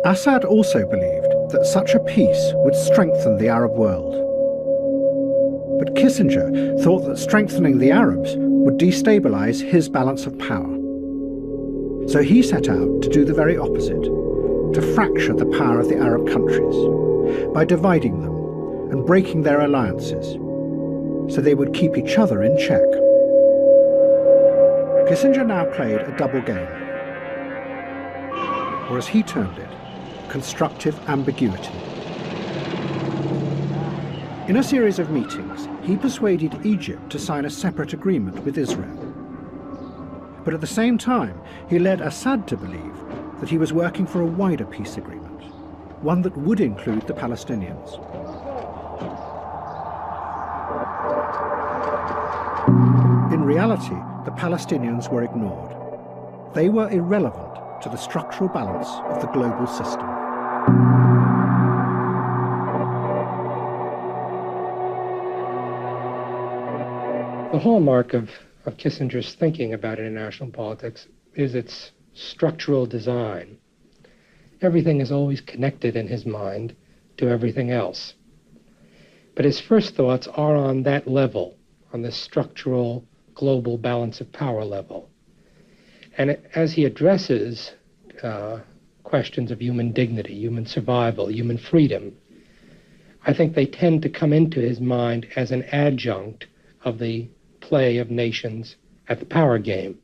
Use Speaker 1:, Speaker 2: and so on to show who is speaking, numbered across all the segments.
Speaker 1: Assad also believed that such a peace would strengthen the Arab world. But Kissinger thought that strengthening the Arabs would destabilize his balance of power. So he set out to do the very opposite, to fracture the power of the Arab countries by dividing them and breaking their alliances, so they would keep each other in check. Kissinger now played a double game, or as he termed it, constructive ambiguity. In a series of meetings, he persuaded Egypt to sign a separate agreement with Israel. But at the same time, he led Assad to believe that he was working for a wider peace agreement, one that would include the Palestinians. In reality, the Palestinians were ignored. They were irrelevant to the structural balance of the global system.
Speaker 2: The hallmark of Kissinger's thinking about international politics is its structural design. Everything is always connected in his mind to everything else. But his first thoughts are on that level, on the structural global balance of power level. And as he addresses questions of human dignity, human survival, human freedom, I think they tend to come into his mind as an adjunct of the play of nations at the power game.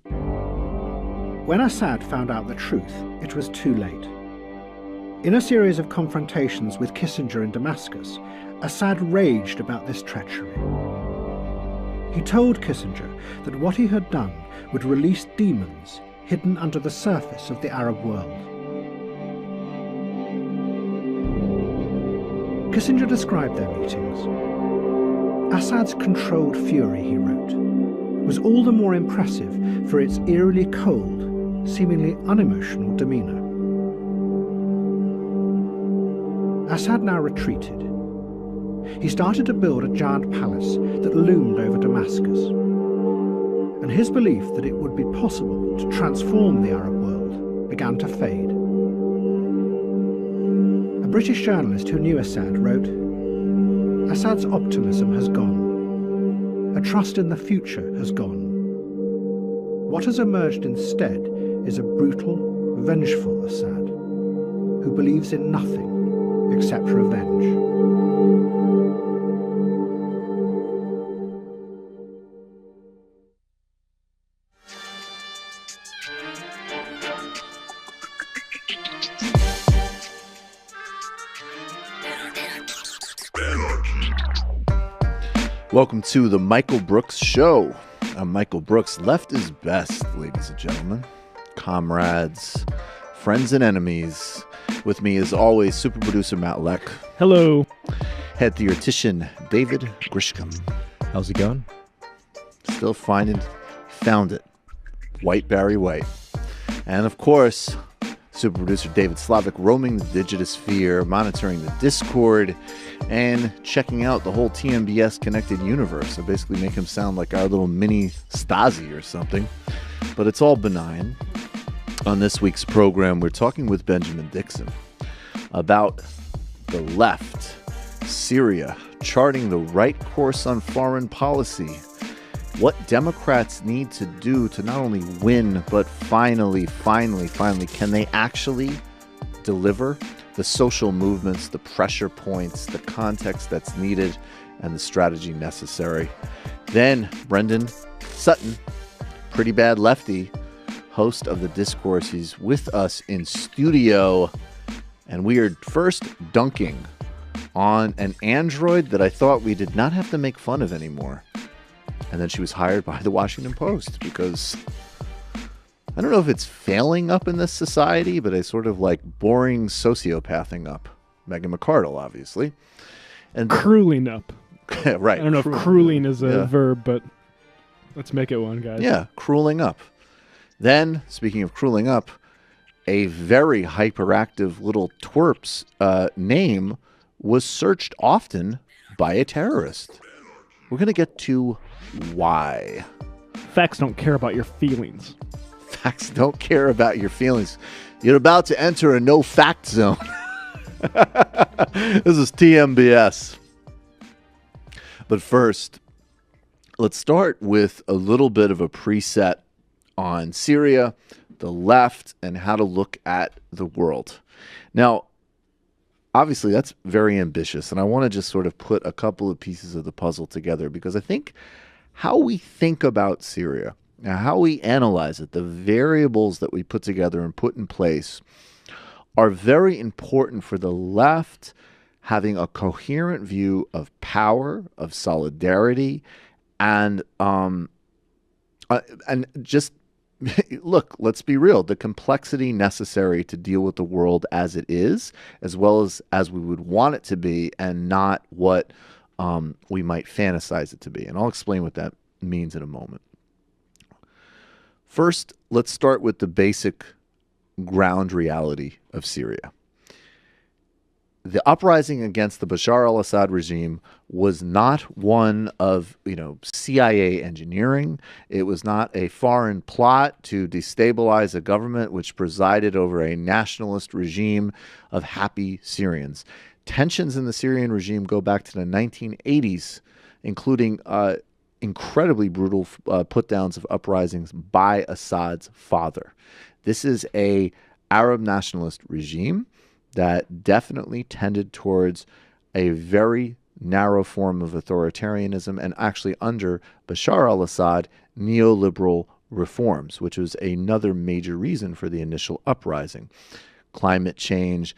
Speaker 1: When Assad found out the truth, it was too late. In a series of confrontations with Kissinger in Damascus, Assad raged about this treachery. He told Kissinger that what he had done would release demons hidden under the surface of the Arab world. Kissinger described their meetings. Assad's controlled fury, he wrote, was all the more impressive for its eerily cold, seemingly unemotional demeanor. Assad now retreated. He started to build a giant palace that loomed over Damascus, and his belief that it would be possible to transform the Arab world began to fade. A British journalist who knew Assad wrote, "Assad's optimism has gone. A trust in the future has gone. What has emerged instead is a brutal, vengeful Assad, who believes in nothing except revenge."
Speaker 3: Welcome to the Michael Brooks Show. I'm Michael Brooks. Left is best, ladies and gentlemen. Comrades, friends and enemies. With me, as always, super producer Matt Leck.
Speaker 4: Hello.
Speaker 3: Head theoretician David Grishcom.
Speaker 4: How's it going?
Speaker 3: Still found it. White Barry White. And of course, super producer David Slavic, roaming the digitosphere, monitoring the Discord, and checking out the whole TMBS connected universe. I basically make him sound like our little mini Stasi or something, but it's all benign. On this week's program, we're talking with Benjamin Dixon about the left, Syria, charting the right course on foreign policy, what Democrats need to do to not only win, but finally, can they actually deliver the social movements, the pressure points, the context that's needed, and the strategy necessary. Then Brendan Sutton, pretty bad lefty, host of the Discourse. He's with us in studio, and we are first dunking on an android that I thought we did not have to make fun of anymore. And then she was hired by the Washington Post because I don't know if it's failing up in this society, but it's sort of like boring sociopathing up. Megan McArdle, obviously. And
Speaker 4: crueling up.
Speaker 3: Right.
Speaker 4: I don't know if crueling is a verb, but let's make it one, guys.
Speaker 3: Yeah, crueling up. Then, speaking of crueling up, a very hyperactive little twerp's name was searched often by a terrorist. We're going to get to why.
Speaker 4: Facts don't care about your feelings.
Speaker 3: facts, don't care about your feelings. You're about to enter a no-fact zone. This is TMBS. But first, let's start with a little bit of a preset on Syria, the left, and how to look at the world. Now, obviously, that's very ambitious, and I want to just sort of put a couple of pieces of the puzzle together, because I think how we think about Syria, how we analyze it, the variables that we put together and put in place are very important for the left having a coherent view of power, of solidarity, and just look, let's be real, the complexity necessary to deal with the world as it is, as well as we would want it to be, and not what we might fantasize it to be. And I'll explain what that means in a moment. First, let's start with the basic ground reality of Syria. The uprising against the Bashar al-Assad regime was not one of, CIA engineering. It was not a foreign plot to destabilize a government which presided over a nationalist regime of happy Syrians. Tensions in the Syrian regime go back to the 1980s, including incredibly brutal put-downs of uprisings by Assad's father. This is a Arab nationalist regime that definitely tended towards a very narrow form of authoritarianism, and actually under Bashar al-Assad, neoliberal reforms, which was another major reason for the initial uprising. Climate change,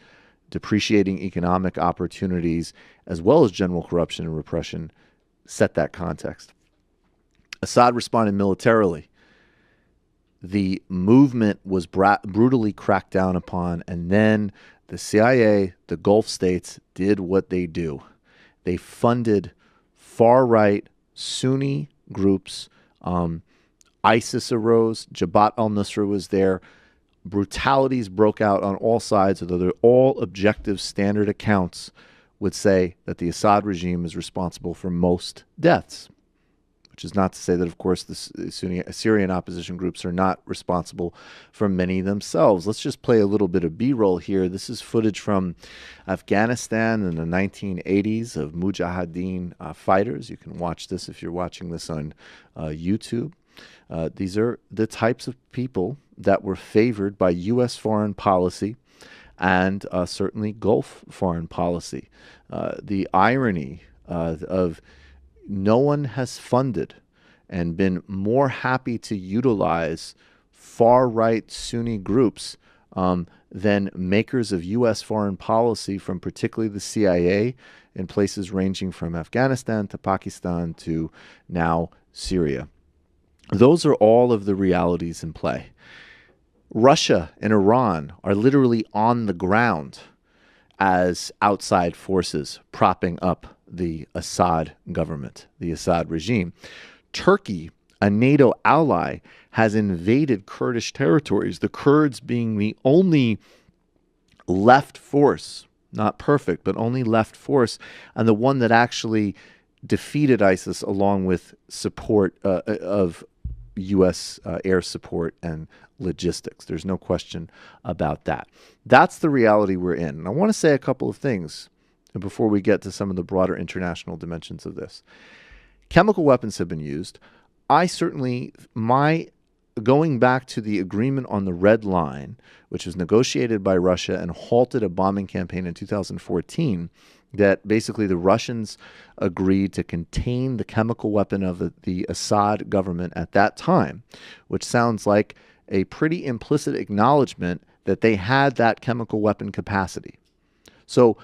Speaker 3: depreciating economic opportunities, as well as general corruption and repression set that context. Assad responded militarily. The movement was brutally cracked down upon, and then the CIA, the Gulf states, did what they do. They funded far-right Sunni groups. ISIS arose. Jabhat al-Nusra was there. Brutalities broke out on all sides, although they're all objective standard accounts would say that the Assad regime is responsible for most deaths. Which is not to say that, of course, the Syrian opposition groups are not responsible for many themselves. Let's just play a little bit of B-roll here. This is footage from Afghanistan in the 1980s of Mujahideen fighters. You can watch this if you're watching this on YouTube. These are the types of people that were favored by U.S. foreign policy and certainly Gulf foreign policy. The irony of no one has funded and been more happy to utilize far-right Sunni groups than makers of U.S. foreign policy, from particularly the CIA in places ranging from Afghanistan to Pakistan to now Syria. Those are all of the realities in play. Russia and Iran are literally on the ground as outside forces propping up the Assad government, the Assad regime. Turkey, a NATO ally, has invaded Kurdish territories, the Kurds being the only left force, not perfect, but only left force, and the one that actually defeated ISIS along with support of U.S. air support and logistics. There's no question about that. That's the reality we're in. And I want to say a couple of things before we get to some of the broader international dimensions of this. Chemical weapons have been used. Going back to the agreement on the Red Line, which was negotiated by Russia and halted a bombing campaign in 2014, that basically the Russians agreed to contain the chemical weapon of the Assad government at that time, which sounds like a pretty implicit acknowledgement that they had that chemical weapon capacity. So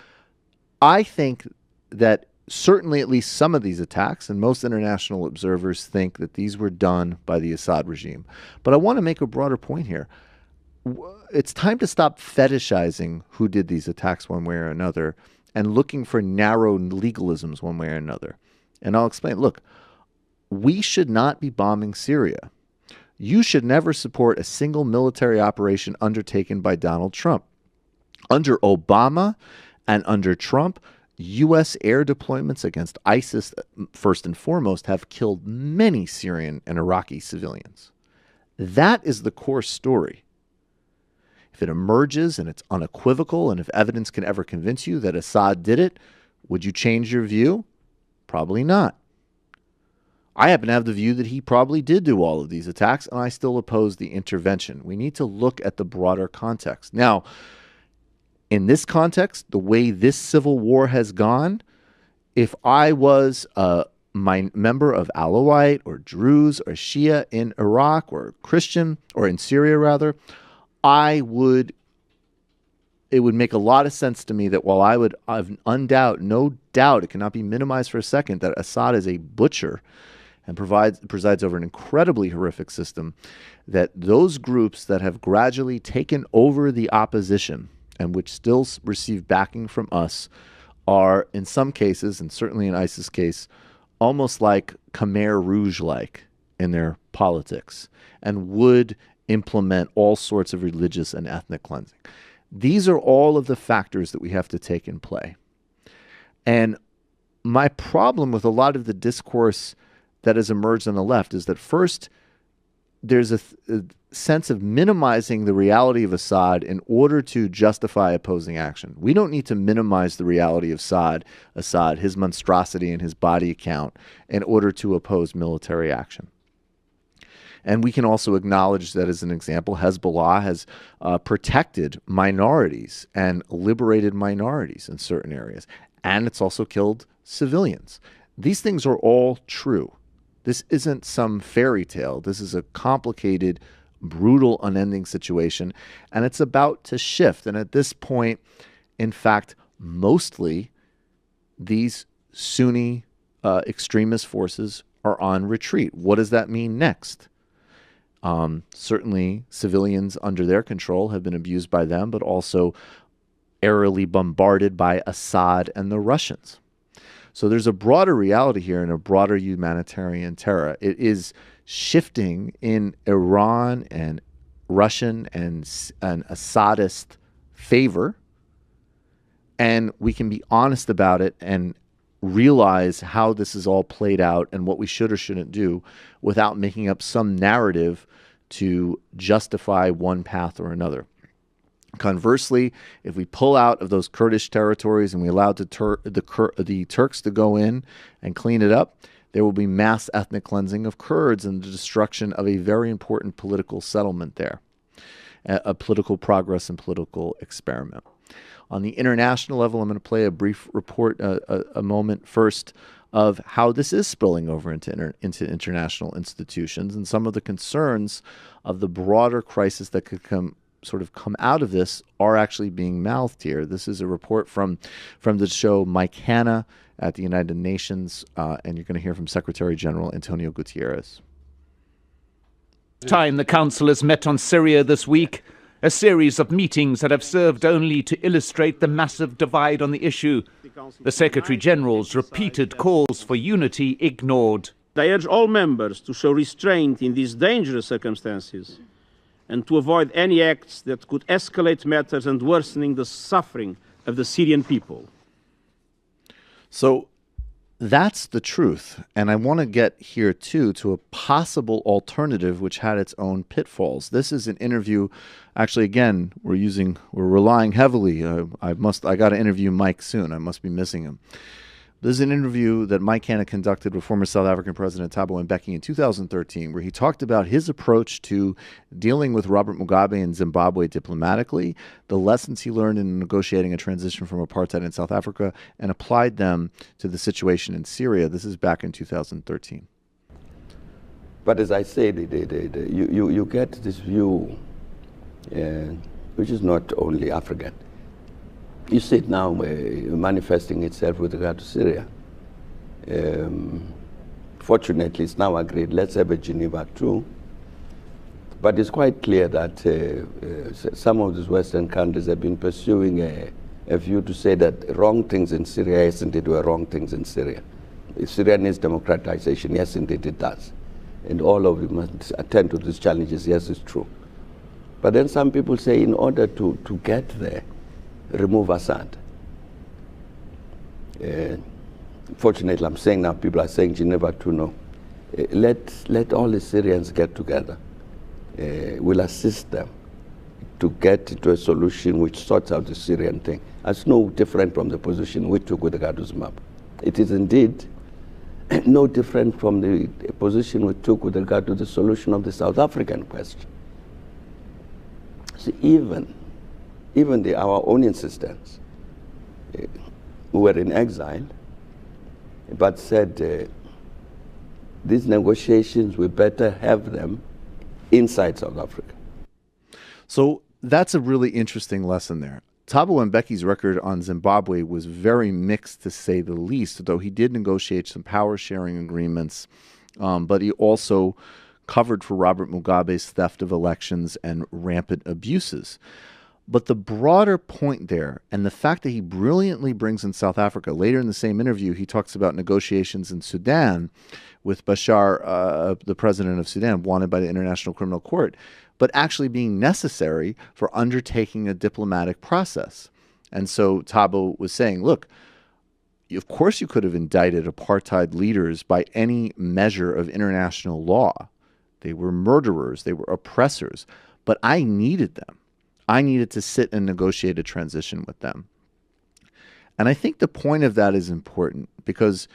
Speaker 3: I think that certainly at least some of these attacks, and most international observers think that these were done by the Assad regime. But I want to make a broader point here. It's time to stop fetishizing who did these attacks one way or another and looking for narrow legalisms one way or another. And I'll explain. Look, we should not be bombing Syria. You should never support a single military operation undertaken by Donald Trump. Under Obama and under Trump, U.S. air deployments against ISIS, first and foremost, have killed many Syrian and Iraqi civilians. That is the core story. If it emerges and it's unequivocal, and if evidence can ever convince you that Assad did it, would you change your view? Probably not. I happen to have the view that he probably did do all of these attacks, and I still oppose the intervention. We need to look at the broader context. Now, in this context, the way this civil war has gone, if I was a member of Alawite or Druze or Shia in Iraq or Christian, or in Syria rather, it would make a lot of sense to me that while I would have no doubt, it cannot be minimized for a second, that Assad is a butcher and presides over an incredibly horrific system, that those groups that have gradually taken over the opposition and which still receive backing from us are, in some cases, and certainly in ISIS' case, almost like Khmer Rouge-like in their politics, and would implement all sorts of religious and ethnic cleansing. These are all of the factors that we have to take in play. And my problem with a lot of the discourse that has emerged on the left is that first, there's a sense of minimizing the reality of Assad in order to justify opposing action. We don't need to minimize the reality of Assad, his monstrosity and his body count, in order to oppose military action. And we can also acknowledge that, as an example, Hezbollah has protected minorities and liberated minorities in certain areas. And it's also killed civilians. These things are all true. This isn't some fairy tale. This is a complicated, brutal, unending situation. And it's about to shift. And at this point, in fact, mostly these Sunni extremist forces are on retreat. What does that mean next? Certainly civilians under their control have been abused by them, but also airily bombarded by Assad and the Russians. So there's a broader reality here and a broader humanitarian terror. It is shifting in Iran and Russian and Assadist favor, and we can be honest about it and realize how this is all played out and what we should or shouldn't do without making up some narrative to justify one path or another. Conversely, if we pull out of those Kurdish territories and we allow the Turks to go in and clean it up, there will be mass ethnic cleansing of Kurds and the destruction of a very important political settlement there, a political progress and political experiment. On the international level, I'm going to play a brief report, a moment first, of how this is spilling over into international institutions and some of the concerns of the broader crisis that could come out of this are actually being mouthed here. This is a report from the show Mike Hanna at the United Nations, and you're going to hear from Secretary General Antonio Guterres.
Speaker 5: Time the Council has met on Syria this week, a series of meetings that have served only to illustrate the massive divide on the issue. The Secretary General's repeated calls for unity ignored.
Speaker 6: I urge all members to show restraint in these dangerous circumstances and to avoid any acts that could escalate matters and worsening the suffering of the Syrian people.
Speaker 3: So that's the truth. And I want to get here, too, to a possible alternative which had its own pitfalls. This is an interview. Actually, again, we're relying heavily. I got to interview Mike soon. I must be missing him. This is an interview that Mike Hanna conducted with former South African President Thabo Mbeki in 2013, where he talked about his approach to dealing with Robert Mugabe in Zimbabwe diplomatically, the lessons he learned in negotiating a transition from apartheid in South Africa, and applied them to the situation in Syria. This is back in 2013.
Speaker 7: But as I said, you get this view, which is not only African. You see it now manifesting itself with regard to Syria. Fortunately, it's now agreed, let's have a Geneva too. But it's quite clear that some of these Western countries have been pursuing a view to say that wrong things in Syria, yes, indeed, were wrong things in Syria. If Syria needs democratization, yes, indeed, it does. And all of them must attend to these challenges, yes, it's true. But then some people say in order to get there, remove Assad. Fortunately, I'm saying now, people are saying Geneva too, no. Let all the Syrians get together. will assist them to get to a solution which sorts out the Syrian thing. That's no different from the position we took with regard to Zimbabwe. It is indeed no different from the position we took with regard to the solution of the South African question. See, even our own insistence, who were in exile, but said these negotiations, we better have them inside South Africa.
Speaker 3: So that's a really interesting lesson there. Thabo Mbeki's record on Zimbabwe was very mixed, to say the least, though he did negotiate some power-sharing agreements, but he also covered for Robert Mugabe's theft of elections and rampant abuses. But the broader point there, and the fact that he brilliantly brings in South Africa, later in the same interview, he talks about negotiations in Sudan with Bashar, the president of Sudan, wanted by the International Criminal Court, but actually being necessary for undertaking a diplomatic process. And so Thabo was saying, look, of course you could have indicted apartheid leaders by any measure of international law. They were murderers, they were oppressors, but I needed them. I needed to sit and negotiate a transition with them. And I think the point of that is important because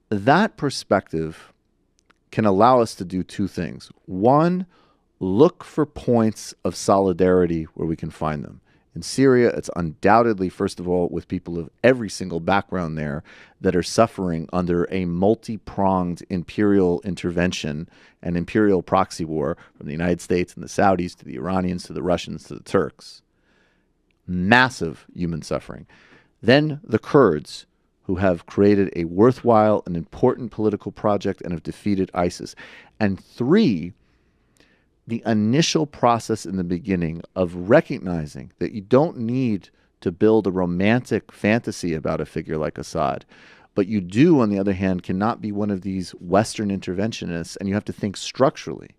Speaker 3: that perspective can allow us to do two things. One, look for points of solidarity where we can find them. In Syria, it's undoubtedly, first of all, with people of every single background there that are suffering under a multi-pronged imperial intervention and imperial proxy war from the United States and the Saudis to the Iranians to the Russians to the Turks. Massive human suffering. Then the Kurds, who have created a worthwhile and important political project and have defeated ISIS. And three, the initial process in the beginning of recognizing that you don't need to build a romantic fantasy about a figure like Assad, but you do, on the other hand, cannot be one of these Western interventionists, and you have to think structurally.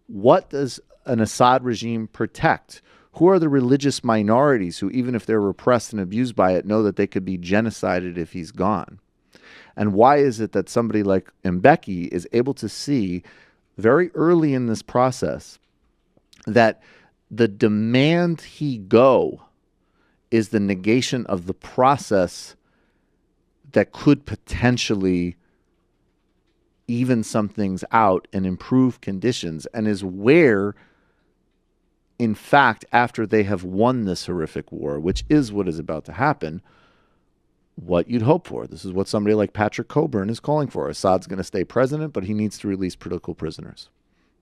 Speaker 3: What does an Assad regime protect? Who are the religious minorities who, even if they're repressed and abused by it, know that they could be genocided if he's gone? And why is it that somebody like Mbeki is able to see very early in this process that the demand he go is the negation of the process that could potentially even some things out and improve conditions, and is where, in fact, after they have won this horrific war, which is what is about to happen, what you'd hope for. This is what somebody like Patrick Coburn is calling for. Assad's going to stay president, but he needs to release political prisoners.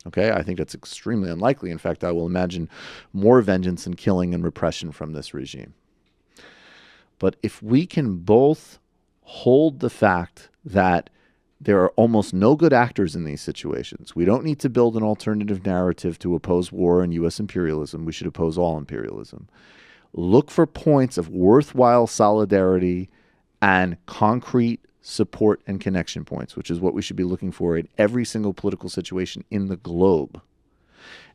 Speaker 3: Okay, I think that's extremely unlikely. In fact, I will imagine more vengeance and killing and repression from this regime. But if we can both hold the fact that there are almost no good actors in these situations, we don't need to build an alternative narrative to oppose war and U.S. imperialism. We should oppose all imperialism. Look for points of worthwhile solidarity and concrete support and connection points, which is what we should be looking for in every single political situation in the globe.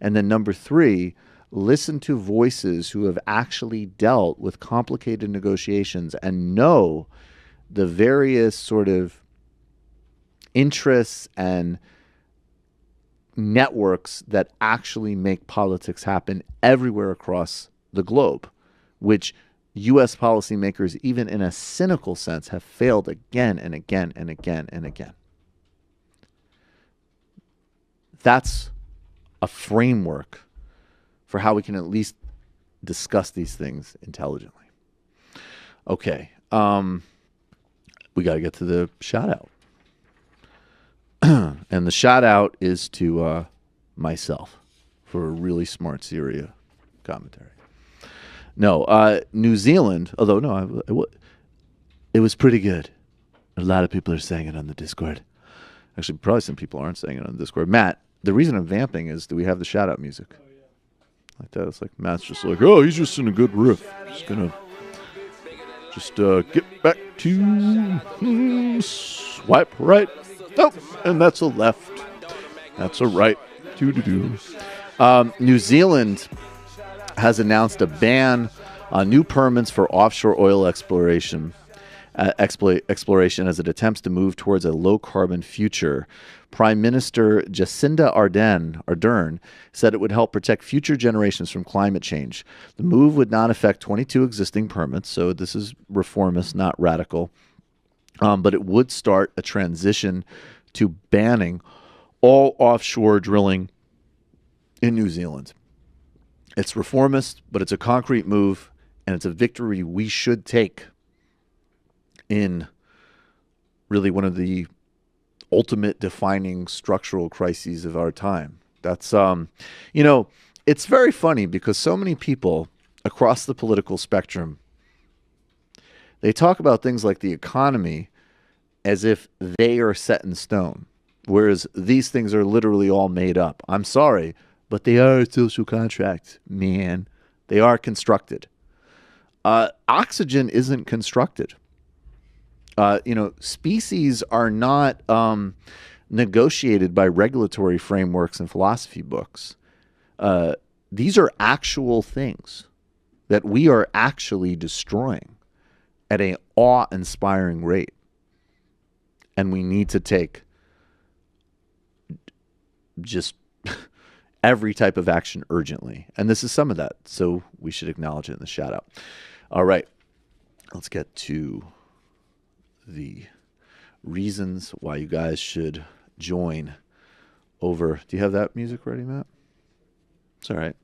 Speaker 3: And then number three, listen to voices who have actually dealt with complicated negotiations and know the various sort of interests and networks that actually make politics happen everywhere across the globe, which U.S. policymakers, even in a cynical sense, have failed again and again and again and again. That's a framework for how we can at least discuss these things intelligently. Okay, we got to get to the shout out. And the shout out is to myself for a really smart Syria commentary. No, New Zealand, although no, it was pretty good. A lot of people are saying it on the Discord. Actually, probably some people aren't saying it on the Discord. Matt, the reason I'm vamping is do we have the shout out music? Oh, yeah. Like that. It's like Matt's just like, oh, he's just in a good riff. Just gonna get back to swipe right. Oh, and that's a left. That's a right. New Zealand has announced a ban on new permits for offshore oil exploration. exploration as it attempts to move towards a low-carbon future. Prime Minister Jacinda Ardern said it would help protect future generations from climate change. The move would not affect 22 existing permits, so this is reformist, not radical. But it would start a transition to banning all offshore drilling in New Zealand. It's reformist, but it's a concrete move, and it's a victory we should take in really one of the ultimate defining structural crises of our time. That's, it's very funny because so many people across the political spectrum, they talk about things like the economy as if they are set in stone, whereas these things are literally all made up. I'm sorry, but they are a social contract, man. They are constructed. Oxygen isn't constructed. Species are not negotiated by regulatory frameworks and philosophy books. These are actual things that we are actually destroying at an awe-inspiring rate. And we need to take just every type of action urgently. And this is some of that. So we should acknowledge it in the shout-out. All right. Let's get to the reasons why you guys should join over. Do you have that music ready, Matt? It's all right.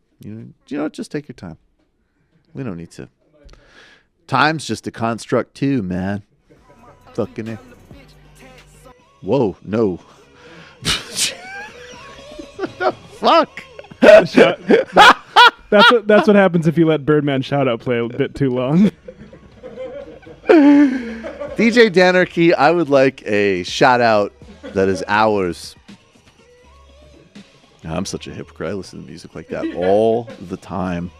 Speaker 3: Just take your time. We don't need to. Time's just a construct too, man. Fucking it. Whoa, no. What the fuck?
Speaker 4: That's what happens if you let Birdman Shoutout play a bit too long.
Speaker 3: DJ Danarchy, I would like a shout out that is ours. I'm such a hypocrite. I listen to music like that all the time.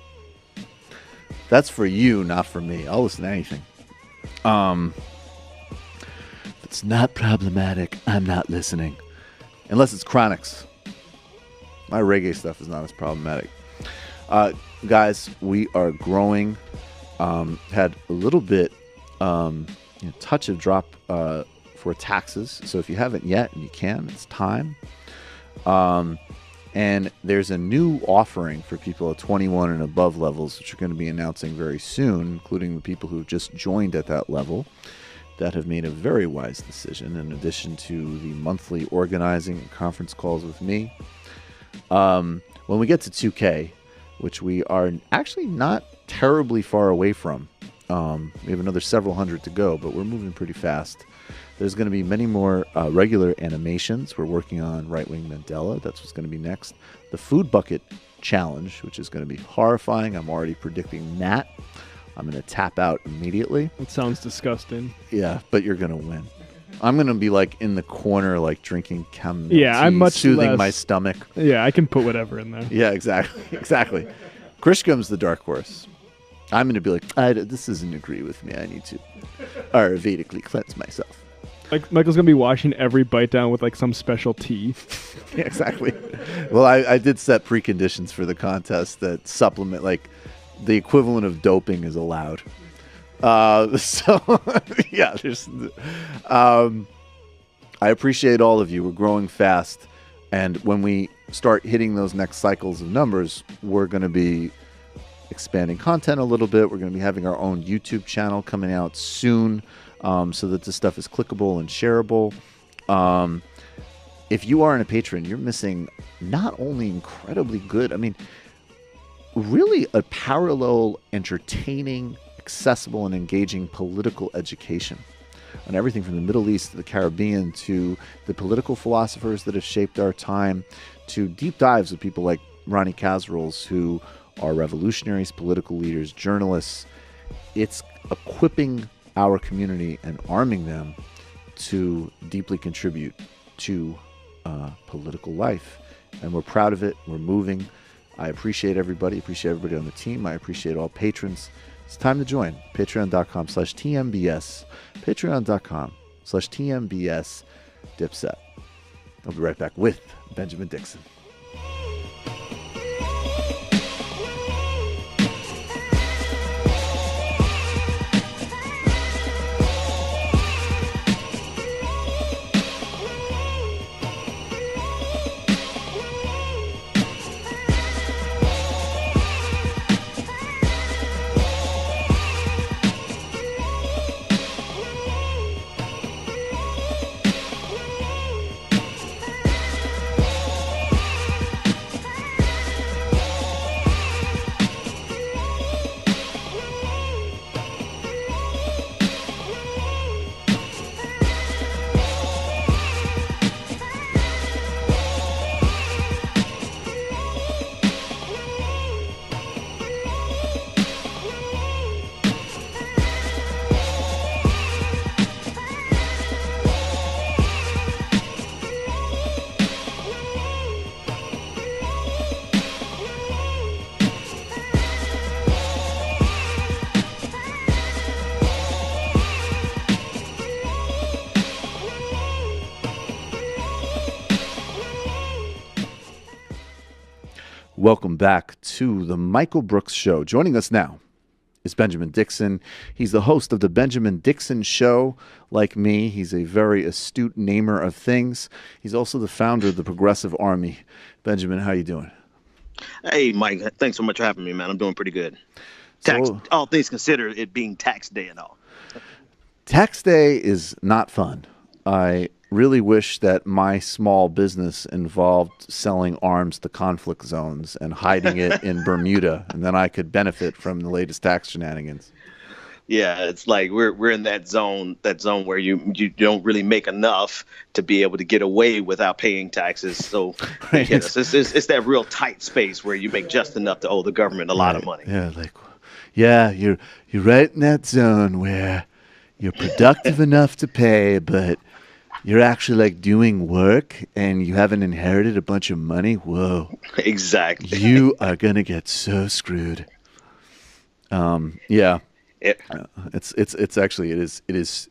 Speaker 3: That's for you, not for me. I'll listen to anything. If it's not problematic, I'm not listening. Unless it's Chronics. My reggae stuff is not as problematic. Guys, we are growing. Had a little bit, touch of drop for taxes. So if you haven't yet and you can, it's time. And there's a new offering for people at 21 and above levels, which we're going to be announcing very soon, including the people who just joined at that level that have made a very wise decision, in addition to the monthly organizing and conference calls with me. When we get to 2K, which we are actually not terribly far away from, we have another several hundred to go, but we're moving pretty fast. There's going to be many more regular animations. We're working on Right-Wing Mandela. That's what's going to be next. The Food Bucket Challenge, which is going to be horrifying. I'm already predicting that. I'm going to tap out immediately.
Speaker 4: It sounds disgusting.
Speaker 3: Yeah, but you're going to win. I'm going to be like in the corner, like drinking chamomile
Speaker 4: tea, I'm much
Speaker 3: soothing
Speaker 4: less,
Speaker 3: my stomach.
Speaker 4: Yeah, I can put whatever in there.
Speaker 3: Yeah, exactly. Krishkam's the dark horse. I'm going to be like, this doesn't agree with me. I need to Ayurvedically cleanse myself.
Speaker 4: Like Michael's going to be washing every bite down with like some special tea.
Speaker 3: Yeah, exactly. Well, I did set preconditions for the contest that supplement, like the equivalent of doping is allowed. So, yeah, I appreciate all of you. We're growing fast. And when we start hitting those next cycles of numbers, we're going to be expanding content a little bit. We're going to be having our own YouTube channel coming out soon, so that this stuff is clickable and shareable. If you aren't a patron, you're missing not only incredibly good, really a parallel, entertaining, accessible, and engaging political education on everything from the Middle East to the Caribbean to the political philosophers that have shaped our time to deep dives with people like Ronnie Kasrils, who are revolutionaries, political leaders, journalists. It's equipping our community and arming them to deeply contribute to political life. And we're proud of it. We're moving. I appreciate everybody on the team. I appreciate all patrons. It's time to join. Patreon.com/TMBS. Patreon.com/TMBS Dipset. I'll be right back with Benjamin Dixon. Welcome back to the Michael Brooks Show. Joining us now is Benjamin Dixon. He's the host of the Benjamin Dixon Show. Like me, he's a very astute namer of things. He's also the founder of the Progressive Army. Benjamin, how you doing?
Speaker 8: Hey, Mike. Thanks so much for having me, man. I'm doing pretty good. All things considered, it being tax day and all.
Speaker 3: Tax day is not fun. I really wish that my small business involved selling arms to conflict zones and hiding it in Bermuda, and then I could benefit from the latest tax shenanigans.
Speaker 8: Yeah, it's like we're in that zone where you don't really make enough to be able to get away without paying taxes. So
Speaker 3: Right.
Speaker 8: it's that real tight space where you make just enough to owe the government a lot of money.
Speaker 3: Yeah, you're right in that zone where you're productive enough to pay, but you're actually like doing work and you haven't inherited a bunch of money. Whoa.
Speaker 8: Exactly.
Speaker 3: You are going to get so screwed. Yeah. It's actually, it is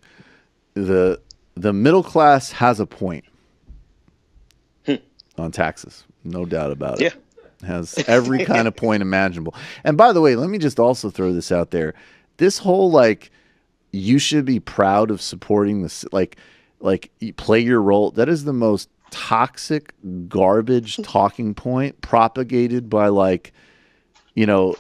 Speaker 3: the middle class has a point on taxes. No doubt about it.
Speaker 8: Yeah.
Speaker 3: Has every kind of point imaginable. And by the way, let me just also throw this out there. This whole, like, you should be proud of supporting this, like you play your role. That is the most toxic garbage talking point propagated by, like, you know,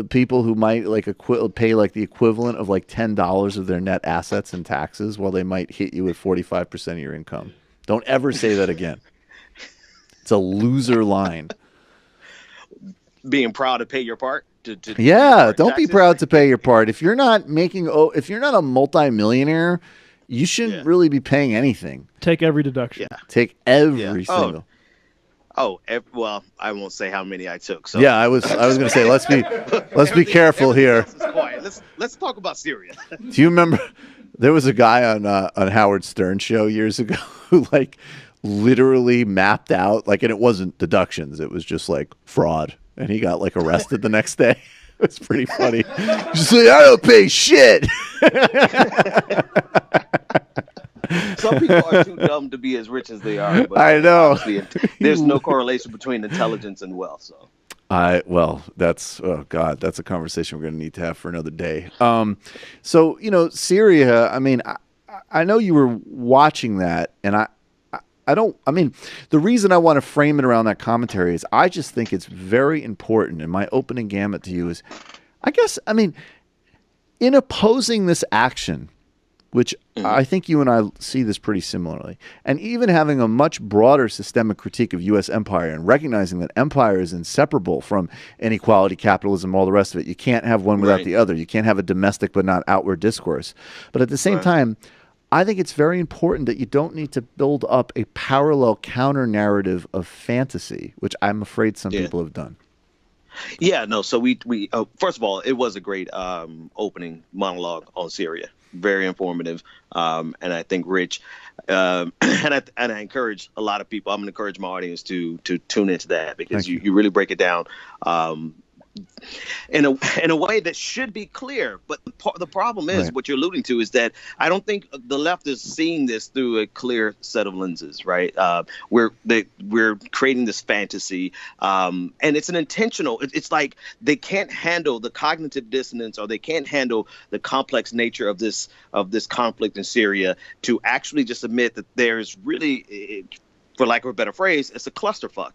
Speaker 3: people who might like pay like the equivalent of like $10 of their net assets in taxes, while they might hit you with 45% of your income. Don't ever say that again. It's a loser line.
Speaker 8: Being proud to pay your part.
Speaker 3: Yeah, don't be proud to pay your part. If you're not a multimillionaire, you shouldn't really be paying anything.
Speaker 4: Take every deduction.
Speaker 8: Yeah.
Speaker 3: Take every single.
Speaker 8: Well, I won't say how many I took. So
Speaker 3: yeah, I was going to say let's be careful here.
Speaker 8: Let's talk about Syria.
Speaker 3: Do you remember there was a guy on Howard Stern show years ago who like literally mapped out, like, and it wasn't deductions, it was just like fraud, and he got like arrested the next day. It was pretty funny. Just like, I don't pay shit.
Speaker 8: Some people are too dumb to be as rich as they are. But
Speaker 3: I know.
Speaker 8: There's no correlation between intelligence and wealth. So.
Speaker 3: That's a conversation we're going to need to have for another day. So, you know, Syria, I mean, I know you were watching that, and the reason I want to frame it around that commentary is I just think it's very important. And my opening gambit to you is, in opposing this action, which I think you and I see this pretty similarly, and even having a much broader systemic critique of U.S. empire and recognizing that empire is inseparable from inequality, capitalism, all the rest of it. You can't have one without the other. You can't have a domestic but not outward discourse. But at the same time, I think it's very important that you don't need to build up a parallel counter-narrative of fantasy, which I'm afraid some people have done.
Speaker 8: Yeah, no. So we first of all, it was a great opening monologue on Syria. Very informative, and I think rich. And I encourage a lot of people. I'm going to encourage my audience to tune into that, because you really break it down in a way that should be clear. But the problem is, what you're alluding to is that I don't think the left is seeing this through a clear set of lenses, right? We're creating this fantasy, and it's an intentional. It's like they can't handle the cognitive dissonance, or they can't handle the complex nature of this conflict in Syria, to actually just admit that there's really, for lack of a better phrase, it's a clusterfuck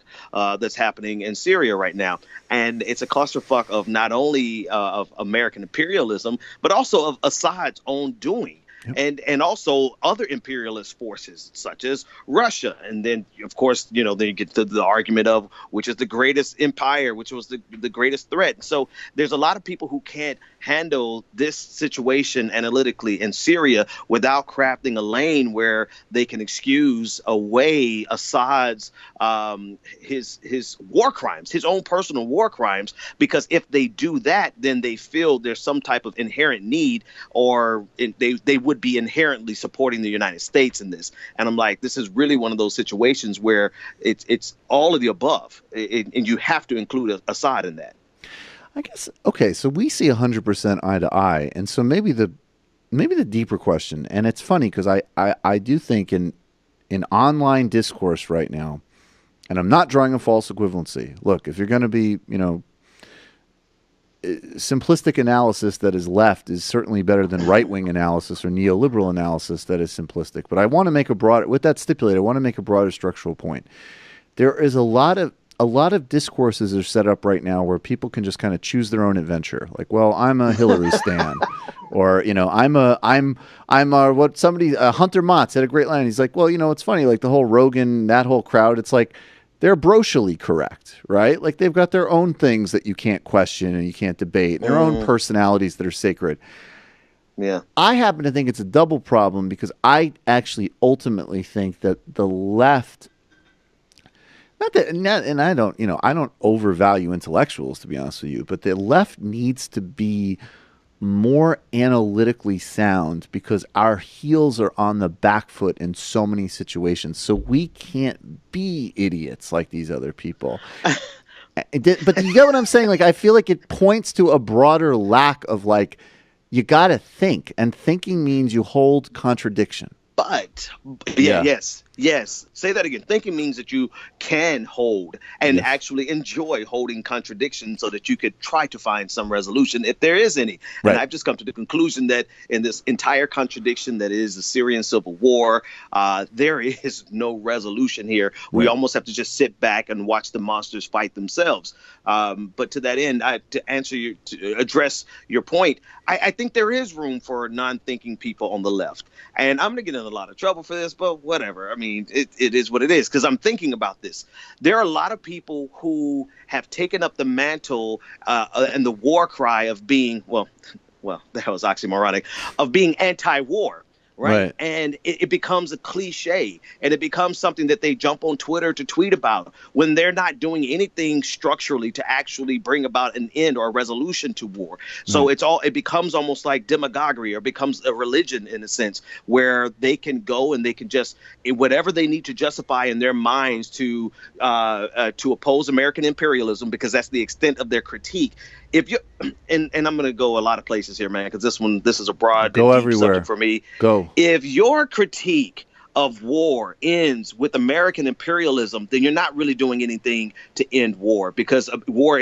Speaker 8: that's happening in Syria right now. And it's a clusterfuck of not only of American imperialism, but also of Assad's own doing. Yep. And also other imperialist forces such as Russia. And then, of course, then you get to the argument of which is the greatest empire, which was the greatest threat. So there's a lot of people who can't handle this situation analytically in Syria without crafting a lane where they can excuse away Assad's his war crimes, his own personal war crimes, because if they do that, then they feel there's some type of inherent need, or they would be inherently supporting the United States in this. And I'm like, this is really one of those situations where it's all of the above, and you have to include Assad in that.
Speaker 3: I guess, okay, so we see 100% eye to eye, and so maybe the deeper question, and it's funny because I do think in online discourse right now, and I'm not drawing a false equivalency. Look, if you're going to be, simplistic analysis that is left is certainly better than right-wing analysis or neoliberal analysis that is simplistic. But I want to make with that stipulated, I want to make a broader structural point. There is a lot of discourses are set up right now where people can just kind of choose their own adventure. Like, well, I'm a Hillary stan, or Hunter Motz had a great line. He's like, well, it's funny, like the whole Rogan, that whole crowd. It's like they're brocially correct, right? Like they've got their own things that you can't question and you can't debate, and their own personalities that are sacred.
Speaker 8: Yeah,
Speaker 3: I happen to think it's a double problem because I actually ultimately think that the left. And I don't overvalue intellectuals, to be honest with you, but the left needs to be more analytically sound because our heels are on the back foot in so many situations. So we can't be idiots like these other people. But you get what I'm saying? Like, I feel like it points to a broader lack of, like, you got to think, and thinking means you hold contradiction.
Speaker 8: But yes. Say that again. Thinking means that you can hold and actually enjoy holding contradiction so that you could try to find some resolution if there is any.
Speaker 3: Right.
Speaker 8: And I've just come to the conclusion that in this entire contradiction that is the Syrian civil war, there is no resolution here. Right. We almost have to just sit back and watch the monsters fight themselves. But to that end, to address your point, I think there is room for non-thinking people on the left. And I'm going to get in a lot of trouble for this, but whatever. I mean, it is what it is, because I'm thinking about this. There are a lot of people who have taken up the mantle and the war cry of being, well, that was oxymoronic, of being anti-war. Right. And it becomes a cliche, and it becomes something that they jump on Twitter to tweet about when they're not doing anything structurally to actually bring about an end or a resolution to war. So it becomes almost like demagoguery, or becomes a religion in a sense, where they can go and they can just whatever they need to justify in their minds to oppose American imperialism, because that's the extent of their critique. If you and I'm going to go a lot of places here, man, because this is a broad
Speaker 3: go
Speaker 8: deep
Speaker 3: everywhere
Speaker 8: subject for me.
Speaker 3: Go.
Speaker 8: If your critique of war ends with American imperialism, then you're not really doing anything to end war, because war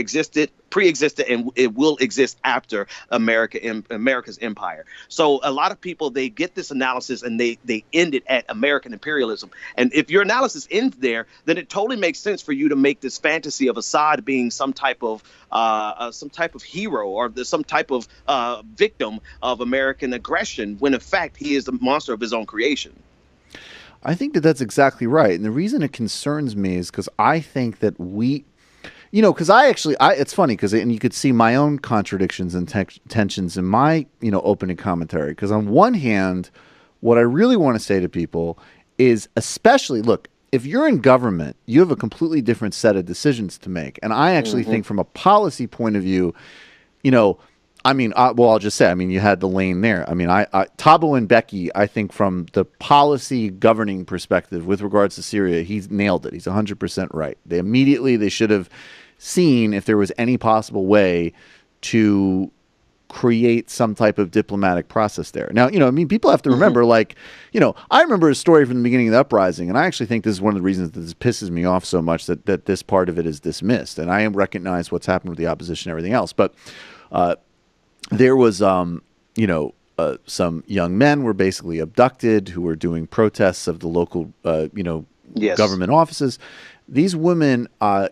Speaker 8: pre-existed, and it will exist after America's empire. So a lot of people, they get this analysis and they end it at American imperialism. And if your analysis ends there, then it totally makes sense for you to make this fantasy of Assad being some type of hero, or some type of victim of American aggression, when in fact he is the monster of his own creation.
Speaker 3: I think that that's exactly right. And the reason it concerns me is because I think that because it's funny and you could see my own contradictions and tensions in my, opening commentary. Because on one hand, what I really want to say to people is, especially, look, if you're in government, you have a completely different set of decisions to make. And I actually think from a policy point of view, I'll just say, you had the lane there. Thabo and Becky, I think from the policy governing perspective with regards to Syria, he's nailed it. He's 100% right. They should have seen if there was any possible way to create some type of diplomatic process there. Now, people have to remember, I remember a story from the beginning of the uprising, and I actually think this is one of the reasons that this pisses me off so much, that this part of it is dismissed. And I recognize what's happened with the opposition and everything else. But there was, some young men were basically abducted who were doing protests of the local, government offices. These women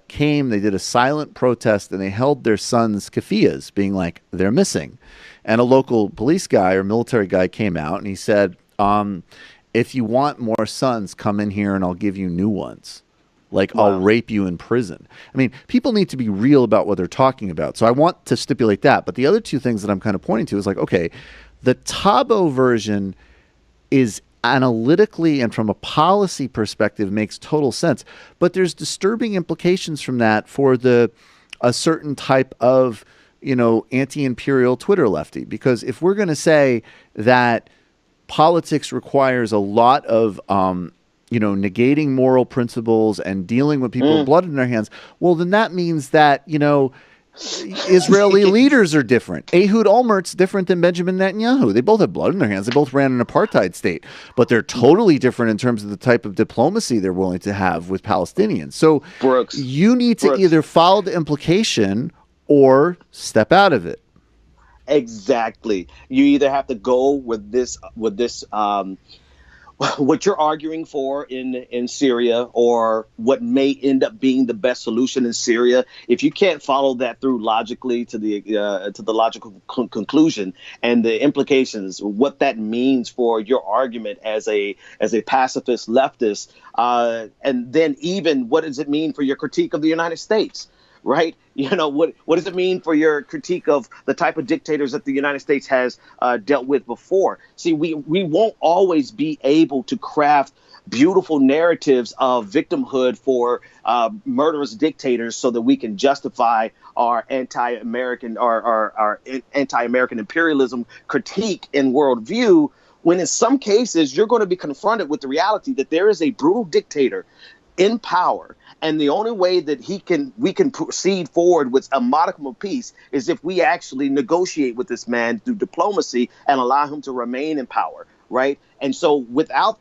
Speaker 3: came, they did a silent protest, and they held their sons' keffiyehs, being like, they're missing. And a local police guy or military guy came out and he said, if you want more sons, come in here and I'll give you new ones. I'll rape you in prison. People need to be real about what they're talking about. So I want to stipulate that. But the other two things that I'm kind of pointing to is okay, the Thabo version is analytically and from a policy perspective makes total sense. But there's disturbing implications from that for a certain type of, anti-imperial Twitter lefty. Because if we're going to say that politics requires a lot of negating moral principles and dealing with people with blood in their hands, well, then that means that, Israeli leaders are different. Ehud Olmert's different than Benjamin Netanyahu. They both have blood in their hands. They both ran an apartheid state, but they're totally different in terms of the type of diplomacy they're willing to have with Palestinians. So you need to either follow the implication or step out of it.
Speaker 8: Exactly. You either have to go with this what you're arguing for in Syria, or what may end up being the best solution in Syria. If you can't follow that through logically to the logical conclusion and the implications, what that means for your argument as a pacifist leftist, and then even what does it mean for your critique of the United States? Right? You know, what does it mean for your critique of the type of dictators that the United States has dealt with before? See, we won't always be able to craft beautiful narratives of victimhood for murderous dictators so that we can justify our anti-American our anti-American imperialism critique and worldview, when in some cases you're going to be confronted with the reality that there is a brutal dictator in power. And the only way that we can proceed forward with a modicum of peace is if we actually negotiate with this man through diplomacy and allow him to remain in power, right? And so without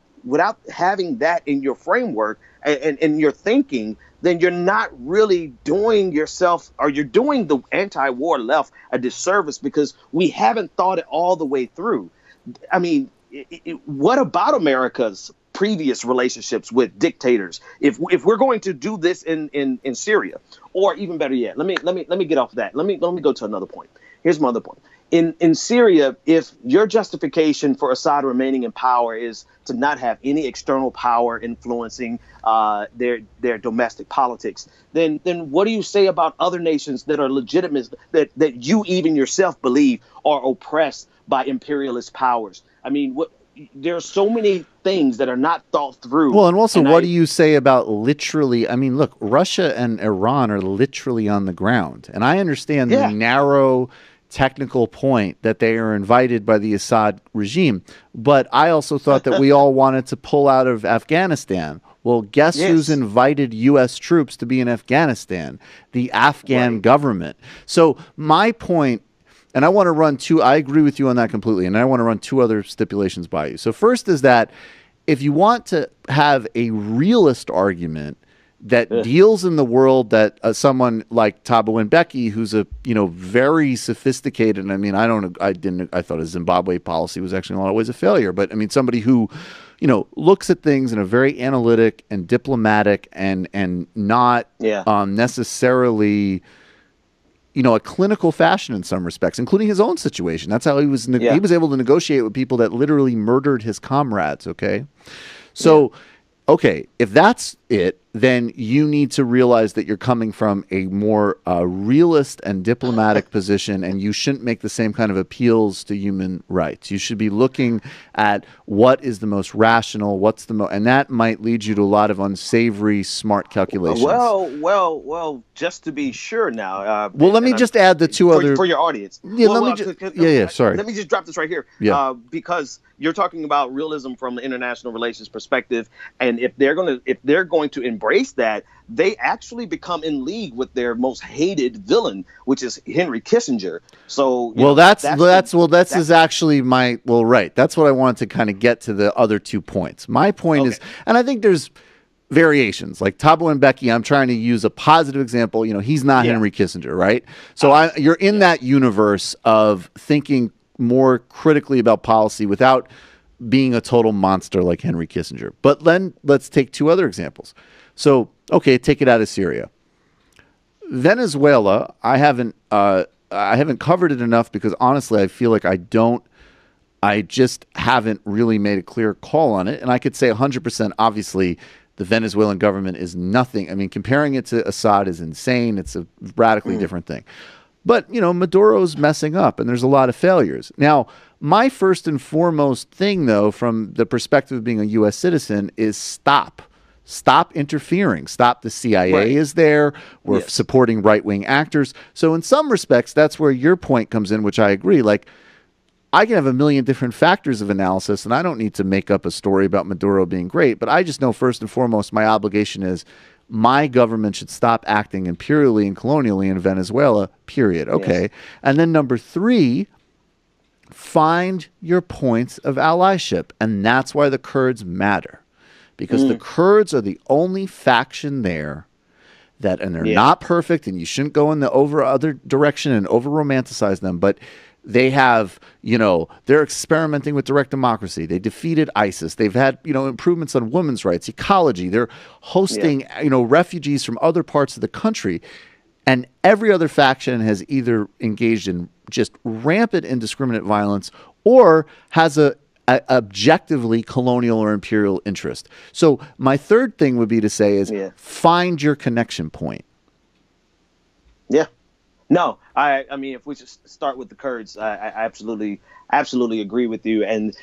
Speaker 8: having that in your framework and in your thinking, then you're not really doing yourself, or you're doing the anti-war left a disservice, because we haven't thought it all the way through. I mean, what about America's previous relationships with dictators? If we're going to do this in Syria, or even better yet, let me get off that. Let me go to another point. Here's my other point. In Syria, if your justification for Assad remaining in power is to not have any external power influencing their domestic politics, then what do you say about other nations that are legitimate, that you even yourself believe are oppressed by imperialist powers? I mean, there are so many things that are not thought through.
Speaker 3: Well, and also, what do you say about literally? I mean, look, Russia and Iran are literally on the ground. And I understand the narrow technical point that they are invited by the Assad regime. But I also thought that we all wanted to pull out of Afghanistan. Well, guess who's invited U.S. troops to be in Afghanistan? The Afghan government. So my point, and I want to run I agree with you on that completely, and I want to run two other stipulations by you. So first is that if you want to have a realist argument that deals in the world that someone like Thabo Mbeki, who's a very sophisticated, I mean, I thought his Zimbabwe policy was actually in a lot of ways a failure, but I mean, somebody who looks at things in a very analytic and diplomatic and not necessarily a clinical fashion in some respects, including his own situation. That's how he was able to negotiate with people that literally murdered his comrades, okay? So, okay, if that's it, then you need to realize that you're coming from a more realist and diplomatic position, and you shouldn't make the same kind of appeals to human rights. You should be looking at what is the most rational, and that might lead you to a lot of unsavory, smart calculations.
Speaker 8: Well, just to be sure now.
Speaker 3: Let me just add the two other...
Speaker 8: For your audience.
Speaker 3: Sorry.
Speaker 8: Let me just drop this right here. Because you're talking about realism from the international relations perspective, and if they're going to embrace that, they actually become in league with their most hated villain, which is Henry Kissinger. So that's what I wanted to kind of get to the other 2 points. My point is, and I think there's variations, like Thabo Mbeki, I'm trying to use a positive example. He's not Henry Kissinger, right? So you're in that universe of thinking more critically about policy without being a total monster like Henry Kissinger. But then let's take two other examples. So, okay, take it out of Syria. Venezuela, I haven't covered it enough because honestly, I feel like I just haven't really made a clear call on it. And I could say 100%, obviously, the Venezuelan government is nothing. I mean, comparing it to Assad is insane. It's a radically different thing. But, Maduro's messing up, and there's a lot of failures. Now, my first and foremost thing, though, from the perspective of being a U.S. citizen, is stop. Stop interfering. Stop. The CIA is there. We're supporting right-wing actors. So in some respects, that's where your point comes in, which I agree. Like, I can have a million different factors of analysis, and I don't need to make up a story about Maduro being great. But I just know first and foremost, my obligation is
Speaker 3: my government should stop acting imperially and colonially in Venezuela, period. Okay. Yes. And then number 3, find your points of allyship. And that's why the Kurds matter. Because the Kurds are the only faction there that, and they're not perfect, and you shouldn't go in the other direction and over romanticize them, but they have, they're experimenting with direct democracy. They defeated ISIS. They've had, improvements on women's rights, ecology. They're hosting, refugees from other parts of the country. And every other faction has either engaged in just rampant indiscriminate violence or has a objectively colonial or imperial interest. So my third thing would be to say is find your connection point.
Speaker 8: Yeah. No, I mean, if we just start with the Kurds, I absolutely agree with you, and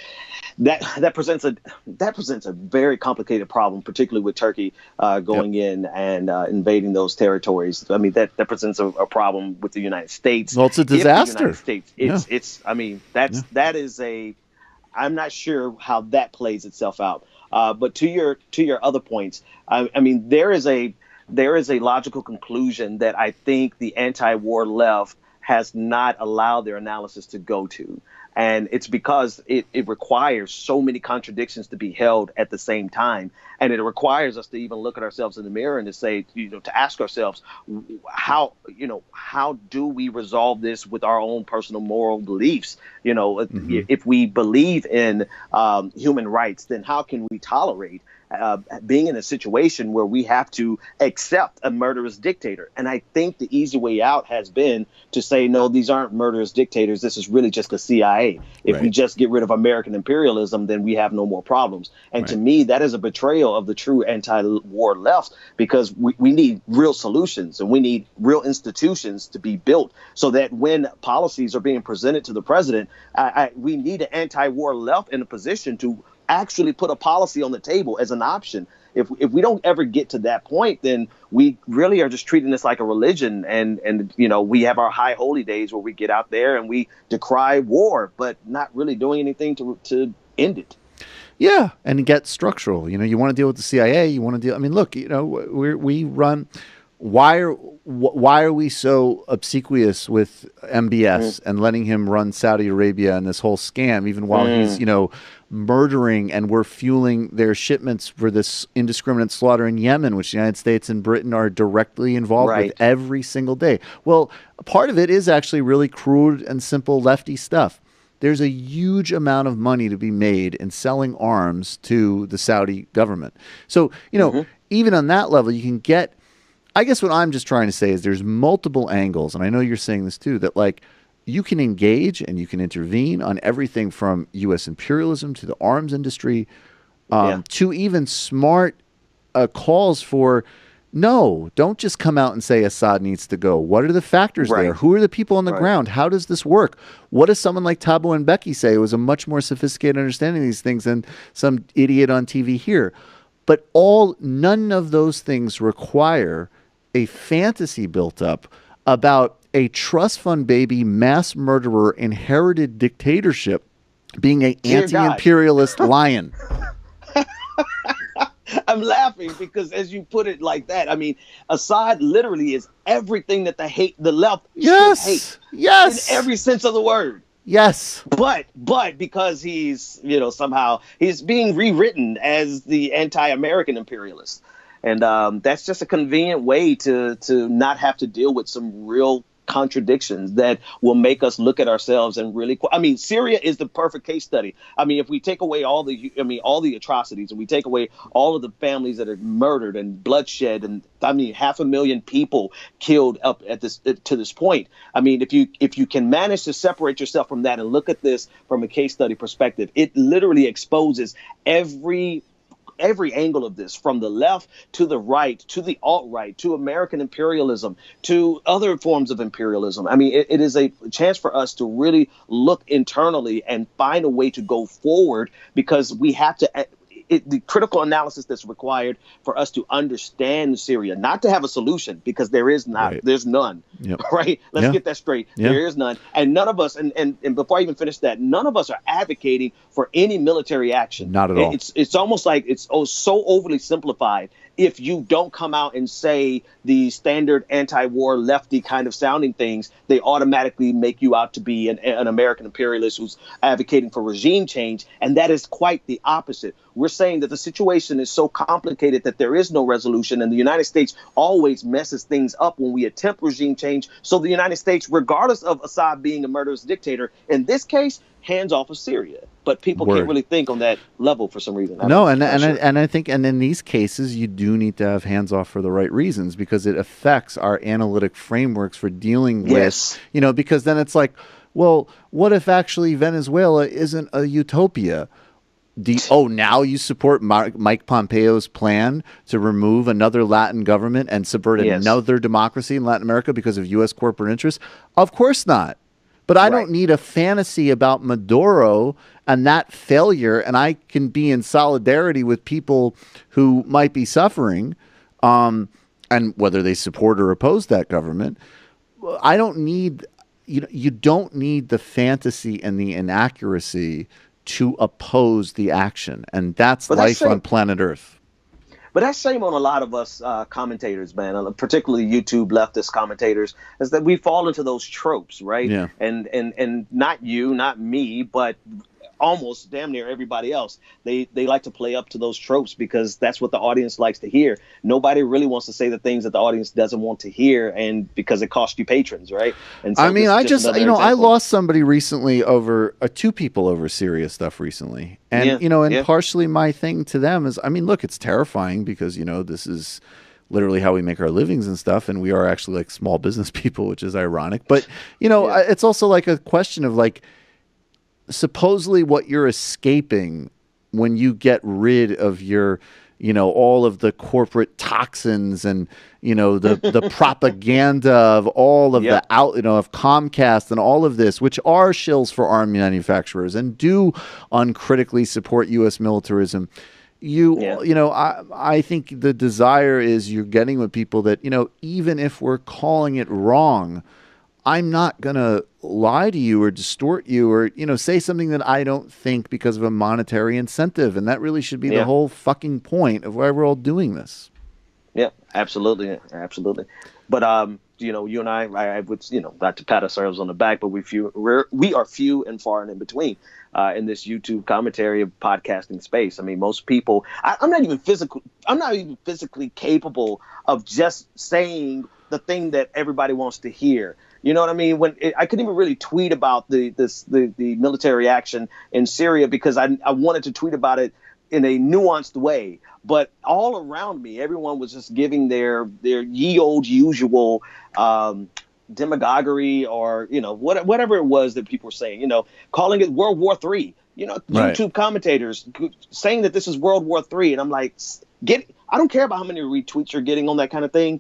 Speaker 8: that presents a very complicated problem, particularly with Turkey going in and invading those territories. I mean, that presents a problem with the United States.
Speaker 3: Well, it's a disaster.
Speaker 8: That is a. I'm not sure how that plays itself out. But to your other points, I mean, there is a logical conclusion that I think the anti-war left has not allowed their analysis to go to. And it's because it requires so many contradictions to be held at the same time. And it requires us to even look at ourselves in the mirror and to say, to ask ourselves, how do we resolve this with our own personal moral beliefs? If we believe in human rights, then how can we tolerate being in a situation where we have to accept a murderous dictator? And I think the easy way out has been to say, no, these aren't murderous dictators. This is really just the CIA. If we just get rid of American imperialism, then we have no more problems. And to me, that is a betrayal of the true anti-war left, because we need real solutions and we need real institutions to be built so that when policies are being presented to the president, we need an anti-war left in a position to actually put a policy on the table as an option. If we don't ever get to that point, then we really are just treating this like a religion. And we have our high holy days where we get out there and we decry war, but not really doing anything to end it.
Speaker 3: Yeah, and get structural. You want to deal with the CIA. You want to deal. I mean, look, we run. Why are we so obsequious with MBS and letting him run Saudi Arabia and this whole scam, even while he's, murdering, and we're fueling their shipments for this indiscriminate slaughter in Yemen, which the United States and Britain are directly involved with every single day? Well, part of it is actually really crude and simple lefty stuff. There's a huge amount of money to be made in selling arms to the Saudi government. So, even on that level, you can get, I guess what I'm just trying to say is there's multiple angles, and I know you're saying this too, that you can engage and you can intervene on everything from U.S. imperialism to the arms industry to even smart calls for, no, don't just come out and say Assad needs to go. What are the factors there? Who are the people on the ground? How does this work? What does someone like Thabo Mbeki say? It was a much more sophisticated understanding of these things than some idiot on TV here. But none of those things require a fantasy built up about a trust fund baby mass murderer inherited dictatorship being an anti-imperialist lion.
Speaker 8: I'm laughing because as you put it like that, I mean, Assad literally is everything that the left should hate. Yes. In every sense of the word.
Speaker 3: Yes.
Speaker 8: But because he's, somehow he's being rewritten as the anti-American imperialist. And that's just a convenient way to not have to deal with some real contradictions that will make us look at ourselves and really. I mean, Syria is the perfect case study. I mean, if we take away all the atrocities, and we take away all of the families that are murdered and bloodshed, and 500,000 people killed up at to this point. I mean, if you can manage to separate yourself from that and look at this from a case study perspective, it literally exposes every angle of this, from the left to the right, to the alt-right, to American imperialism, to other forms of imperialism. I mean, it is a chance for us to really look internally and find a way to go forward, because we have to. The critical analysis that's required for us to understand Syria, not to have a solution, because there is not, there's none, right? Let's get that straight. There is none. And none of us, and before I even finish that, none of us are advocating for any military action.
Speaker 3: Not at all.
Speaker 8: It's almost like it's so overly simplified if you don't come out and say the standard anti-war lefty kind of sounding things, they automatically make you out to be an American imperialist who's advocating for regime change. And that is quite the opposite. We're saying that the situation is so complicated that there is no resolution, and the United States always messes things up when we attempt regime change. So the United States, regardless of Assad being a murderous dictator, in this case, hands off of Syria. But people can't really think on that level for some reason.
Speaker 3: I think in these cases you do need to have hands off for the right reasons, because it affects our analytic frameworks for dealing with, because then it's like, well, what if actually Venezuela isn't a utopia? Now you support Mike Pompeo's plan to remove another Latin government and subvert another democracy in Latin America because of U.S. corporate interests? Of course not. But I don't need a fantasy about Maduro and that failure, and I can be in solidarity with people who might be suffering, and whether they support or oppose that government. I don't need, you don't need the fantasy and the inaccuracy to oppose the action, and that's life on planet Earth.
Speaker 8: But that's shame on a lot of us commentators, man, particularly YouTube leftist commentators, is that we fall into those tropes, right? Yeah. And not you, not me, but almost damn near everybody else. They like to play up to those tropes because that's what the audience likes to hear. Nobody really wants to say the things that the audience doesn't want to hear, and because it costs you patrons, right? And so
Speaker 3: I lost somebody recently over two people over Syria stuff recently. And partially my thing to them is, look, it's terrifying because, this is literally how we make our livings and stuff, and we are actually like small business people, which is ironic. But, it's also like a question of like, supposedly what you're escaping when you get rid of your, all of the corporate toxins and, the propaganda of all of the of Comcast and all of this, which are shills for arms manufacturers and do uncritically support U.S. militarism. I think the desire is you're getting with people that, even if we're calling it wrong, I'm not going to lie to you or distort you or, say something that I don't think because of a monetary incentive. And that really should be the whole fucking point of why we're all doing this.
Speaker 8: Yeah, absolutely. Absolutely. But, you and I would, not to pat ourselves on the back, but we are few and far and in between in this YouTube commentary of podcasting space. Most people, I'm not even physically capable of just saying the thing that everybody wants to hear. You know what I mean? I couldn't even really tweet about the military action in Syria because I wanted to tweet about it in a nuanced way. But all around me, everyone was just giving their ye old usual demagoguery or, whatever it was that people were saying, calling it World War III. YouTube commentators saying that this is World War III. And I'm like, I don't care about how many retweets you're getting on that kind of thing.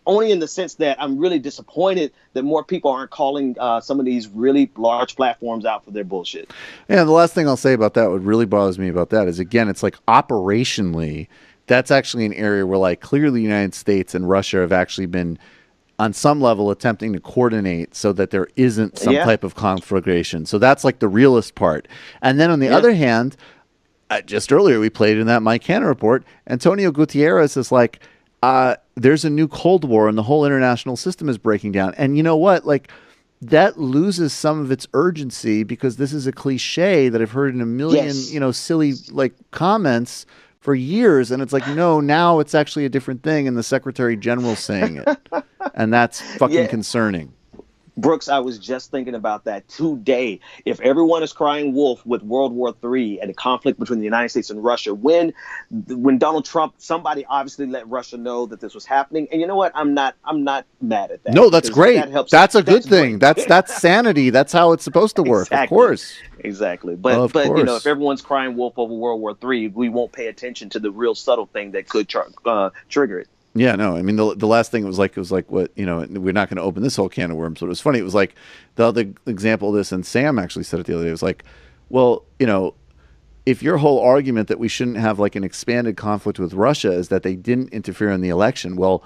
Speaker 8: Only in the sense that I'm really disappointed that more people aren't calling some of these really large platforms out for their bullshit.
Speaker 3: Yeah, the last thing I'll say about that, what really bothers me about that is, again, it's like operationally, that's actually an area where like clearly the United States and Russia have actually been on some level attempting to coordinate so that there isn't some type of conflagration. So that's like the realist part. And then on the other hand, just earlier we played in that Mike Hanna report, Antonio Gutierrez is like, there's a new Cold War and the whole international system is breaking down. And you know what? Like, that loses some of its urgency because this is a cliche that I've heard in a million, silly like comments for years. And it's like, no, now it's actually a different thing. And the Secretary General's saying it. And that's fucking concerning.
Speaker 8: Brooks, I was just thinking about that today. If everyone is crying wolf with World War III and the conflict between the United States and Russia, when Donald Trump, somebody obviously let Russia know that this was happening. And you know what? I'm not mad at that.
Speaker 3: No, that's great. That's a good thing. That's sanity. That's how it's supposed to work. Exactly. Of course.
Speaker 8: Exactly. But if everyone's crying wolf over World War III, we won't pay attention to the real subtle thing that could trigger it.
Speaker 3: Yeah, no, the last thing was like what, we're not going to open this whole can of worms. But it was funny. It was like the other example of this, and Sam actually said it the other day. It was like, well, if your whole argument that we shouldn't have like an expanded conflict with Russia is that they didn't interfere in the election, well,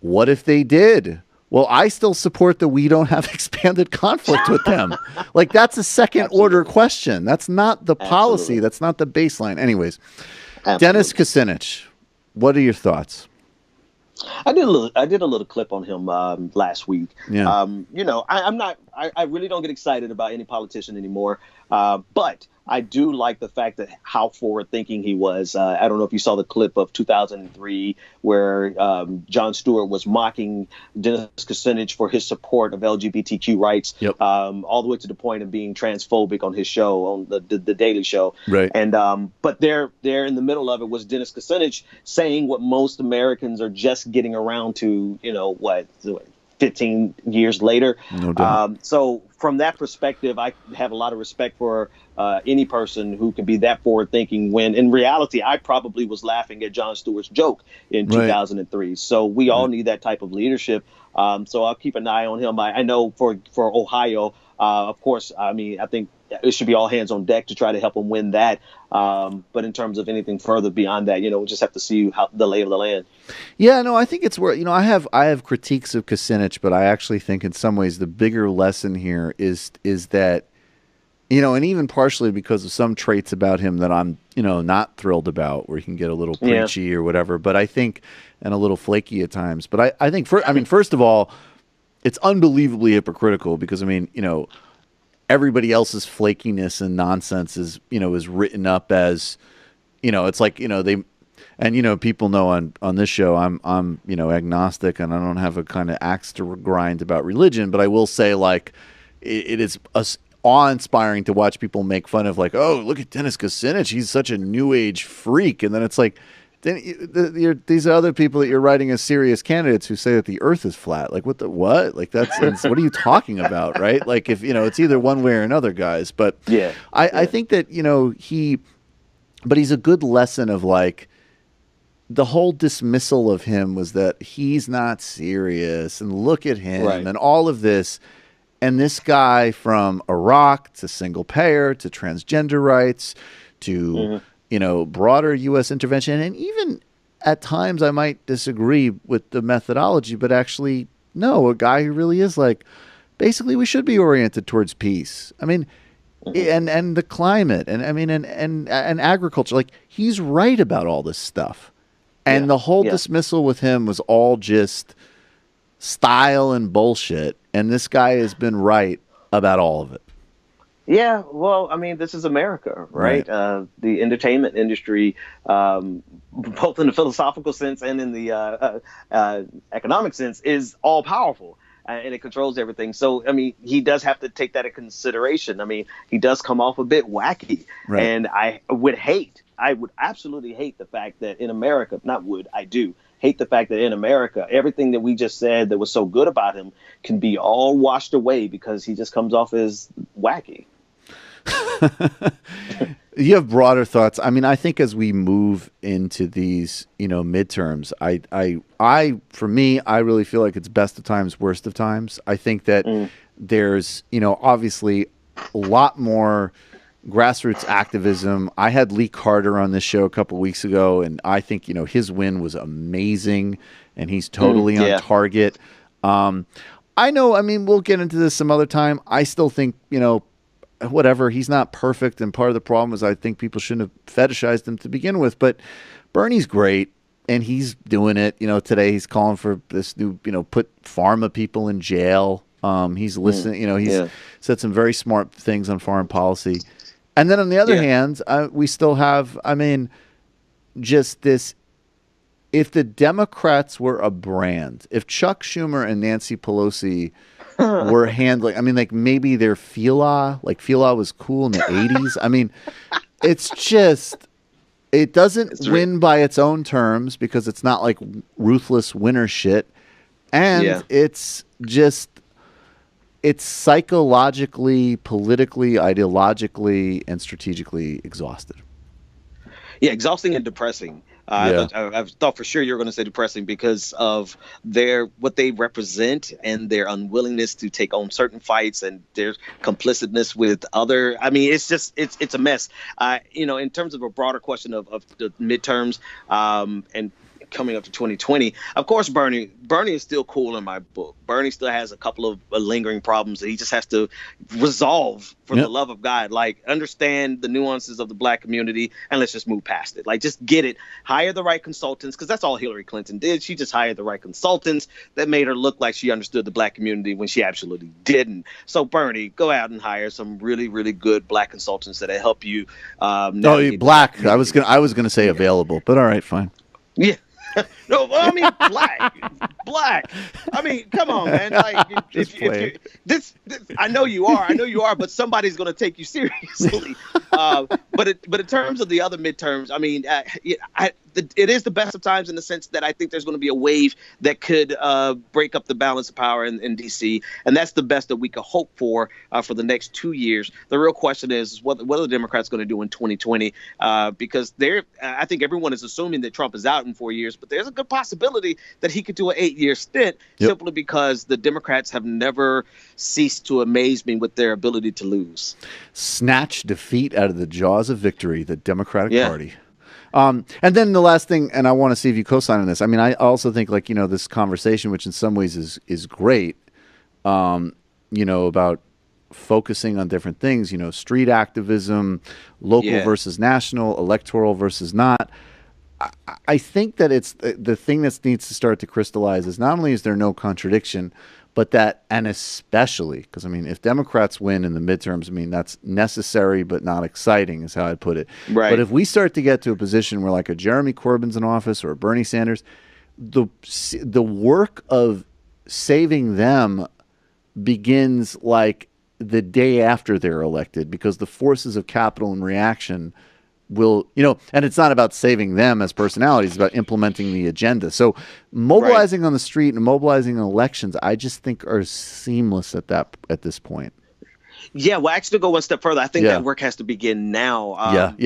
Speaker 3: what if they did? Well, I still support that we don't have expanded conflict with them. Like, that's a second order question. That's not the policy. That's not the baseline. Anyways, Dennis Kucinich. What are your thoughts?
Speaker 8: I did a little clip on him last week.
Speaker 3: Yeah.
Speaker 8: I really don't get excited about any politician anymore. But I do like the fact that how forward thinking he was. I don't know if you saw the clip of 2003 where Jon Stewart was mocking Dennis Kucinich for his support of LGBTQ rights, all the way to the point of being transphobic on his show, on the Daily Show.
Speaker 3: Right.
Speaker 8: And but there in the middle of it was Dennis Kucinich saying what most Americans are just getting around to, 15 years later.
Speaker 3: No doubt.
Speaker 8: So from that perspective, I have a lot of respect for any person who can be that forward thinking when in reality, I probably was laughing at Jon Stewart's joke in 2003. So we all need that type of leadership. So I'll keep an eye on him. I know for Ohio, of course, I think it should be all hands on deck to try to help him win that. But in terms of anything further beyond that, we'll just have to see how the lay of the land.
Speaker 3: Yeah, no, I think it's where, I have critiques of Kucinich, but I actually think in some ways the bigger lesson here is that, and even partially because of some traits about him that I'm, not thrilled about, where he can get a little preachy or whatever, but I think, and a little flaky at times. But I think, first of all, it's unbelievably hypocritical because, everybody else's flakiness and nonsense is written up as, it's like, they, and, people know on this show, I'm agnostic and I don't have a kind of axe to grind about religion, but I will say like, it is awe-inspiring to watch people make fun of like, oh, look at Dennis Kucinich, he's such a new age freak. And then it's like, these are other people that you're writing as serious candidates who say that the earth is flat. Like what? Like what are you talking about? Right. Like if, it's either one way or another, guys. But I think that, but he's a good lesson of like the whole dismissal of him was that he's not serious and look at him and all of this. And this guy from Iraq to single payer to transgender rights to, broader U.S. intervention. And even at times I might disagree with the methodology, but actually, no, a guy who really is like, basically we should be oriented towards peace. And the climate and agriculture, like he's right about all this stuff. And the whole dismissal with him was all just style and bullshit. And this guy has been right about all of it.
Speaker 8: Yeah, well, this is America, right? The entertainment industry, both in the philosophical sense and in the economic sense, is all powerful. And it controls everything. So, he does have to take that into consideration. He does come off a bit wacky. Right. And I would absolutely hate the fact that in America, I do hate the fact that in America, everything that we just said that was so good about him can be all washed away because he just comes off as wacky.
Speaker 3: You have broader thoughts. I think as we move into these, midterms, for me, I really feel like it's best of times, worst of times. I think that there's, obviously a lot more grassroots activism. I had Lee Carter on this show a couple weeks ago, and I think, his win was amazing, and he's totally on target. I know, we'll get into this some other time. I still think, whatever, he's not perfect, and part of the problem is I think people shouldn't have fetishized him to begin with, but Bernie's great, and he's doing it. Today he's calling for this new, put pharma people in jail. He's listening, he's said some very smart things on foreign policy. And then on the other hand, we still have, just this, if the Democrats were a brand, if Chuck Schumer and Nancy Pelosi were handling, maybe their Fila was cool in the 80s. It's just, it doesn't win by its own terms because it's not like ruthless winner shit. And it's just, it's psychologically, politically, ideologically, and strategically exhausted.
Speaker 8: Yeah, exhausting and depressing. I thought for sure you were going to say depressing because of what they represent and their unwillingness to take on certain fights and their complicitness with other. It's just it's a mess. In terms of a broader question of the midterms, and coming up to 2020. Of course, Bernie is still cool in my book. Bernie still has a couple of lingering problems that he just has to resolve for the love of God. Like, understand the nuances of the black community and let's just move past it. Like, just get it. Hire the right consultants, because that's all Hillary Clinton did. She just hired the right consultants that made her look like she understood the black community when she absolutely didn't. So, Bernie, go out and hire some really, really good black consultants that help you.
Speaker 3: Black. I was gonna say available, but all right, fine.
Speaker 8: Yeah. No, I mean black. I mean, come on, man. Like, this, I know you are, but somebody's going to take you seriously. But in terms of the other midterms, I mean, it is the best of times in the sense that I think there's going to be a wave that could break up the balance of power in D.C., and that's the best that we could hope for the next 2 years. The real question is what are the Democrats going to do in 2020? Because I think everyone is assuming that Trump is out in 4 years, but there's a good possibility that he could do an 8-year stint simply because the Democrats have never ceased to amaze me with their ability to lose.
Speaker 3: Snatch defeat out of the jaws of victory, the Democratic Party. And then the last thing, and I want to see if you co-sign on this. I mean, I also think, like, this conversation, which in some ways is great, about focusing on different things, street activism, local versus national, electoral versus not. I think that it's the thing that needs to start to crystallize is not only is there no contradiction, but that, and especially, because, I mean, if Democrats win in the midterms, I mean, that's necessary but not exciting is how I'd put it.
Speaker 8: Right.
Speaker 3: But if we start to get to a position where, like, a Jeremy Corbyn's in office or a Bernie Sanders, the work of saving them begins, like, the day after they're elected, because the forces of capital and reaction will, and it's not about saving them as personalities, it's about implementing the agenda. So mobilizing on the street and mobilizing in elections, I just think are seamless at this point.
Speaker 8: Yeah, well, actually, to go one step further, I think that work has to begin now.
Speaker 3: Right.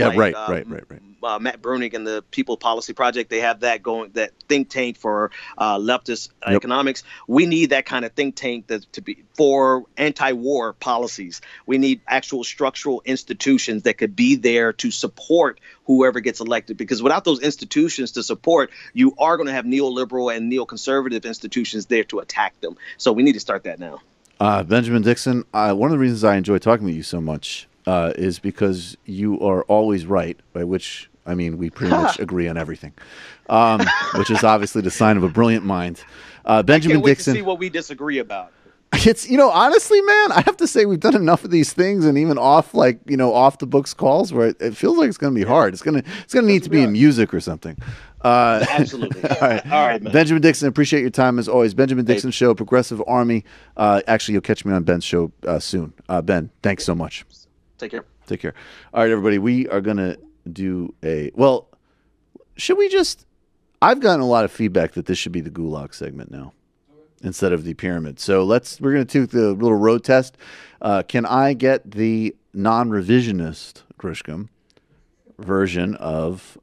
Speaker 8: Matt Bruenig and the People Policy Project, they have that going, that think tank for leftist economics. We need that kind of think tank to be for anti-war policies. We need actual structural institutions that could be there to support whoever gets elected, because without those institutions to support, you are going to have neoliberal and neoconservative institutions there to attack them. So we need to start that now.
Speaker 3: Benjamin Dixon, one of the reasons I enjoy talking with you so much is because you are always right, by which I mean we pretty much agree on everything, which is obviously the sign of a brilliant mind. Benjamin Dixon.
Speaker 8: To see what we disagree about.
Speaker 3: It's, honestly, man, I have to say we've done enough of these things, and even off the books calls where it feels like it's going to be hard. It's going to need to be in music or something.
Speaker 8: Absolutely.
Speaker 3: All right, man. Benjamin Dixon, appreciate your time as always. Benjamin Dixon Show, Progressive Army. Actually, you'll catch me on Ben's show soon. Ben, thanks so much.
Speaker 8: Take care.
Speaker 3: Take care. All right, everybody, we are going to do should we just, I've gotten a lot of feedback that this should be the gulag segment now instead of the pyramid. So we're going to do the little road test. Can I get the non-revisionist, Grisham, version of,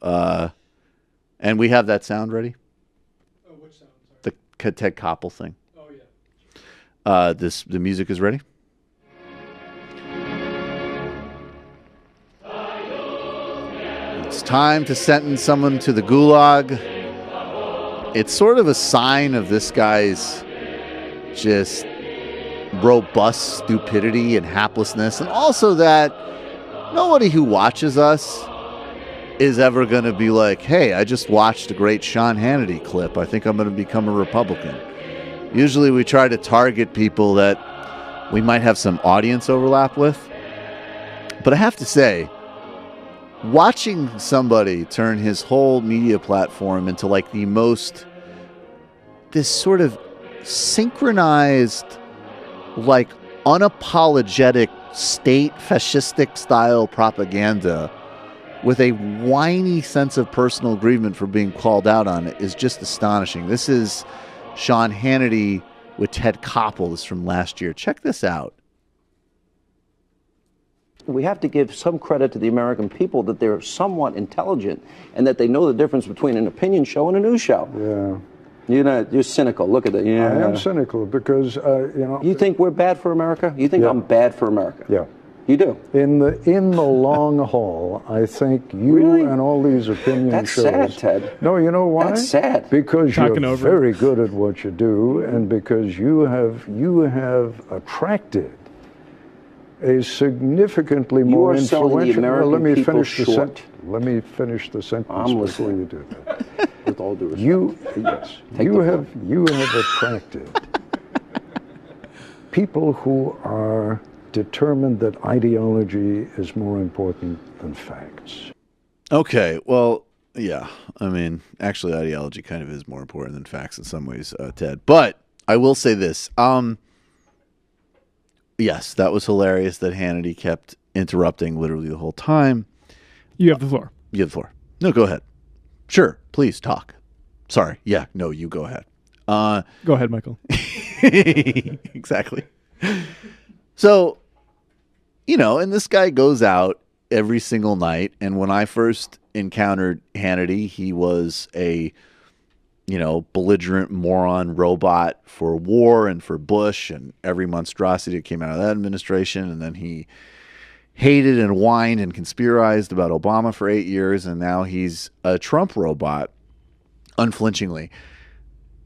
Speaker 3: and we have that sound ready?
Speaker 4: Oh, which sound? Sorry.
Speaker 3: The Ted Koppel thing.
Speaker 4: Oh, yeah.
Speaker 3: The music is ready? It's time to sentence someone to the gulag. It's sort of a sign of this guy's just robust stupidity and haplessness, and also that nobody who watches us is ever going to be like, hey, I just watched a great Sean Hannity clip. I think I'm going to become a Republican. Usually we try to target people that we might have some audience overlap with. But I have to say, watching somebody turn his whole media platform into like this sort of synchronized, like unapologetic state fascistic style propaganda with a whiny sense of personal aggrievement for being called out on it is just astonishing. This is Sean Hannity with Ted Koppel. This is from last year. Check this out.
Speaker 9: We have to give some credit to the American people that they're somewhat intelligent and that they know the difference between an opinion show and a news show.
Speaker 10: Yeah.
Speaker 9: You're cynical. Look at that. Yeah.
Speaker 10: I am cynical because,
Speaker 9: You think we're bad for America? You think I'm bad for America?
Speaker 10: Yeah.
Speaker 9: You do?
Speaker 10: In the long haul, I think you and all these opinion shows...
Speaker 9: That's sad, Ted.
Speaker 10: No, you know why?
Speaker 9: That's sad.
Speaker 10: Because
Speaker 4: Talking
Speaker 10: you're
Speaker 4: over.
Speaker 10: very good at what you do, and because you have attracted a significantly more
Speaker 9: are selling the
Speaker 10: influential...
Speaker 9: American
Speaker 10: let me
Speaker 9: people
Speaker 10: finish the
Speaker 9: short.
Speaker 10: Let me finish the sentence
Speaker 9: I'm
Speaker 10: before
Speaker 9: listening.
Speaker 10: you do that.
Speaker 9: With all due respect.
Speaker 10: You have attracted people who are determined that ideology is more important than facts.
Speaker 3: Okay, well, yeah. I mean, actually, ideology kind of is more important than facts in some ways, Ted. But I will say this. Yes, that was hilarious that Hannity kept interrupting literally the whole time.
Speaker 4: You have the floor.
Speaker 3: You have the floor. No, go ahead. Sure, please talk. Sorry. Yeah, no, you go ahead.
Speaker 4: Go ahead, Michael.
Speaker 3: Exactly. So, and this guy goes out every single night. And when I first encountered Hannity, he was a, belligerent moron robot for war and for Bush and every monstrosity that came out of that administration. And then he hated and whined and conspirized about Obama for 8 years. And now he's a Trump robot, unflinchingly.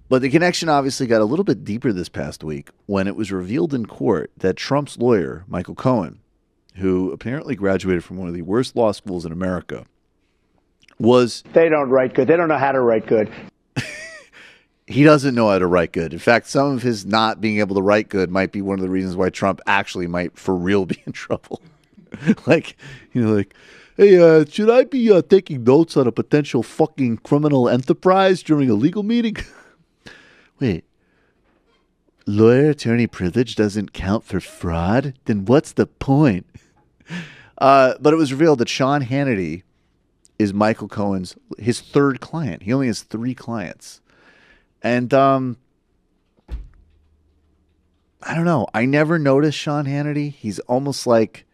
Speaker 3: But the connection obviously got a little bit deeper this past week when it was revealed in court that Trump's lawyer, Michael Cohen, who apparently graduated from one of the worst law schools in America, was...
Speaker 11: They don't write good. They don't know how to write good.
Speaker 3: He doesn't know how to write good. In fact, some of his not being able to write good might be one of the reasons why Trump actually might for real be in trouble. Hey, should I be taking notes on a potential fucking criminal enterprise during a legal meeting? Wait, lawyer-attorney privilege doesn't count for fraud? Then what's the point? But it was revealed that Sean Hannity is Michael Cohen's, his third client. He only has 3 clients. And I don't know. I never noticed Sean Hannity. He's almost like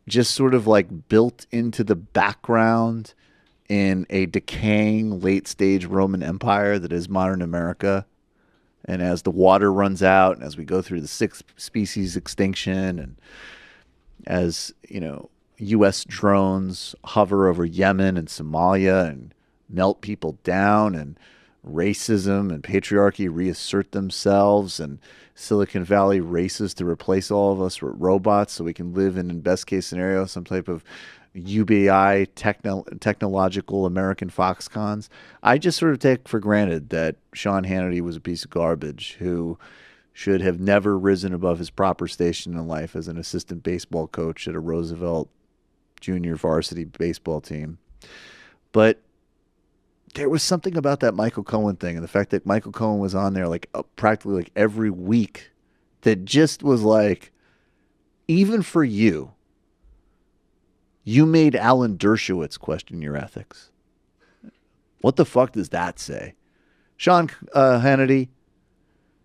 Speaker 3: just sort of like built into the background in a decaying late-stage Roman Empire that is modern America. And as the water runs out, and as we go through the 6th species extinction, and as, U.S. drones hover over Yemen and Somalia and melt people down, and racism and patriarchy reassert themselves, and Silicon Valley races to replace all of us with robots so we can live in best case scenario, some type of UBI technological American Foxcons. I just sort of take for granted that Sean Hannity was a piece of garbage who should have never risen above his proper station in life as an assistant baseball coach at a Roosevelt junior varsity baseball team. But there was something about that Michael Cohen thing, and the fact that Michael Cohen was on there like practically like every week, that just was like, even for you, you made Alan Dershowitz question your ethics. What the fuck does that say? Sean Hannity,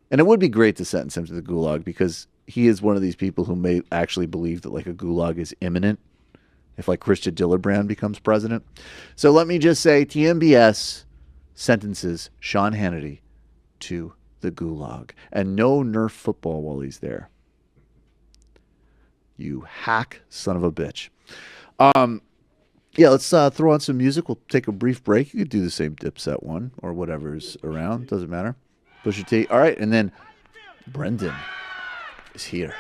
Speaker 3: and it would be great to sentence him to the gulag, because he is one of these people who may actually believe that like a gulag is imminent if like Christian Gillibrand becomes president. So let me just say, TMBS sentences Sean Hannity to the gulag, and no Nerf football while he's there. You hack son of a bitch. Yeah, let's throw on some music. We'll take a brief break. You could do the same Dipset one or whatever's around. Doesn't matter. Pusha T. All right, and then Brendan is here.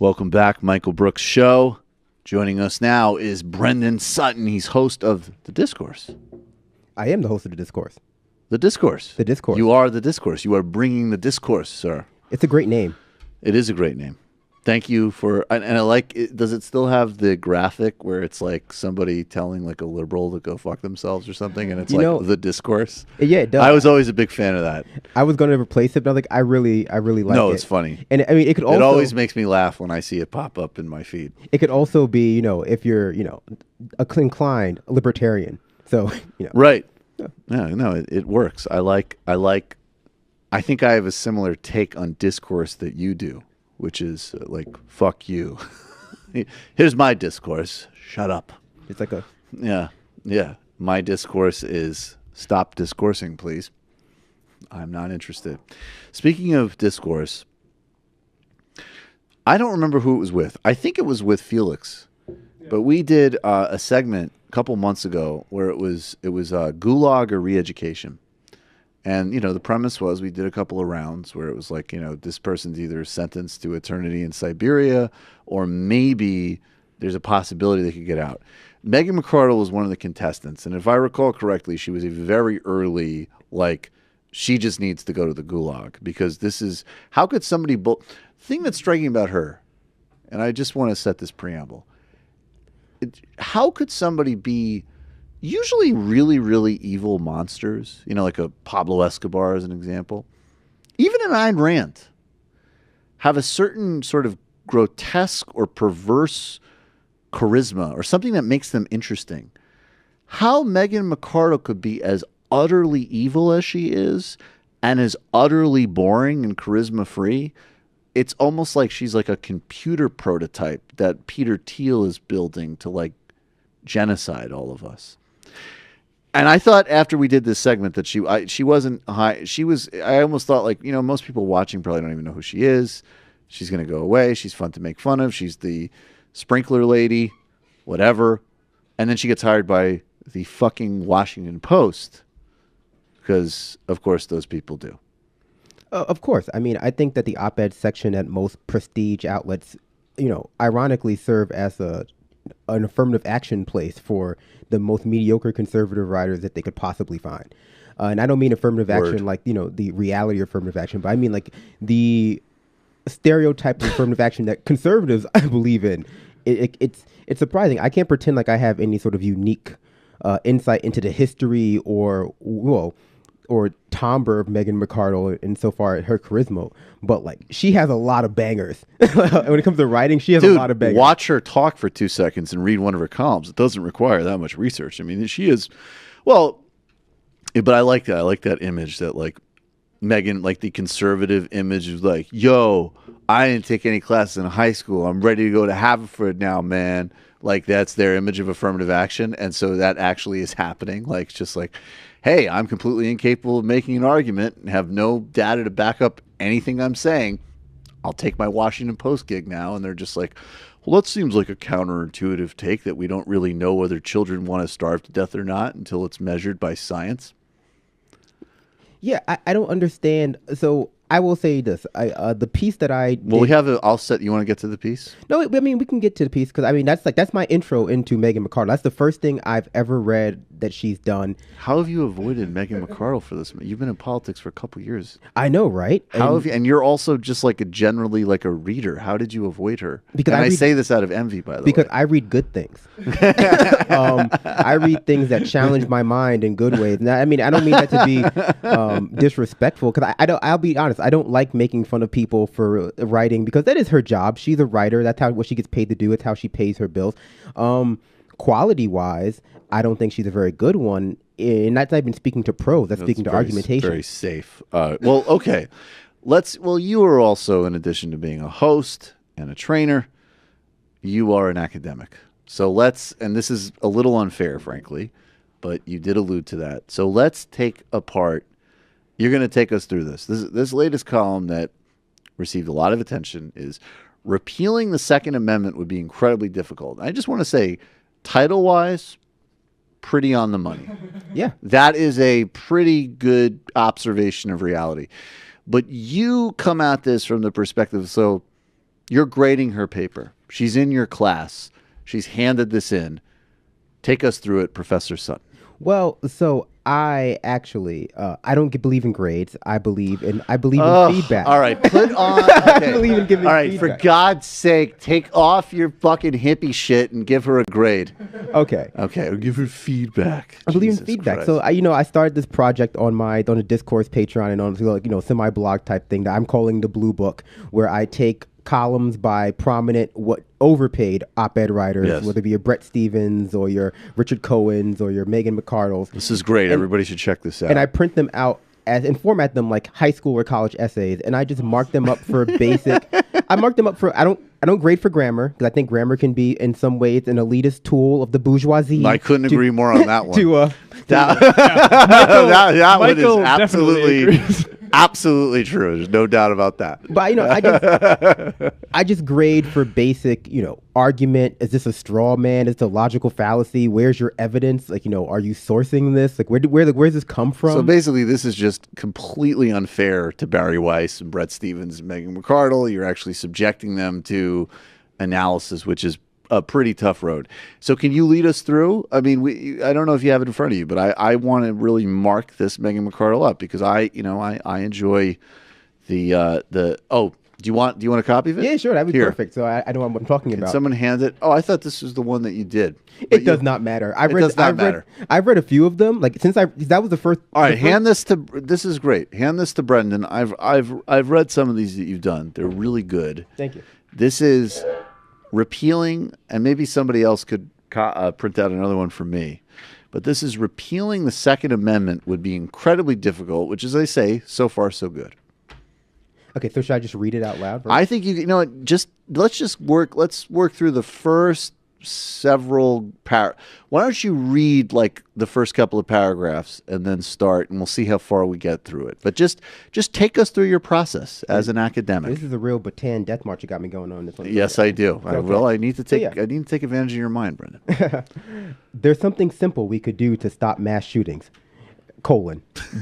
Speaker 3: Welcome back, Michael Brooks Show. Joining us now is Brendan Sutton. He's host of The Discourse.
Speaker 12: I am the host of The Discourse.
Speaker 3: The Discourse.
Speaker 12: The Discourse.
Speaker 3: You are The Discourse. You are bringing the discourse, sir.
Speaker 12: It's a great name.
Speaker 3: It is a great name. Thank you for, and I like it. Does it still have the graphic where it's like somebody telling like a liberal to go fuck themselves or something, and it's The Discourse?
Speaker 12: Yeah, it does.
Speaker 3: I was always a big fan of that.
Speaker 12: I was going to replace it, but I was like, I really like it.
Speaker 3: No, it's funny.
Speaker 12: And I mean, it could also.
Speaker 3: It always makes me laugh when I see it pop up in my feed.
Speaker 12: It could also be, if you're, inclined libertarian. So,
Speaker 3: Right. Yeah, no, it works. I think I have a similar take on discourse that you do, which is like, fuck you. Here's my discourse. Shut up.
Speaker 12: It's like a...
Speaker 3: Yeah. My discourse is stop discoursing, please. I'm not interested. Speaking of discourse, I don't remember who it was with. I think it was with Felix. But we did a segment a couple months ago where it was gulag or re-education. And, the premise was we did a couple of rounds where it was like, this person's either sentenced to eternity in Siberia or maybe there's a possibility they could get out. Megan McArdle was one of the contestants. And if I recall correctly, she was a very early, she just needs to go to the gulag because this is, how could somebody, the thing that's striking about her, and I just want to set this preamble, how could somebody be usually really, really evil monsters, like a Pablo Escobar as an example, even an Ayn Rand, have a certain sort of grotesque or perverse charisma or something that makes them interesting. How Megan McArdle could be as utterly evil as she is and as utterly boring and charisma-free, it's almost like she's like a computer prototype that Peter Thiel is building to genocide all of us. And I thought after we did this segment that she wasn't high. I almost thought most people watching probably don't even know who she is. She's going to go away. She's fun to make fun of. She's the sprinkler lady, whatever. And then she gets hired by the fucking Washington Post because, of course, those people do.
Speaker 12: Of course. I mean, I think that the op-ed section at most prestige outlets, ironically serve as an affirmative action place for the most mediocre conservative writers that they could possibly find. And I don't mean affirmative action like, the reality of affirmative action, but I mean the stereotype of affirmative action that conservatives believe in. It's surprising. I can't pretend like I have any sort of unique insight into the history or timbre of Megan McArdle insofar as her charisma, but she has a lot of bangers. When it comes to writing, she has a lot of bangers.
Speaker 3: Watch her talk for 2 seconds and read one of her columns. It doesn't require that much research. I mean, she is, but I like that. I like that image that Megan, the conservative image is yo, I didn't take any classes in high school. I'm ready to go to Haverford now, man. That's their image of affirmative action. And so that actually is happening. It's just hey, I'm completely incapable of making an argument and have no data to back up anything I'm saying. I'll take my Washington Post gig now. And they're just well, that seems like a counterintuitive take that we don't really know whether children want to starve to death or not until it's measured by science.
Speaker 12: Yeah, I don't understand. So I will say this: the piece that I
Speaker 3: well, we have I'll set. You want to get to the piece?
Speaker 12: No, I mean we can get to the piece because I mean that's my intro into Megan McArdle. That's the first thing I've ever read that she's done.
Speaker 3: How have you avoided Megan McArdle for this? You've been in politics for a couple of years.
Speaker 12: I know, right?
Speaker 3: How have you? And you're also just generally a reader. How did you avoid her? Because I say this out of envy, by the way.
Speaker 12: Because I read good things. I read things that challenge my mind in good ways. Now, I mean, I don't mean that to be disrespectful because I don't. I'll be honest. I don't like making fun of people for writing because that is her job. She's a writer. That's what she gets paid to do. It's how she pays her bills. Quality wise, I don't think she's a very good one. And that's not even speaking to prose. That's speaking to argumentation.
Speaker 3: Very safe. Well, okay. Well, you are also, in addition to being a host and a trainer, you are an academic. So and this is a little unfair, frankly, but you did allude to that. So let's take apart. You're going to take us through this. This latest column that received a lot of attention is repealing the Second Amendment would be incredibly difficult. I just want to say, title-wise, pretty on the money.
Speaker 12: Yeah.
Speaker 3: That is a pretty good observation of reality. But you come at this from the perspective, so You're grading her paper. She's in your class. She's handed this in. Take us through it, Professor Sutton.
Speaker 12: Well, so I actually I don't believe in grades. I believe in feedback.
Speaker 3: All right, put on. Okay.
Speaker 12: I believe in giving
Speaker 3: All right,
Speaker 12: feedback.
Speaker 3: for God's sake, take off your fucking hippie shit and give her a grade.
Speaker 12: Okay.
Speaker 3: Okay, I'll give her feedback.
Speaker 12: I believe in
Speaker 3: Jesus
Speaker 12: feedback.
Speaker 3: Christ.
Speaker 12: So I started this project on a Discourse Patreon and on semi-blog type thing that I'm calling the Blue Book, where I take columns by prominent overpaid op-ed writers, whether it be your Bret Stephens or your Richard Cohen's or your Megan McArdle's.
Speaker 3: This is great. Everybody should check this out.
Speaker 12: And I print them out and format them like high school or college essays, and I just mark them up for basic. I mark them up for. I don't grade for grammar because I think grammar can be in some ways an elitist tool of the bourgeoisie.
Speaker 3: I couldn't agree more on that one.
Speaker 4: Michael
Speaker 3: one is
Speaker 4: definitely
Speaker 3: absolutely true. There's no doubt about that.
Speaker 12: But I just grade for basic, argument. Is this a straw man? Is it a logical fallacy? Where's your evidence? Like, are you sourcing this? Like, where's this come from?
Speaker 3: So basically, this is just completely unfair to Barry Weiss and Bret Stephens and Megan McArdle. You're actually subjecting them to analysis, which is a pretty tough road. So can you lead us through? I mean, I don't know if you have it in front of you, but I want to really mark this Megan McArdle up because I enjoy the do you want a copy of it?
Speaker 12: Yeah, sure, that'd be perfect. So I know what I'm talking about.
Speaker 3: Someone hand it. Oh, I thought this was the one that you did.
Speaker 12: It does not matter. I've read a few of them. Like that was the first.
Speaker 3: All right, hand this to. This is great. Hand this to Brendan. I've read some of these that you've done. They're really good.
Speaker 12: Thank you.
Speaker 3: This is repealing, and maybe somebody else could print out another one for me. But this is repealing the Second Amendment would be incredibly difficult, which, as I say, so far so good.
Speaker 12: Okay, so should I just read it out loud?
Speaker 3: I think let's work through the first several Why don't you read like the first couple of paragraphs and then start, and we'll see how far we get through it. But just take us through your process as an academic.
Speaker 12: This is a real Bataan death march you got me going on. This one.
Speaker 3: Yes, I do.
Speaker 12: Okay.
Speaker 3: I need to take advantage of your mind, Brendan.
Speaker 12: There's something simple we could do to stop mass shootings.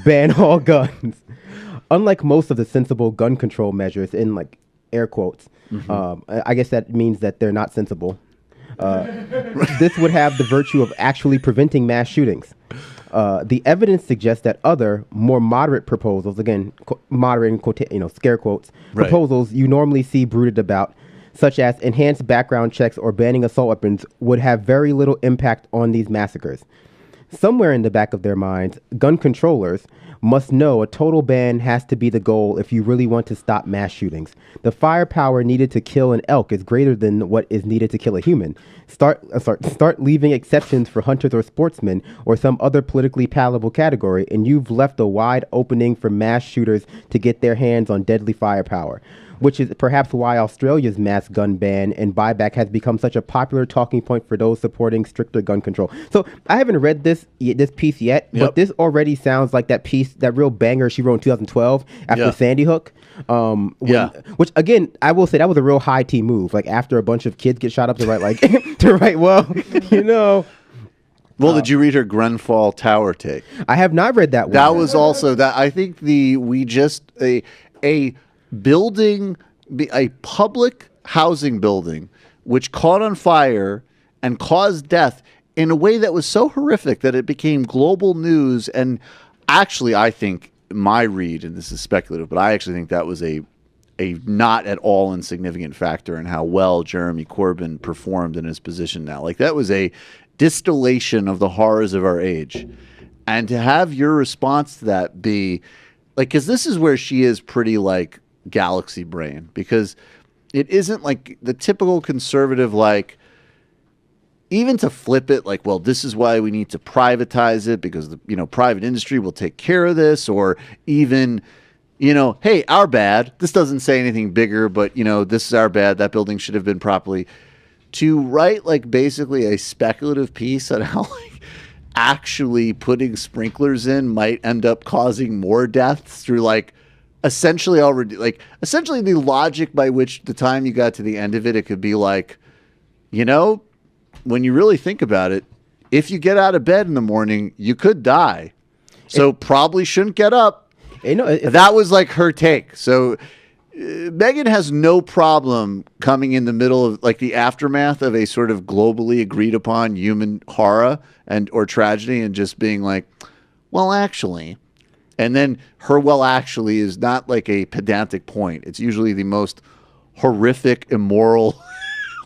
Speaker 12: Ban all guns. Unlike most of the sensible gun control measures, in like air quotes, I guess that means that they're not sensible. This would have the virtue of actually preventing mass shootings. The evidence suggests that other, more moderate proposals, again, moderate in scare quotes, proposals you normally see bruited about, such as enhanced background checks or banning assault weapons, would have very little impact on these massacres. Somewhere in the back of their minds, gun controllers must know a total ban has to be the goal if you really want to stop mass shootings. The firepower needed to kill an elk is greater than what is needed to kill a human. Start leaving exceptions for hunters or sportsmen or some other politically palatable category, and you've left a wide opening for mass shooters to get their hands on deadly firepower, which is perhaps why Australia's mass gun ban and buyback has become such a popular talking point for those supporting stricter gun control. So I haven't read this piece yet, but this already sounds like that piece, that real banger she wrote in 2012 after Sandy Hook. Which again, I will say that was a real high T move. Like after a bunch of kids get shot up to write,
Speaker 3: Well, did you read her Grenfell Tower take?
Speaker 12: I have not read that one.
Speaker 3: That was also that. I think a building, a public housing building, which caught on fire and caused death in a way that was so horrific that it became global news. And actually, I think my read, and this is speculative, but I actually think that was a not at all insignificant factor in how well Jeremy Corbyn performed in his position now. Like that was a distillation of the horrors of our age. And to have your response to that be like, because this is where she is pretty like galaxy brain, because it isn't like the typical conservative, like even to flip it like, well, this is why we need to privatize it because the private industry will take care of this, or even hey, our bad, this doesn't say anything bigger, but this is our bad, that building should have been properly, to write like basically a speculative piece on how like actually putting sprinklers in might end up causing more deaths through like essentially the logic by which the time you got to the end of it, it could be like, when you really think about it, if you get out of bed in the morning, you could die. So probably shouldn't get up. That was like her take. So Megan has no problem coming in the middle of like the aftermath of a sort of globally agreed upon human horror or tragedy and just being like, well, actually. And then her well, actually is not like a pedantic point. It's usually the most horrific, immoral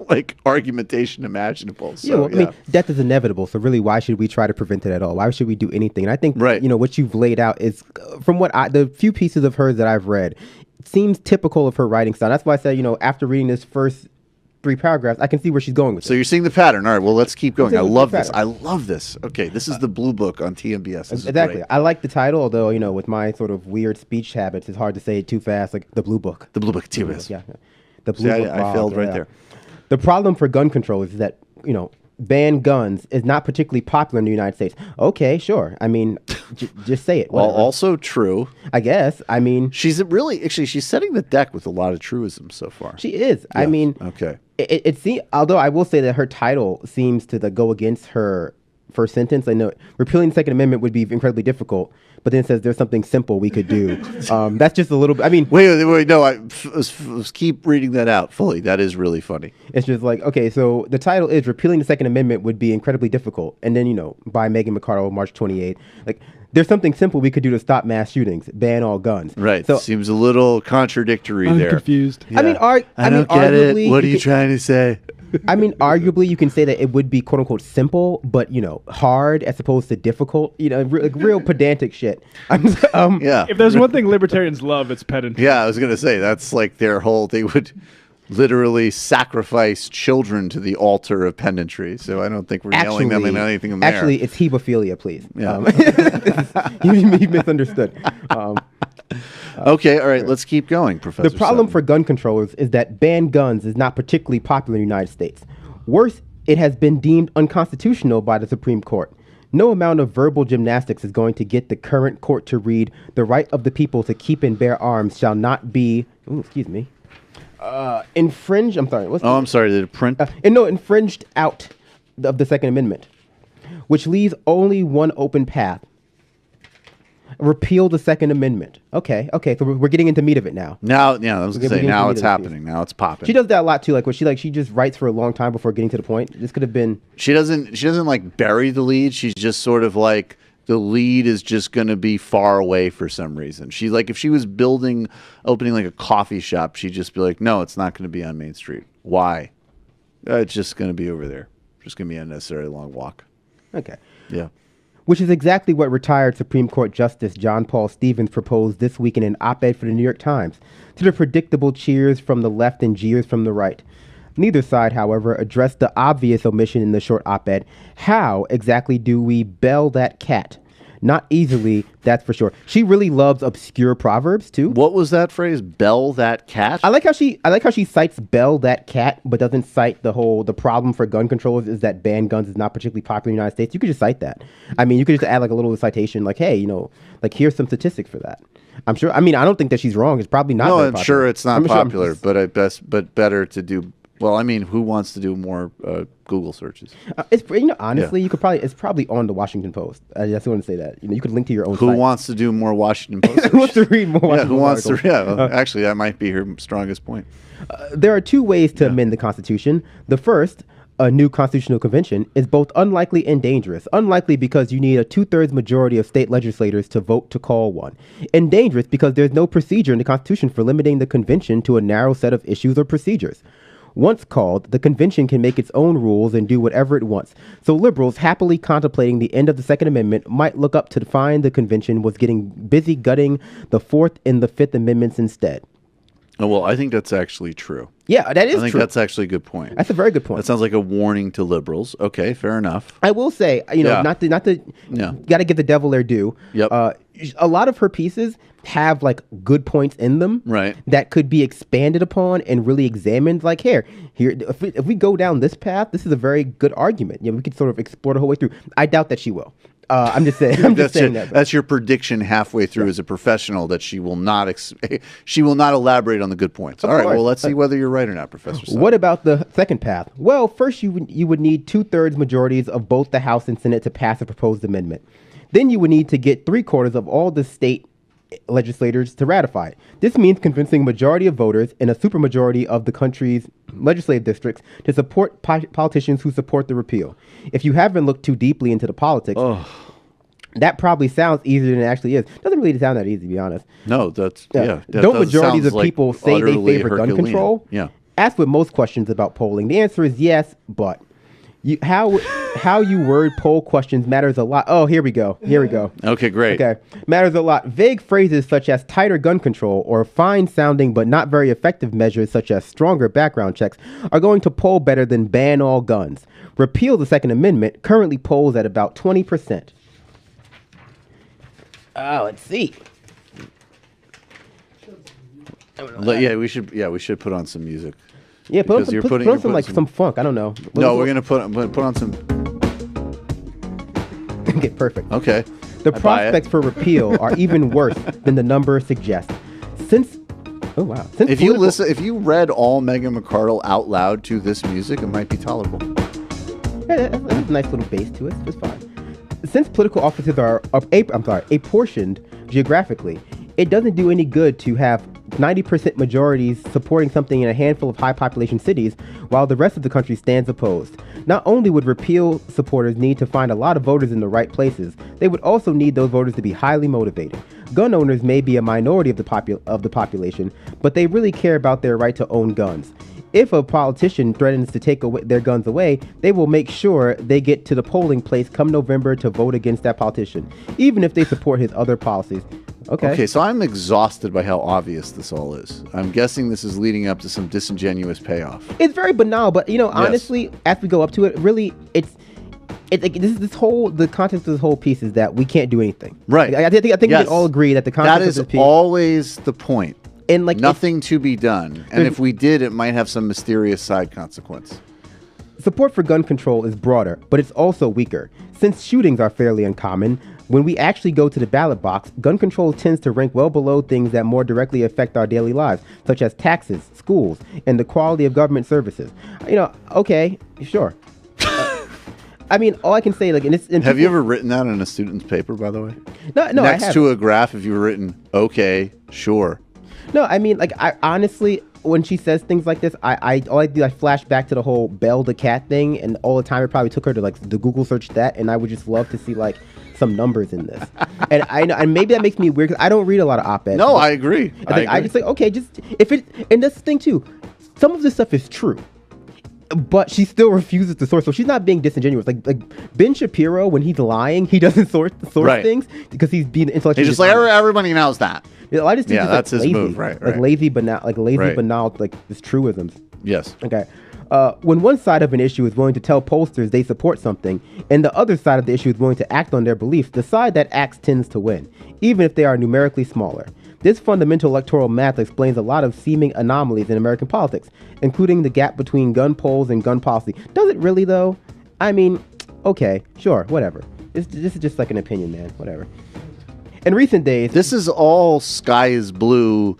Speaker 3: like argumentation imaginable. So,
Speaker 12: I mean, death is inevitable. So really, why should we try to prevent it at all? Why should we do anything? And I think, what you've laid out is, from the few pieces of hers that I've read, it seems typical of her writing style. That's why I said, after reading this first 3 paragraphs, I can see where she's going with it.
Speaker 3: So you're seeing the pattern. All right, well, let's keep going. I love this. I love this. Okay, this is the blue book on TMBS.
Speaker 12: Exactly. I like the title, although, with my sort of weird speech habits, it's hard to say it too fast, like the blue book.
Speaker 3: The blue book, TMBS.
Speaker 12: Yeah. The blue book.
Speaker 3: I failed right there.
Speaker 12: The problem for gun control is that, ban guns is not particularly popular in the United States. Okay, sure. I mean, just say it.
Speaker 3: Well, also true.
Speaker 12: I guess. I mean,
Speaker 3: she's setting the deck with a lot of truisms so far.
Speaker 12: She is. Yeah. I mean,
Speaker 3: okay.
Speaker 12: Although I will say that her title seems to go against her first sentence. I know repealing the Second Amendment would be incredibly difficult, but then it says there's something simple we could do. That's just a little bit. I mean,
Speaker 3: wait, no. Let's keep reading that out fully. That is really funny.
Speaker 12: It's just like, okay, so the title is repealing the Second Amendment would be incredibly difficult, and then by Megan McArdle, March 28th, like. There's something simple we could do to stop mass shootings, ban all guns.
Speaker 3: Right.
Speaker 12: So
Speaker 3: seems a little contradictory there.
Speaker 4: I'm confused.
Speaker 12: Yeah.
Speaker 3: I don't get it. What are you trying to say?
Speaker 12: I mean, arguably, you can say that it would be quote unquote simple, but hard as opposed to difficult. Real pedantic shit.
Speaker 3: Yeah.
Speaker 4: If there's one thing libertarians love, it's pedantry.
Speaker 3: Yeah, I was gonna say that's like their whole. They would literally sacrifice children to the altar of pedantry. So I don't think we're nailing them in anything in there.
Speaker 12: Actually, it's hebophilia, please.
Speaker 3: Yeah.
Speaker 12: You misunderstood.
Speaker 3: Okay, all right, let's keep going, Professor.
Speaker 12: The problem
Speaker 3: Sutton.
Speaker 12: for gun controllers is that ban guns is not particularly popular in the United States. Worse, it has been deemed unconstitutional by the Supreme Court. No amount of verbal gymnastics is going to get the current court to read the right of the people to keep and bear arms shall not be, infringed. I'm sorry.
Speaker 3: I'm sorry. Did it print?
Speaker 12: Infringed out of the Second Amendment, which leaves only one open path. Repeal the Second Amendment. Okay. So we're getting into meat of it now.
Speaker 3: Now it's happening. Now it's popping.
Speaker 12: She does that a lot too. Like she just writes for a long time before getting to the point. This could have been.
Speaker 3: She doesn't like bury the lead. She's just sort of like. The lead is just going to be far away for some reason. She's like, if she was opening like a coffee shop, she'd just be like, no, it's not going to be on Main Street. Why? It's just going to be over there. Just going to be an unnecessary long walk.
Speaker 12: Okay.
Speaker 3: Yeah.
Speaker 12: Which is exactly what retired Supreme Court Justice John Paul Stevens proposed this week in an op-ed for the New York Times, to the predictable cheers from the left and jeers from the right. Neither side, however, addressed the obvious omission in the short op-ed. How exactly do we bell that cat? Not easily, that's for sure. She really loves obscure proverbs too.
Speaker 3: What was that phrase? Bell that cat?
Speaker 12: I like how she cites bell that cat, but doesn't cite the problem for gun controllers is that ban guns is not particularly popular in the United States. You could just cite that. I mean, you could just add like a little citation, like, hey, here's some statistics for that. I'm sure. I mean, I don't think that she's wrong. It's probably not.
Speaker 3: No,
Speaker 12: very
Speaker 3: I'm
Speaker 12: popular.
Speaker 3: sure it's not popular, but better to do. Well, I mean, who wants to do more Google searches?
Speaker 12: Honestly, you could probably. It's probably on the Washington Post. I just want to say that. You could link to your own.
Speaker 3: Who
Speaker 12: site.
Speaker 3: wants to do more Washington Post?
Speaker 12: Who wants to read more?
Speaker 3: Yeah, who wants to? Yeah, actually, that might be her strongest point.
Speaker 12: There are two ways to amend the Constitution. The first, a new constitutional convention, is both unlikely and dangerous. Unlikely because you need a 2/3 majority of state legislators to vote to call one. And dangerous because there's no procedure in the Constitution for limiting the convention to a narrow set of issues or procedures. Once called, the convention can make its own rules and do whatever it wants. So liberals happily contemplating the end of the Second Amendment might look up to find the convention was getting busy gutting the Fourth and the Fifth Amendments instead.
Speaker 3: Oh, well, I think that's actually true.
Speaker 12: Yeah, that is true.
Speaker 3: I think that's actually a good point.
Speaker 12: That's a very good point.
Speaker 3: That sounds like a warning to liberals. Okay, fair enough.
Speaker 12: I will say, not to got to give the devil their due.
Speaker 3: Yep.
Speaker 12: A lot of her pieces have like good points in them,
Speaker 3: right?
Speaker 12: That could be expanded upon and really examined. Like here, if we go down this path, this is a very good argument. We could sort of explore the whole way through. I doubt that she will. I'm just saying.
Speaker 3: That's your prediction halfway through as a professional that she will not elaborate on the good points. All right. Well, let's see whether you're right or not, Professor Sutton.
Speaker 12: What about the second path? Well, first you would need 2/3 majorities of both the House and Senate to pass a proposed amendment. Then you would need to get 3/4 of all the state legislators to ratify it. This means convincing a majority of voters in a supermajority of the country's legislative districts to support politicians who support the repeal. If you haven't looked too deeply into the politics, that probably sounds easier than it actually is. Doesn't really sound that easy, to be honest.
Speaker 3: No, that's that
Speaker 12: Don't majorities of
Speaker 3: like
Speaker 12: people say they favor gun
Speaker 3: Herculean.
Speaker 12: control?
Speaker 3: Yeah.
Speaker 12: As with most questions about polling, the answer is yes, but how you word poll questions matters a lot. Oh, here we go.
Speaker 3: Okay, great.
Speaker 12: Okay, matters a lot. Vague phrases such as tighter gun control or fine-sounding but not very effective measures such as stronger background checks are going to poll better than ban all guns. Repeal the Second Amendment currently polls at about 20%. Let's see.
Speaker 3: We should put on some music.
Speaker 12: Yeah, put on some funk. I don't know.
Speaker 3: We're gonna put on some.
Speaker 12: Okay, perfect.
Speaker 3: Okay.
Speaker 12: The prospects for repeal are even worse than the number suggests.
Speaker 3: If you read all Megan McArdle out loud to this music, it might be tolerable.
Speaker 12: Yeah, that's a nice little bass to it. It's fine. Since political offices are apportioned geographically, it doesn't do any good to have 90% majorities supporting something in a handful of high population cities while the rest of the country stands opposed. Not only would repeal supporters need to find a lot of voters in the right places, they would also need those voters to be highly motivated. Gun owners may be a minority of the population, but they really care about their right to own guns. If a politician threatens to take their guns away, they will make sure they get to the polling place come November to vote against that politician, even if they support his other policies. Okay,
Speaker 3: so I'm exhausted by how obvious this all is. I'm guessing this is leading up to some disingenuous payoff.
Speaker 12: It's very banal, but honestly, as we go up to it, really, it's like the context of this whole piece is that we can't do anything.
Speaker 3: Right.
Speaker 12: I think we can all agree that the context
Speaker 3: that is
Speaker 12: of this piece,
Speaker 3: always the point.
Speaker 12: And
Speaker 3: nothing to be done. And if we did, it might have some mysterious side consequence.
Speaker 12: Support for gun control is broader, but it's also weaker. Since shootings are fairly uncommon, when we actually go to the ballot box, gun control tends to rank well below things that more directly affect our daily lives, such as taxes, schools, and the quality of government services. Okay, sure. All I can say,
Speaker 3: have you ever written that in a student's paper, by the way?
Speaker 12: No,
Speaker 3: Next to a graph, if you've written, okay, sure.
Speaker 12: No, I honestly, when she says things like this, all I do, I flash back to the whole Belle the cat thing, and all the time it probably took her to the Google search that, and I would just love to see some numbers in this. And maybe that makes me weird because I don't read a lot of op-eds.
Speaker 3: No, I agree.
Speaker 12: I just okay, and that's the thing too. Some of this stuff is true, but she still refuses to source. So she's not being disingenuous. Like Ben Shapiro, when he's lying, he doesn't source things because he's being intellectually.
Speaker 3: He's just everybody knows that.
Speaker 12: I just think
Speaker 3: that's his
Speaker 12: lazy,
Speaker 3: move, right?
Speaker 12: Lazy, banal, just truisms.
Speaker 3: Yes.
Speaker 12: Okay. When one side of an issue is willing to tell pollsters they support something, and the other side of the issue is willing to act on their beliefs, the side that acts tends to win, even if they are numerically smaller. This fundamental electoral math explains a lot of seeming anomalies in American politics, including the gap between gun polls and gun policy. Does it really, though? Okay, sure, whatever. This is just like an opinion, man. Whatever. In recent days...
Speaker 3: This is all sky is blue,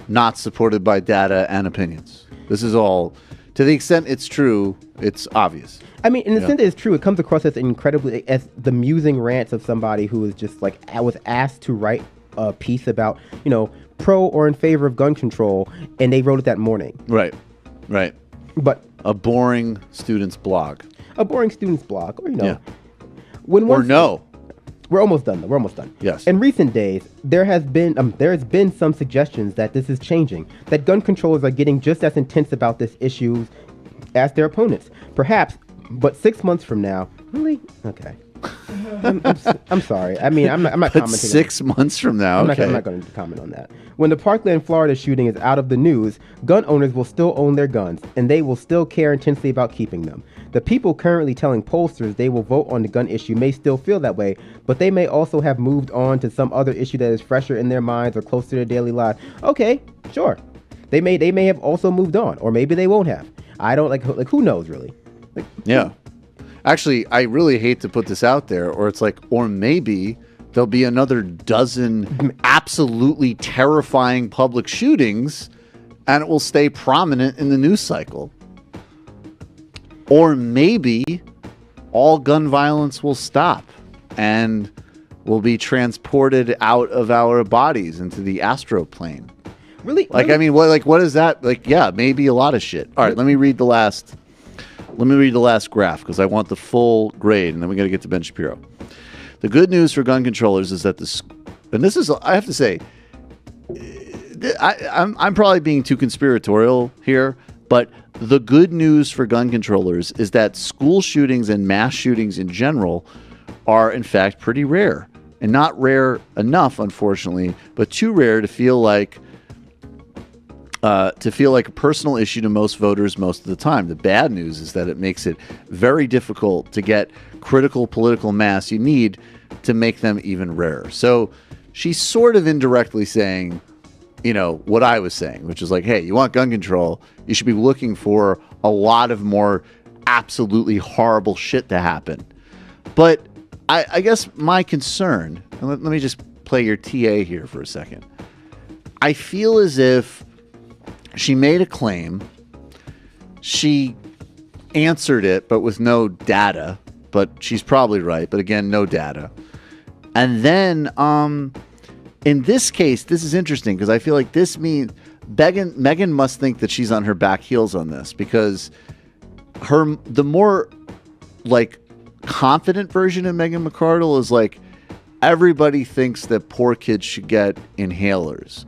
Speaker 3: not supported by data and opinions. This is all... To the extent it's true, it's obvious.
Speaker 12: In the sense that it's true, it comes across as the musing rants of somebody who is just was asked to write a piece about, pro or in favor of gun control, and they wrote it that morning.
Speaker 3: Right.
Speaker 12: But
Speaker 3: a boring student's blog.
Speaker 12: Or
Speaker 3: no.
Speaker 12: We're almost done, though. We're almost done.
Speaker 3: Yes.
Speaker 12: In recent days, there has been some suggestions that this is changing, that gun controllers are getting just as intense about this issue as their opponents. Perhaps, but 6 months from now, really? Okay. I'm sorry. I'm not commenting.
Speaker 3: 6 months from now,
Speaker 12: I'm not going to comment on that. When the Parkland, Florida shooting is out of the news, gun owners will still own their guns, and they will still care intensely about keeping them. The people currently telling pollsters they will vote on the gun issue may still feel that way, but they may also have moved on to some other issue that is fresher in their minds or closer to their daily lives. Okay, sure. They may have also moved on, or maybe they won't have. I don't who knows really?
Speaker 3: Yeah. Actually, I really hate to put this out there, or maybe there'll be another dozen absolutely terrifying public shootings, and it will stay prominent in the news cycle. Or maybe all gun violence will stop, and will be transported out of our bodies into the astroplane.
Speaker 12: Really?
Speaker 3: Like, I mean, what is that? Like, yeah, maybe a lot of shit. All right, let me read the last graph because I want the full grade, and then we got to get to Ben Shapiro. The good news for gun controllers is that and this is, I have to say, I'm probably being too conspiratorial here, but the good news for gun controllers is that school shootings and mass shootings in general are in fact pretty rare, and not rare enough, unfortunately, but too rare to feel like a personal issue to most voters most of the time. The bad news is that it makes it very difficult to get critical political mass you need to make them even rarer. So she's sort of indirectly saying, you know, what I was saying, which is like, hey, you want gun control, you should be looking for a lot of more absolutely horrible shit to happen. But I guess my concern, and let me just play your TA here for a second. I feel as if she made a claim, she answered it, but with no data, but she's probably right, but again, no data. And then, in this case, this is interesting because I feel like this means Megan must think that she's on her back heels on this, because the more like confident version of Megan McArdle is like, everybody thinks that poor kids should get inhalers,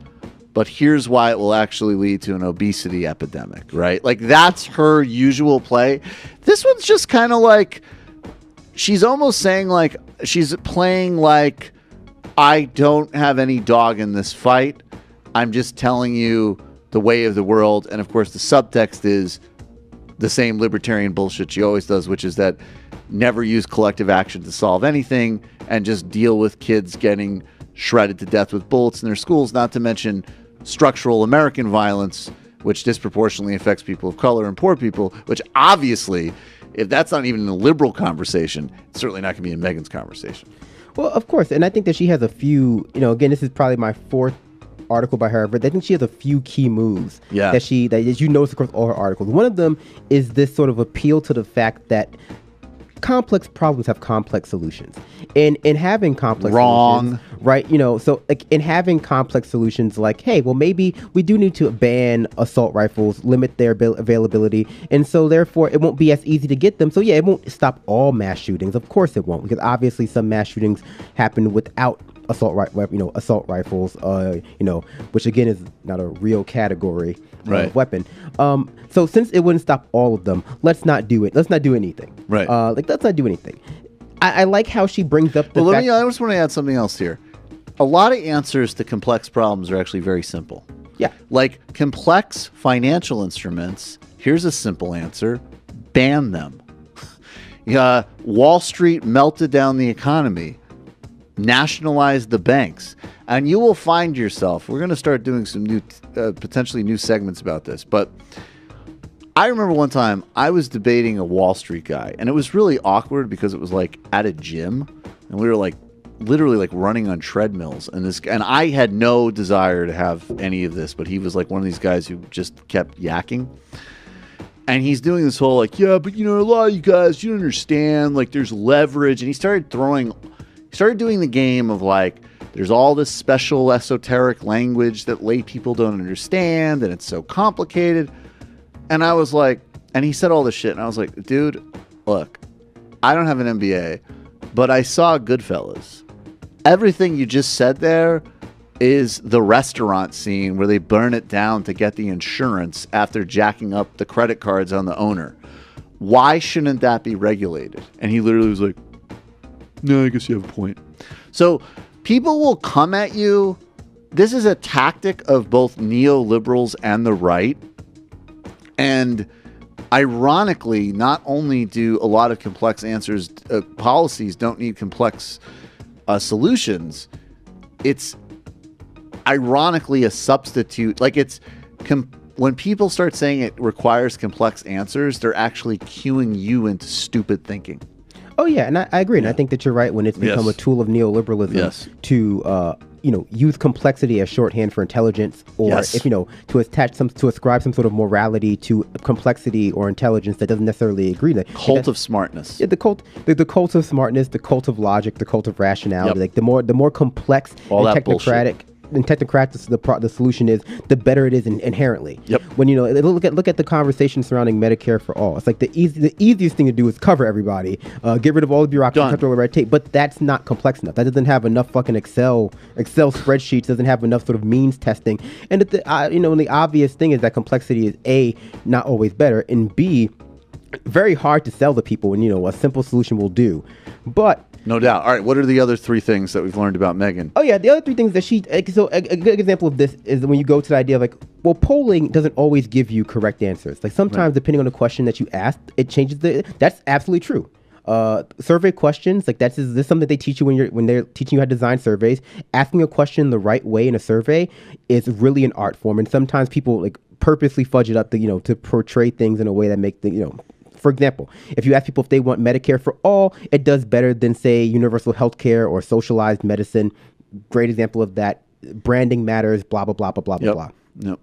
Speaker 3: but here's why it will actually lead to an obesity epidemic, right? Like, that's her usual play. This one's just kind of like, she's almost saying like, she's playing like, I don't have any dog in this fight. I'm just telling you the way of the world. And of course, the subtext is the same libertarian bullshit she always does, which is that never use collective action to solve anything and just deal with kids getting shredded to death with bullets in their schools, not to mention structural American violence, which disproportionately affects people of color and poor people, which obviously, if that's not even in a liberal conversation, it's certainly not going to be in Megan's conversation.
Speaker 12: Well, of course. And I think that she has a few, you know, again, this is probably my fourth article by her, but I think she has a few key moves that you notice across all her articles. One of them is this sort of appeal to the fact that complex problems have complex solutions. And in having complex solutions, right, you know, so like in having complex solutions like, hey, well, maybe we do need to ban assault rifles, limit their availability, and so therefore it won't be as easy to get them. So yeah, it won't stop all mass shootings. Of course it won't, because obviously some mass shootings happen without assault rifles, which again is not a real category weapon. So since it wouldn't stop all of them, let's not do it. Let's not do anything.
Speaker 3: Right.
Speaker 12: Let's not do anything. I like how she brings up the fact.
Speaker 3: I just want to add something else here. A lot of answers to complex problems are actually very simple.
Speaker 12: Yeah.
Speaker 3: Like complex financial instruments, here's a simple answer: ban them. Wall Street melted down the economy. Nationalize the banks, and you will find yourself, we're going to start doing some new potentially new segments about this, but I remember one time I was debating a Wall Street guy, and it was really awkward because it was like at a gym, and we were like literally like running on treadmills, and I had no desire to have any of this, but he was like one of these guys who just kept yakking. And he's doing this whole like, yeah, but you know, a lot of you guys, you don't understand, like there's leverage, and he started doing the game of like, there's all this special esoteric language that lay people don't understand, and it's so complicated. And I was like, and he said all this shit, and I was like, dude, look, I don't have an MBA, but I saw Goodfellas. Everything you just said there is the restaurant scene where they burn it down to get the insurance after jacking up the credit cards on the owner. Why shouldn't that be regulated? And he literally was like, no, I guess you have a point. So people will come at you. This is a tactic of both neoliberals and the right. And ironically, not only do a lot of complex policies don't need complex solutions, it's ironically a substitute. Like when people start saying it requires complex answers, they're actually cueing you into stupid thinking. Oh
Speaker 12: yeah, and I agree, and I think that you're right when it's become a tool of neoliberalism to use complexity as shorthand for intelligence, or if to ascribe some sort of morality to complexity or intelligence that doesn't necessarily agree.
Speaker 3: Cult of smartness.
Speaker 12: Yeah, the cult of smartness, the cult of logic, the cult of rationality. Like the more complex
Speaker 3: all
Speaker 12: and
Speaker 3: that
Speaker 12: technocratic.
Speaker 3: Bullshit.
Speaker 12: In technocrat, the solution is, the better it is inherently.
Speaker 3: Yep.
Speaker 12: When look at the conversation surrounding Medicare for all. It's like the easiest thing to do is cover everybody, get rid of all the bureaucracy, cut all the red tape. But that's not complex enough. That doesn't have enough fucking Excel spreadsheets. Doesn't have enough sort of means testing. And the obvious thing is that complexity is A, not always better, and B, very hard to sell to people. And a simple solution will do. But
Speaker 3: no doubt. All right, what are the other 3 things that we've learned about Megan?
Speaker 12: Oh, yeah, the other 3 things that a good example of this is when you go to the idea of polling doesn't always give you correct answers. Like sometimes, depending on the question that you asked, it changes that's absolutely true. Survey questions, like this is something they teach you when they're teaching you how to design surveys. Asking a question the right way in a survey is really an art form, and sometimes people purposely fudge it up to portray things in a way that make For example, if you ask people if they want Medicare for all, it does better than, say, universal health care or socialized medicine. Great example of that. Branding matters, blah, blah, blah, blah, blah, blah, blah.
Speaker 3: Yep.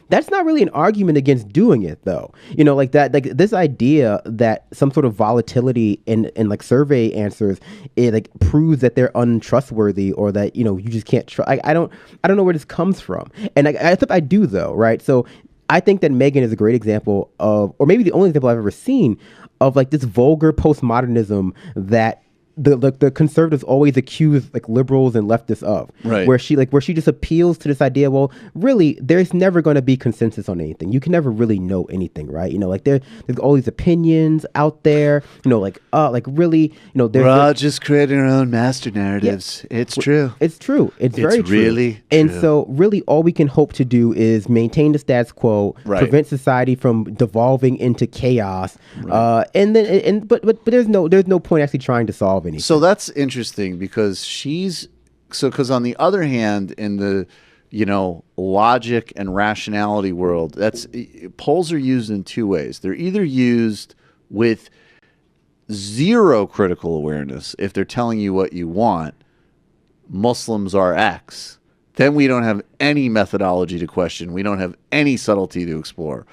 Speaker 12: That's not really an argument against doing it, though. This idea that some sort of volatility in survey answers, it proves that they're untrustworthy, or that, you just can't trust. I don't know where this comes from. And I think I do, though, right? So I think that Megan is a great example of, or maybe the only example I've ever seen of this vulgar postmodernism that the conservatives always accuse liberals and leftists of,
Speaker 3: right?
Speaker 12: Where she just appeals to this idea. Well, really, there's never going to be consensus on anything. You can never really know anything, right? There's all these opinions out there. Really,
Speaker 3: we're all just creating our own master narratives. Yeah. It's true.
Speaker 12: It's true. It's very true.
Speaker 3: Really true.
Speaker 12: And so, really, all we can hope to do is maintain the status quo, prevent society from devolving into chaos, but there's no point actually trying to solve anything.
Speaker 3: So that's interesting because because on the other hand, in the logic and rationality world, polls are used in 2 ways. They're either used with zero critical awareness. If they're telling you what you want, Muslims are X, then we don't have any methodology to question. We don't have any subtlety to explore.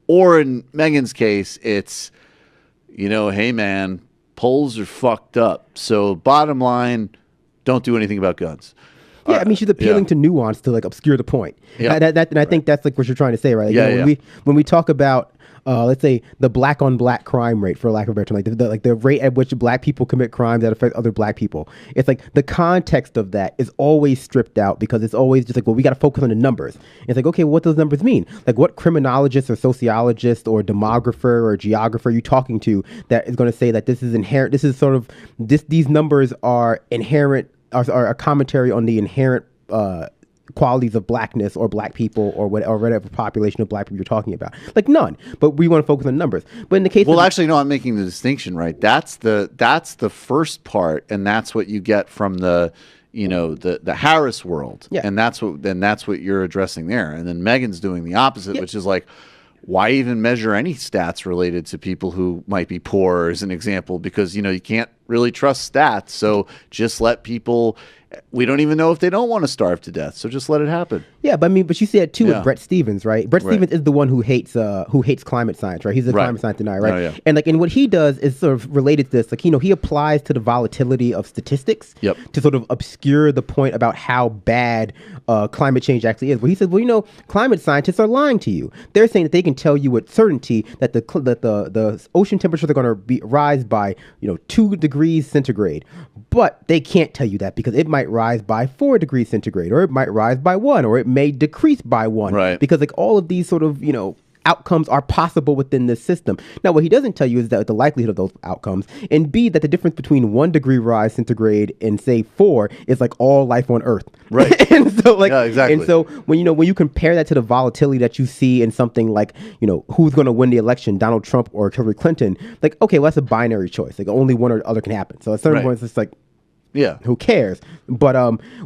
Speaker 3: Or in Megan's case, it's, hey man, polls are fucked up. So bottom line, don't do anything about guns.
Speaker 12: Yeah, she's appealing to nuance to obscure the point. Yeah. And I think that's what you're trying to say, right? When we talk about let's say the black on black crime rate, for lack of a better term, the rate at which black people commit crimes that affect other black people. It's the context of that is always stripped out because it's always just we got to focus on the numbers. And it's okay, what those numbers mean? What criminologist or sociologist or demographer or geographer are you talking to that is going to say that this is inherent? This is sort of these numbers are inherent, are a commentary on the inherent qualities of blackness or black people or whatever population of black people you're talking about. None. But we want to focus on numbers. But in the case
Speaker 3: actually, no, I'm making the distinction, right? That's the first part, and that's what you get from the Harris world. Yeah. And that's what you're addressing there. And then Megan's doing the opposite, which is why even measure any stats related to people who might be poor, as an example, because you can't really trust stats. So just let people. We don't even know if they don't want to starve to death, so just let it happen.
Speaker 12: Yeah, but you see it too with Brett Stevens, right? Brett Stevens is the one who hates climate science, right? He's a climate science denier, right? Oh, yeah. And what he does is sort of related to this. He applies to the volatility of statistics to sort of obscure the point about how bad climate change actually is. Where he says, climate scientists are lying to you. They're saying that they can tell you with certainty that the ocean temperatures are going to rise by 2 degrees centigrade, but they can't tell you that because it might rise by 4 degrees centigrade, or it might rise by 1, or it may decrease by 1. Right. Because all of these sort of, outcomes are possible within this system. Now, what he doesn't tell you is that the likelihood of those outcomes, and B, that the difference between 1 degree rise centigrade and say 4 is all life on Earth. Right. And so exactly. And so when you compare that to the volatility that you see in something who's going to win the election, Donald Trump or Hillary Clinton, okay, well, that's a binary choice. Only one or the other can happen. So at certain points, it's who cares? But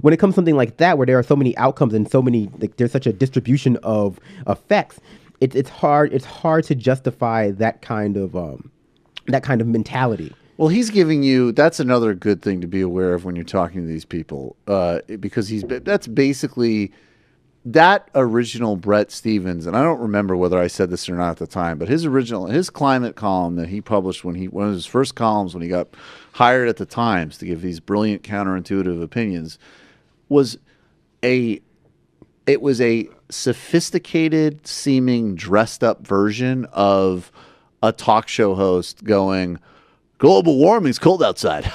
Speaker 12: when it comes to something like that, where there are so many outcomes and so many, there's such a distribution of effects, it's hard to justify that kind of mentality.
Speaker 3: Well, he's giving you. That's another good thing to be aware of when you're talking to these people, because that's basically that original Bret Stephens, and I don't remember whether I said this or not at the time, but his climate column that he published one of his first columns when he got hired at the Times to give these brilliant counterintuitive opinions was a sophisticated seeming dressed up version of a talk show host going, global warming's cold outside.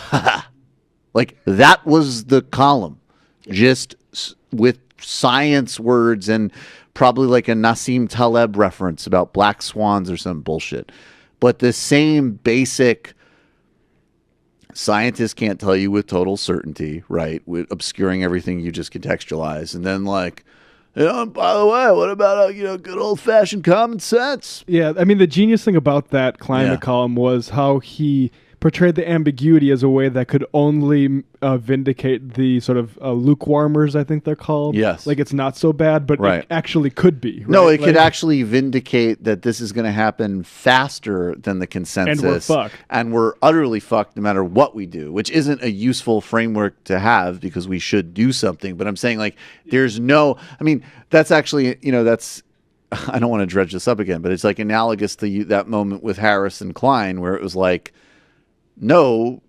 Speaker 3: Like that was the column, just with science words and probably like a Nassim Taleb reference about black swans or some bullshit. But the same basic scientists can't tell you with total certainty, right? With obscuring everything you just contextualize. And then like, by the way, what about good old fashioned common sense?
Speaker 4: Yeah, I mean the genius thing about that climate column was how he portrayed the ambiguity as a way that could only vindicate the sort of lukewarmers, I think they're called.
Speaker 3: Yes.
Speaker 4: Like it's not so bad, but it actually could be. Right?
Speaker 3: No, it could actually vindicate that this is going to happen faster than the consensus.
Speaker 4: And we're fucked.
Speaker 3: And we're utterly fucked no matter what we do, which isn't a useful framework to have because we should do something. But I'm saying like that's actually, that's, I don't want to dredge this up again, but it's like analogous to that moment with Harris and Klein where it was like, no,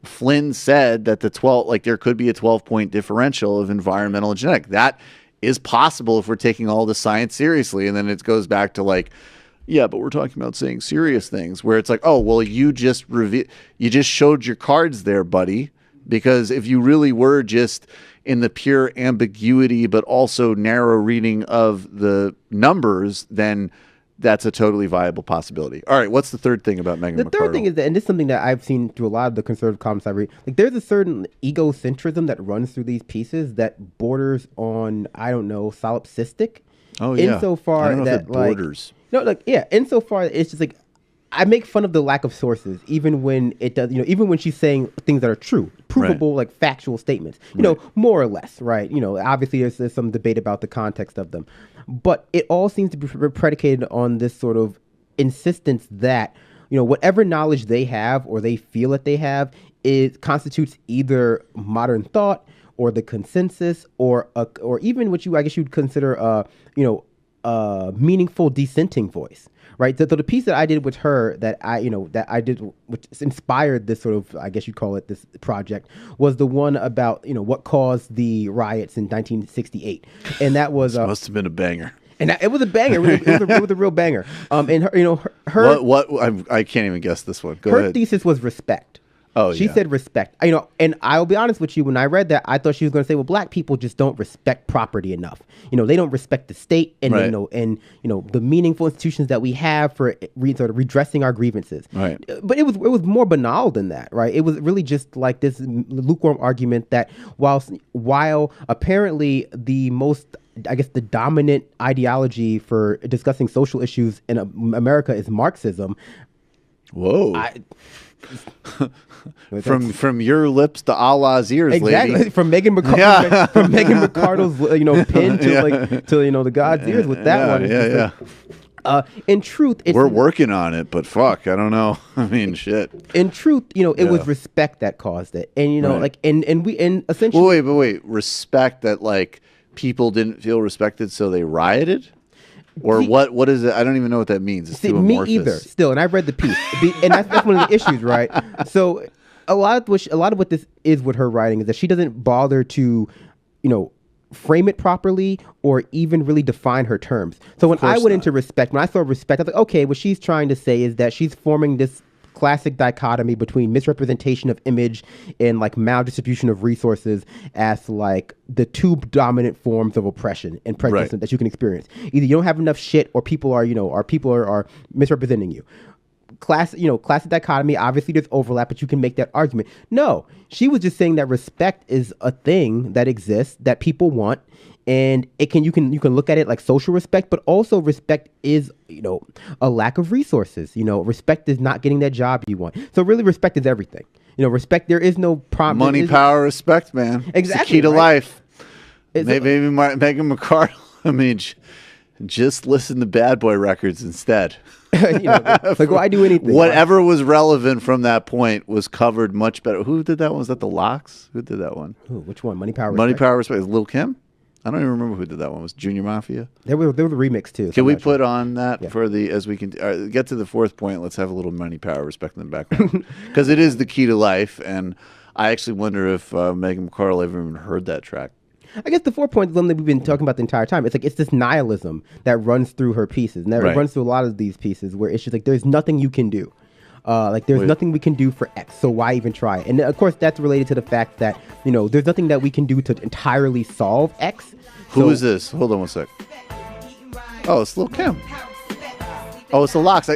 Speaker 3: Flynn said that there could be a 12-point differential of environmental and genetic. That is possible if we're taking all the science seriously. And then it goes back to like, yeah, but we're talking about saying serious things where it's like, oh, well, you just showed your cards there, buddy. Because if you really were just in the pure ambiguity, but also narrow reading of the numbers, then that's a totally viable possibility. All right, what's the third thing about Megan McArdle?
Speaker 12: The third thing is that, and this is something that I've seen through a lot of the conservative columns I read, like there's a certain egocentrism that runs through these pieces that borders on, I don't know, solipsistic.
Speaker 3: Oh, yeah.
Speaker 12: Insofar
Speaker 3: I don't know
Speaker 12: that,
Speaker 3: if it borders.
Speaker 12: Insofar it's just like, I make fun of the lack of sources, even when it does, even when she's saying things that are true, provable, like factual statements, more or less, right? Obviously there's some debate about the context of them, but it all seems to be predicated on this sort of insistence that, whatever knowledge they have or they feel that they have, it constitutes either modern thought or the consensus or even what you'd consider a meaningful dissenting voice. Right. So the piece that I did with her that I did, which inspired this sort of, I guess you'd call it this project, was the one about, what caused the riots in 1968. And that was
Speaker 3: must have been a banger.
Speaker 12: And it was a banger. It was a real banger. And her,
Speaker 3: what I can't even guess this one. Go ahead.
Speaker 12: Her thesis was respect.
Speaker 3: Oh,
Speaker 12: she said respect. And I'll be honest with you. When I read that, I thought she was going to say, "Well, black people just don't respect property enough. They don't respect the state, and the meaningful institutions that we have for sort of redressing our grievances."
Speaker 3: Right.
Speaker 12: But it was more banal than that, right? It was really just like this lukewarm argument that while apparently the most, I guess, the dominant ideology for discussing social issues in America is Marxism.
Speaker 3: Whoa. From your lips to Allah's ears,
Speaker 12: exactly.
Speaker 3: Lady.
Speaker 12: From Megan McArdle, from Megan McArdle's pin to the God's ears with that one. In truth,
Speaker 3: we're working on it, but fuck, I don't know. I mean, shit.
Speaker 12: In truth, it was respect that caused it, and and essentially.
Speaker 3: Wait, respect that like people didn't feel respected, so they rioted. Or what is it? I don't even know what that means. It's too amorphous.
Speaker 12: Me either. Still, and I've read the piece, and that's one of the issues, right? So, a lot of what this is with her writing is that she doesn't bother to, frame it properly or even really define her terms. So when I went into respect, when I saw respect, I was like, okay, what she's trying to say is that she's forming this classic dichotomy between misrepresentation of image and like maldistribution of resources as like the two dominant forms of oppression and prejudice that you can experience. Either you don't have enough shit or people are misrepresenting you. Classic dichotomy. Obviously there's overlap, but you can make that argument. No, she was just saying that respect is a thing that exists that people want. And you can look at it like social respect, but also respect is, a lack of resources. Respect is not getting that job you want. So really respect is everything. Respect, there is no problem.
Speaker 3: Money, power, respect, man.
Speaker 12: Exactly.
Speaker 3: It's the key to life. Maybe Megan McArdle, just listen to Bad Boy Records instead.
Speaker 12: Like, why do anything?
Speaker 3: Whatever was relevant from that point was covered much better. Who did that one? Was that the Lox? Who did that one?
Speaker 12: Ooh, which one? Money, Power,
Speaker 3: Money,
Speaker 12: Respect?
Speaker 3: Power, Respect. Lil' Kim? I don't even remember who did that one. Was Junior Mafia?
Speaker 12: There was the remix too.
Speaker 3: Can we put on that for the, as we can get to the fourth point, let's have a little Money, Power, Respect in the background. Because it is the key to life. And I actually wonder if Megan McArdle ever even heard that track.
Speaker 12: I guess the 4 points that we've been talking about the entire time. It's like, it's this nihilism that runs through her pieces. And that runs through a lot of these pieces where it's just like, there's nothing you can do. Like, there's nothing we can do for X, so why even try? And of course, that's related to the fact that, there's nothing that we can do to entirely solve X.
Speaker 3: Who is this? Hold on one sec. Oh, it's Lil' Kim. Oh, it's the Lox.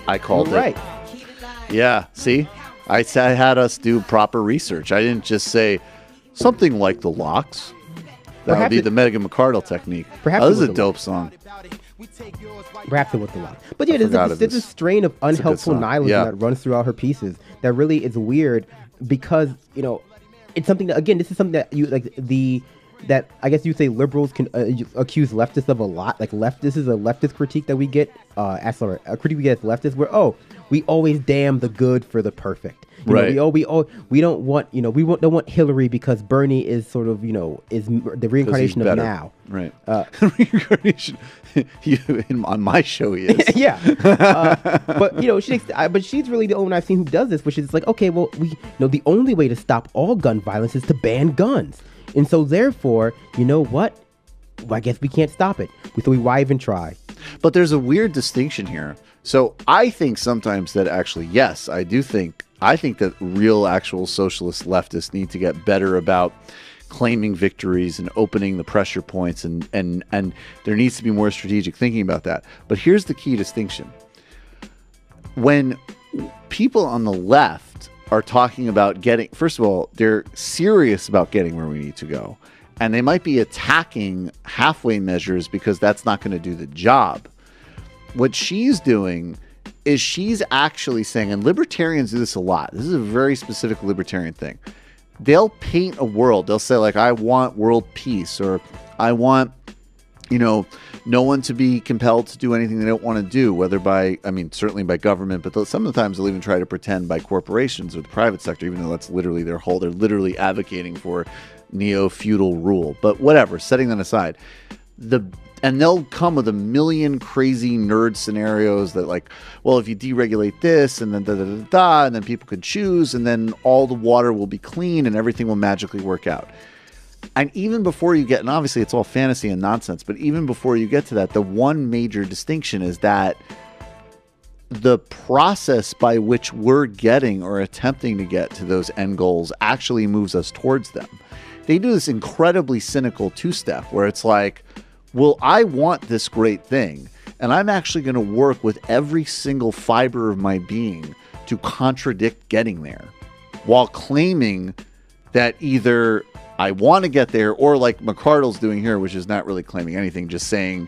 Speaker 3: I called it.
Speaker 12: Right.
Speaker 3: Yeah, see? I had us do proper research. I didn't just say something like the Lox. That would be the Megan McArdle technique.
Speaker 12: Perhaps
Speaker 3: this is a dope song.
Speaker 12: Perhaps it was the Lox. But yeah, there's this strain of unhelpful nihilism that runs throughout her pieces that really is weird because, it's something that, again, this is something that that I guess you say liberals can accuse leftists of a lot. Like, this is a leftist critique that we get, a critique we get as leftists where, we always damn the good for the perfect. We don't want Hillary because Bernie is sort of, is the reincarnation of now.
Speaker 3: Right. Reincarnation. On my show he is.
Speaker 12: Yeah. But she's really the only one I've seen who does this, which is like, okay, well, the only way to stop all gun violence is to ban guns. And so therefore, you know what? Well, I guess we can't stop it. So why even try?
Speaker 3: But there's a weird distinction here. So I think sometimes that actually, yes, I think that real actual socialist leftists need to get better about claiming victories and opening the pressure points and there needs to be more strategic thinking about that. But here's the key distinction. When people on the left are talking about first of all, they're serious about getting where we need to go. And they might be attacking halfway measures because that's not going to do the job. What she's doing is she's actually saying, and libertarians do this a lot. This is a very specific libertarian thing. They'll paint a world. They'll say, like, I want world peace, or I want, no one to be compelled to do anything they don't want to do, whether certainly by government, but sometimes they'll even try to pretend by corporations or the private sector, even though that's literally their whole, they're literally advocating for neo-feudal rule. But whatever, setting that aside, and they'll come with a million crazy nerd scenarios that, like, well, if you deregulate this and then and then people could choose and then all the water will be clean and everything will magically work out. And even before you get, and obviously it's all fantasy and nonsense, but even before you get to that, the one major distinction is that the process by which we're getting or attempting to get to those end goals actually moves us towards them. They do this incredibly cynical two-step where it's like, well, I want this great thing, and I'm actually going to work with every single fiber of my being to contradict getting there, while claiming that either I want to get there, or like McArdle's doing here, which is not really claiming anything, just saying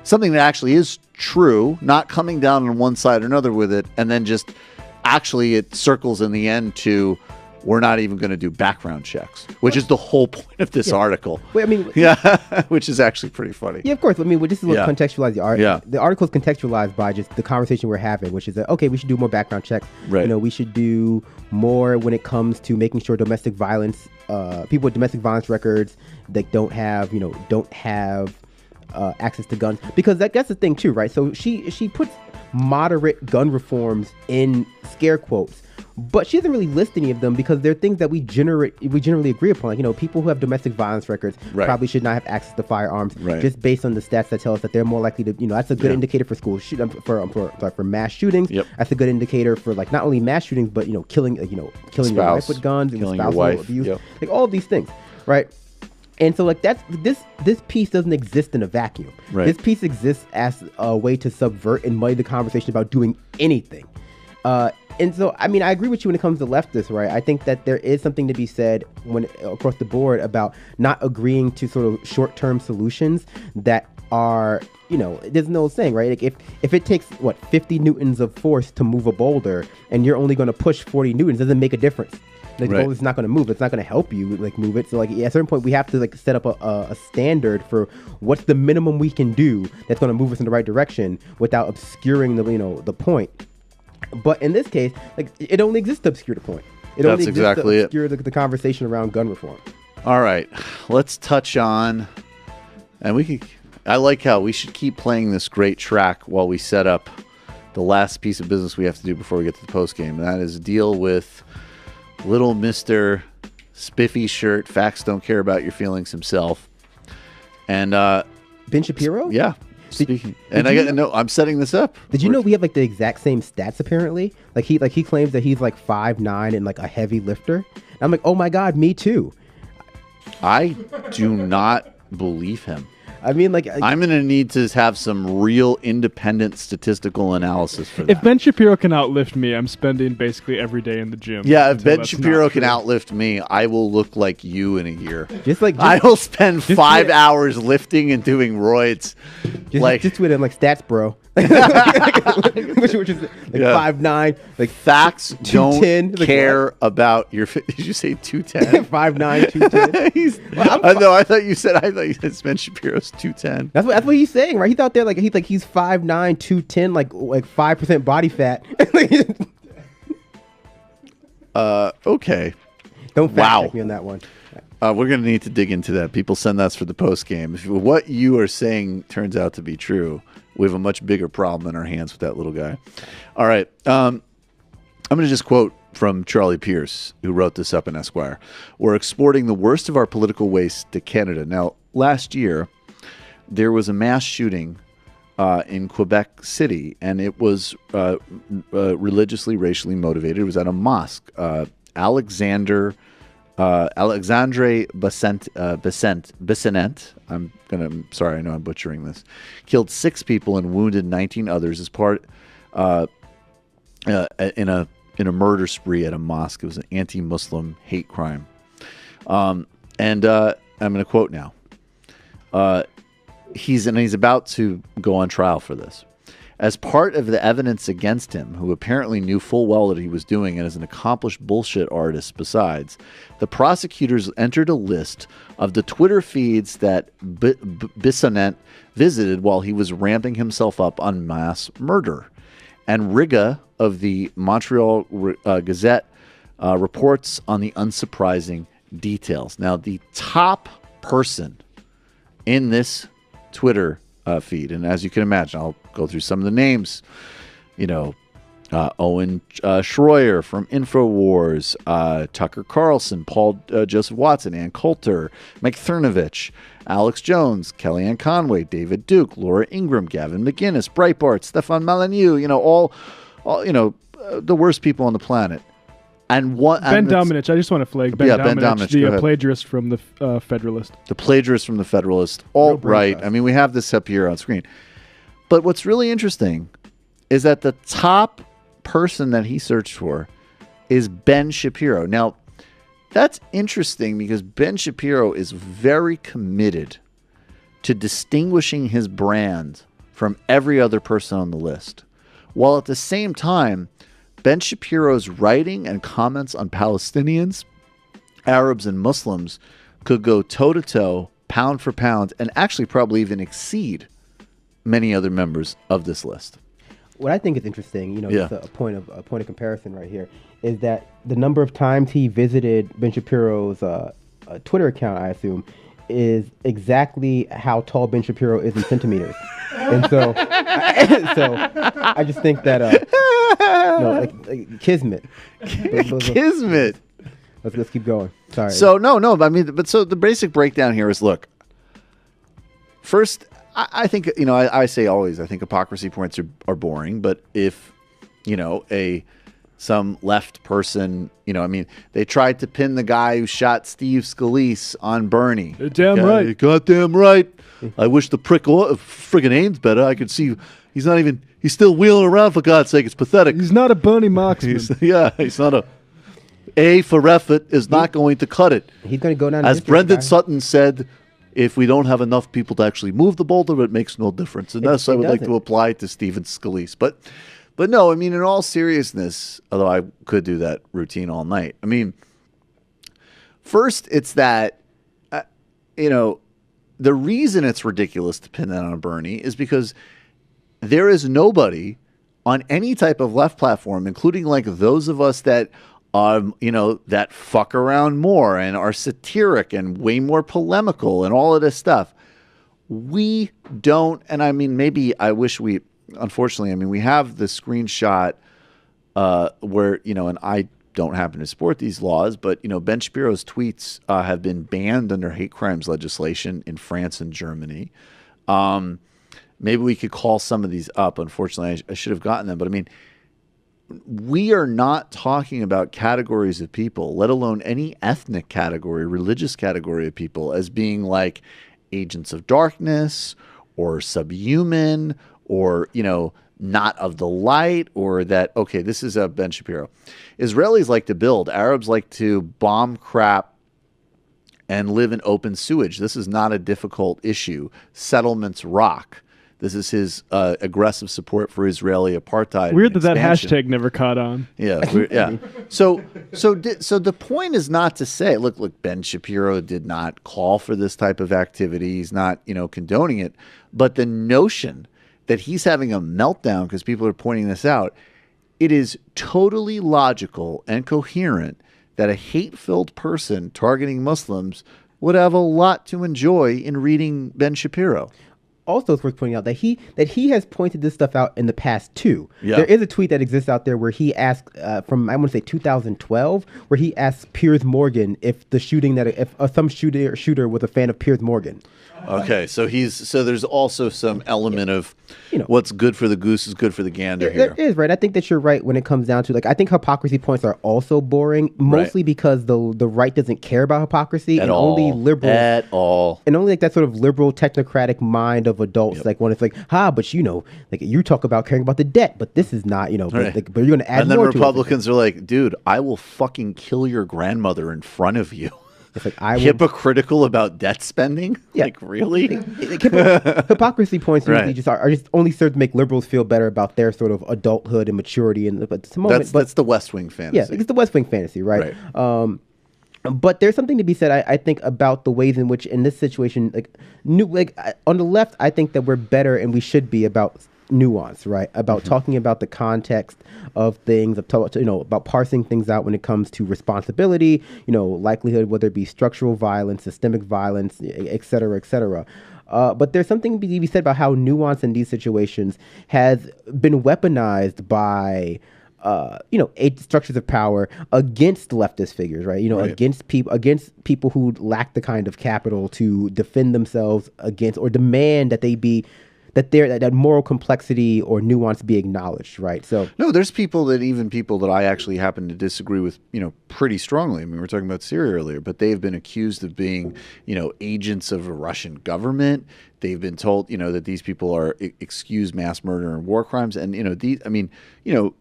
Speaker 3: something that actually is true, not coming down on one side or another with it, and then just actually it circles in the end to, we're not even going to do background checks, which is the whole point of this article.
Speaker 12: Wait,
Speaker 3: which is actually pretty funny.
Speaker 12: Yeah, of course. I mean, this is what contextualize the article.
Speaker 3: Yeah.
Speaker 12: The article is contextualized by just the conversation we're having, which is that, okay, we should do more background checks.
Speaker 3: Right.
Speaker 12: We should do more when it comes to making sure domestic violence, people with domestic violence records that don't have access to guns, because that's the thing too, right? So she puts moderate gun reforms in scare quotes, but she doesn't really list any of them because they're things that we generally agree upon. Like, people who have domestic violence records probably should not have access to firearms, just based on the stats that tell us that they're more likely to, that's a good indicator for for mass shootings.
Speaker 3: Yep.
Speaker 12: That's a good indicator for, like, not only mass shootings, but killing your wife with guns,
Speaker 3: killing
Speaker 12: spousal
Speaker 3: your wife,
Speaker 12: abuse, like all of these things, right? And so, like, this piece doesn't exist in a vacuum.
Speaker 3: Right.
Speaker 12: This piece exists as a way to subvert and muddy the conversation about doing anything. And so, I mean, I agree with you when it comes to leftists, right? I think that there is something to be said across the board about not agreeing to sort of short-term solutions that are, there's no saying, right? Like, if it takes 50 newtons of force to move a boulder and you're only going to push 40 newtons, doesn't make a difference. Like the goal is not going to move. It's not going to help you like move it. So like at a certain point, we have to like set up a standard for what's the minimum we can do that's going to move us in the right direction without obscuring the point. But in this case, like it only exists to obscure the point.
Speaker 3: That's exactly
Speaker 12: to obscure the conversation around gun reform.
Speaker 3: All right, let's touch on, and I like how we should keep playing this great track while we set up the last piece of business we have to do before we get to the post game. And that is deal with little Mr. Spiffy Shirt. Facts don't care about your feelings himself. And
Speaker 12: Ben Shapiro?
Speaker 3: Yeah. Speaking. I'm setting this up.
Speaker 12: Did you know we have like the exact same stats apparently? Like he claims that he's like 5'9" and like a heavy lifter. And I'm like, oh my God, me too.
Speaker 3: I do not believe him.
Speaker 12: I mean, like,
Speaker 3: I'm going to need to have some real independent statistical analysis for that.
Speaker 4: If Ben Shapiro can outlift me, I'm spending basically every day in the gym.
Speaker 3: Yeah, if Ben Shapiro can outlift me, I will look like you in a year.
Speaker 12: I
Speaker 3: will spend 5 hours lifting and doing roids.
Speaker 12: Just tweet him like stats, bro. which is like 5'9", like
Speaker 3: facts
Speaker 12: 210,
Speaker 3: don't care about your. Did you say 210?
Speaker 12: 5'9", 210.
Speaker 3: No, I thought you said Ben Shapiro's 210.
Speaker 12: That's what he's saying, right? He's out there he's 5'9", 210, like 5% body fat.
Speaker 3: Okay.
Speaker 12: Don't fact check me on that one.
Speaker 3: We're going to need to dig into that. People send us for the post game. If what you are saying turns out to be true, we have a much bigger problem in our hands with that little guy. All right. I'm going to just quote from Charlie Pierce, who wrote this up in Esquire. We're exporting the worst of our political waste to Canada. Now, last year, there was a mass shooting in Quebec City, and it was religiously, racially motivated. It was at a mosque. Alexandre Bissonnette, sorry, I know I'm butchering this, killed 6 people and wounded 19 others as part in a murder spree at a mosque. It was an anti-Muslim hate crime. I'm going to quote now. He's about to go on trial for this. As part of the evidence against him, who apparently knew full well that he was doing it as an accomplished bullshit artist besides, the prosecutors entered a list of the Twitter feeds that Bissonnette visited while he was ramping himself up on mass murder. And Riga of the Montreal Gazette reports on the unsurprising details. Now, the top person in this Twitter feed, and as you can imagine, I'll go through some of the names. Owen Schroyer from InfoWars, Tucker Carlson, Paul Joseph Watson, Ann Coulter, Mike Cernovich, Alex Jones, Kellyanne Conway, David Duke, Laura Ingraham, Gavin McInnes, Breitbart, Stefan Molyneux, all the worst people on the planet. And
Speaker 4: Ben Domenech, I just want to flag Ben Domenech, the plagiarist from the Federalist.
Speaker 3: The plagiarist from the Federalist, alt-right. I mean, we have this up here on screen. But what's really interesting is that the top person that he searched for is Ben Shapiro. Now, that's interesting because Ben Shapiro is very committed to distinguishing his brand from every other person on the list, while at the same time, Ben Shapiro's writing and comments on Palestinians, Arabs, and Muslims could go toe-to-toe, pound for pound, and actually probably even exceed many other members of this list.
Speaker 12: What I think is interesting, just a point of comparison right here, is that the number of times he visited Ben Shapiro's Twitter account, I assume, is exactly how tall Ben Shapiro is in centimeters. And so I just think that like kismet.
Speaker 3: Kismet.
Speaker 12: Let's keep going. Sorry.
Speaker 3: So so the basic breakdown here is, look, first, I think, I say always, I think hypocrisy points are boring, but if, some left person, they tried to pin the guy who shot Steve Scalise on Bernie.
Speaker 4: You're damn right.
Speaker 3: You're goddamn right. I wish the friggin' aims better. I could see he's still wheeling around, for God's sake. It's pathetic.
Speaker 4: He's not a Bernie marksman.
Speaker 3: He's not A for effort is not going to cut it.
Speaker 12: He's going to go down.
Speaker 3: As Brendan Sutton said, if we don't have enough people to actually move the boulder, it makes no difference. And that's I would like to apply to Stephen Scalise. But no, in all seriousness, although I could do that routine all night, First, it's that, you know, the reason it's ridiculous to pin that on Bernie is because there is nobody on any type of left platform, including like those of us that, you know, that fuck around more and are satiric and way more polemical and all of this stuff. We don't, and I mean, maybe I wish we, unfortunately, I mean, we have the screenshot where, you know, and I don't happen to support these laws, but, you know, Ben Shapiro's tweets have been banned under hate crimes legislation in France and Germany. Maybe we could call some of these up. Unfortunately, I should have gotten them. But I mean, we are not talking about categories of people, let alone any ethnic category, religious category of people, as being like agents of darkness or subhuman or, you know, not of the light, or that, okay, this is Ben Shapiro. Israelis like to build. Arabs like to bomb crap and live in open sewage. This is not a difficult issue. Settlements rock. This is his aggressive support for Israeli apartheid.
Speaker 4: Weird that hashtag never caught on.
Speaker 3: Yeah, yeah. So the point is not to say, look, Ben Shapiro did not call for this type of activity. He's not, you know, condoning it. But the notion that he's having a meltdown because people are pointing this out, it is totally logical and coherent that a hate-filled person targeting Muslims would have a lot to enjoy in reading Ben Shapiro.
Speaker 12: Also, it's worth pointing out that he has pointed this stuff out in the past too.
Speaker 3: Yeah.
Speaker 12: There is a tweet that exists out there where he asked from, I want to say 2012, where he asked Piers Morgan if the shooting if some shooter was a fan of Piers Morgan.
Speaker 3: Okay, so there's also some element of, you know, what's good for the goose is good for the gander here.
Speaker 12: There is, right? I think that you're right when it comes down to, like, I think hypocrisy points are also boring, mostly because the right doesn't care about hypocrisy
Speaker 3: at all.
Speaker 12: Only liberals
Speaker 3: at all,
Speaker 12: and only like that sort of liberal technocratic mind of adults, like when it's like, but you know, like you talk about caring about the debt, but this is not, you know,
Speaker 3: right.
Speaker 12: but you're going to add more to it.
Speaker 3: And then Republicans are like, dude, I will fucking kill your grandmother in front of you.
Speaker 12: It's like
Speaker 3: hypocritical about debt spending?
Speaker 12: Yeah.
Speaker 3: Like, really?
Speaker 12: Hypocrisy points usually
Speaker 3: right.
Speaker 12: are just only serve to make liberals feel better about their sort of adulthood and maturity. And but the moment,
Speaker 3: that's the West Wing fantasy.
Speaker 12: Yeah, it's the West Wing fantasy, right? But there's something to be said, I think, about the ways in which, in this situation, on the left, I think that we're better and we should be about nuance, right? About talking about the context of things, about parsing things out when it comes to responsibility, likelihood, whether it be structural violence, systemic violence, et cetera, et cetera. But there's something to be said about how nuance in these situations has been weaponized by structures of power against leftist figures, right? Right. against people who lack the kind of capital to defend themselves against or demand that they be that moral complexity or nuance be acknowledged, right? So
Speaker 3: no, there's people that I actually happen to disagree with, pretty strongly. I mean, we were talking about Syria earlier, but they've been accused of being, agents of a Russian government. They've been told, that these people are excused mass murder and war crimes, and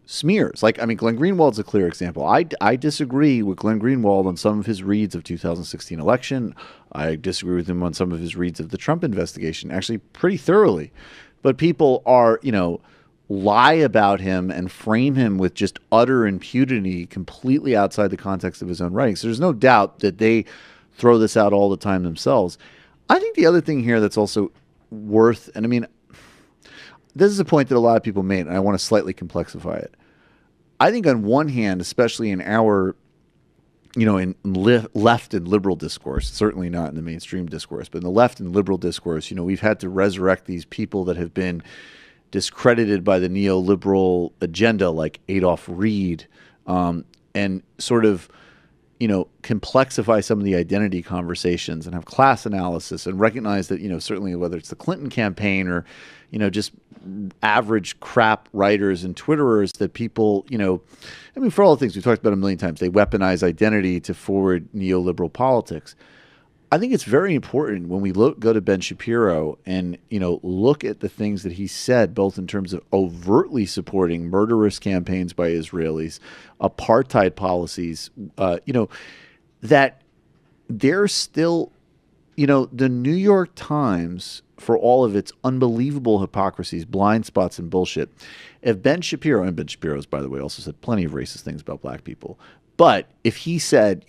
Speaker 3: smears. Glenn Greenwald's a clear example. I disagree with Glenn Greenwald on some of his reads of 2016 election. I disagree with him on some of his reads of the Trump investigation, actually pretty thoroughly. But people are, lie about him and frame him with just utter impunity completely outside the context of his own writings. So there's no doubt that they throw this out all the time themselves. I think the other thing here that's also worth, and this is a point that a lot of people made, and I want to slightly complexify it. I think on one hand, especially in our, in left and liberal discourse, certainly not in the mainstream discourse, but in the left and liberal discourse, we've had to resurrect these people that have been discredited by the neoliberal agenda, like Adolph Reed, and sort of, complexify some of the identity conversations and have class analysis and recognize that, certainly whether it's the Clinton campaign or, just average crap writers and Twitterers that people, for all the things we've talked about a million times, they weaponize identity to forward neoliberal politics. I think it's very important when we go to Ben Shapiro and, look at the things that he said, both in terms of overtly supporting murderous campaigns by Israelis, apartheid policies, that they're still, the New York Times, for all of its unbelievable hypocrisies, blind spots, and bullshit, if Ben Shapiro, and Ben Shapiro's, by the way, also said plenty of racist things about black people, but if he said,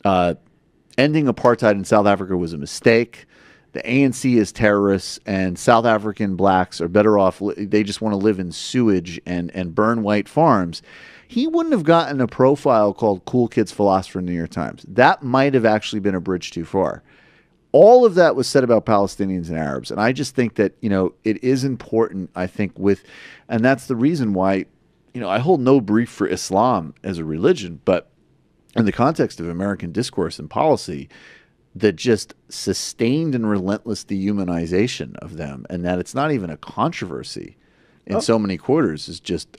Speaker 3: ending apartheid in South Africa was a mistake. The ANC is terrorists, and South African blacks are better off. They just want to live in sewage and burn white farms. He wouldn't have gotten a profile called Cool Kids Philosopher in the New York Times. That might have actually been a bridge too far. All of that was said about Palestinians and Arabs. And I just think that, it is important, I think, and that's the reason why, I hold no brief for Islam as a religion, but in the context of American discourse and policy, that just sustained and relentless dehumanization of them, and that it's not even a controversy in so many quarters, is just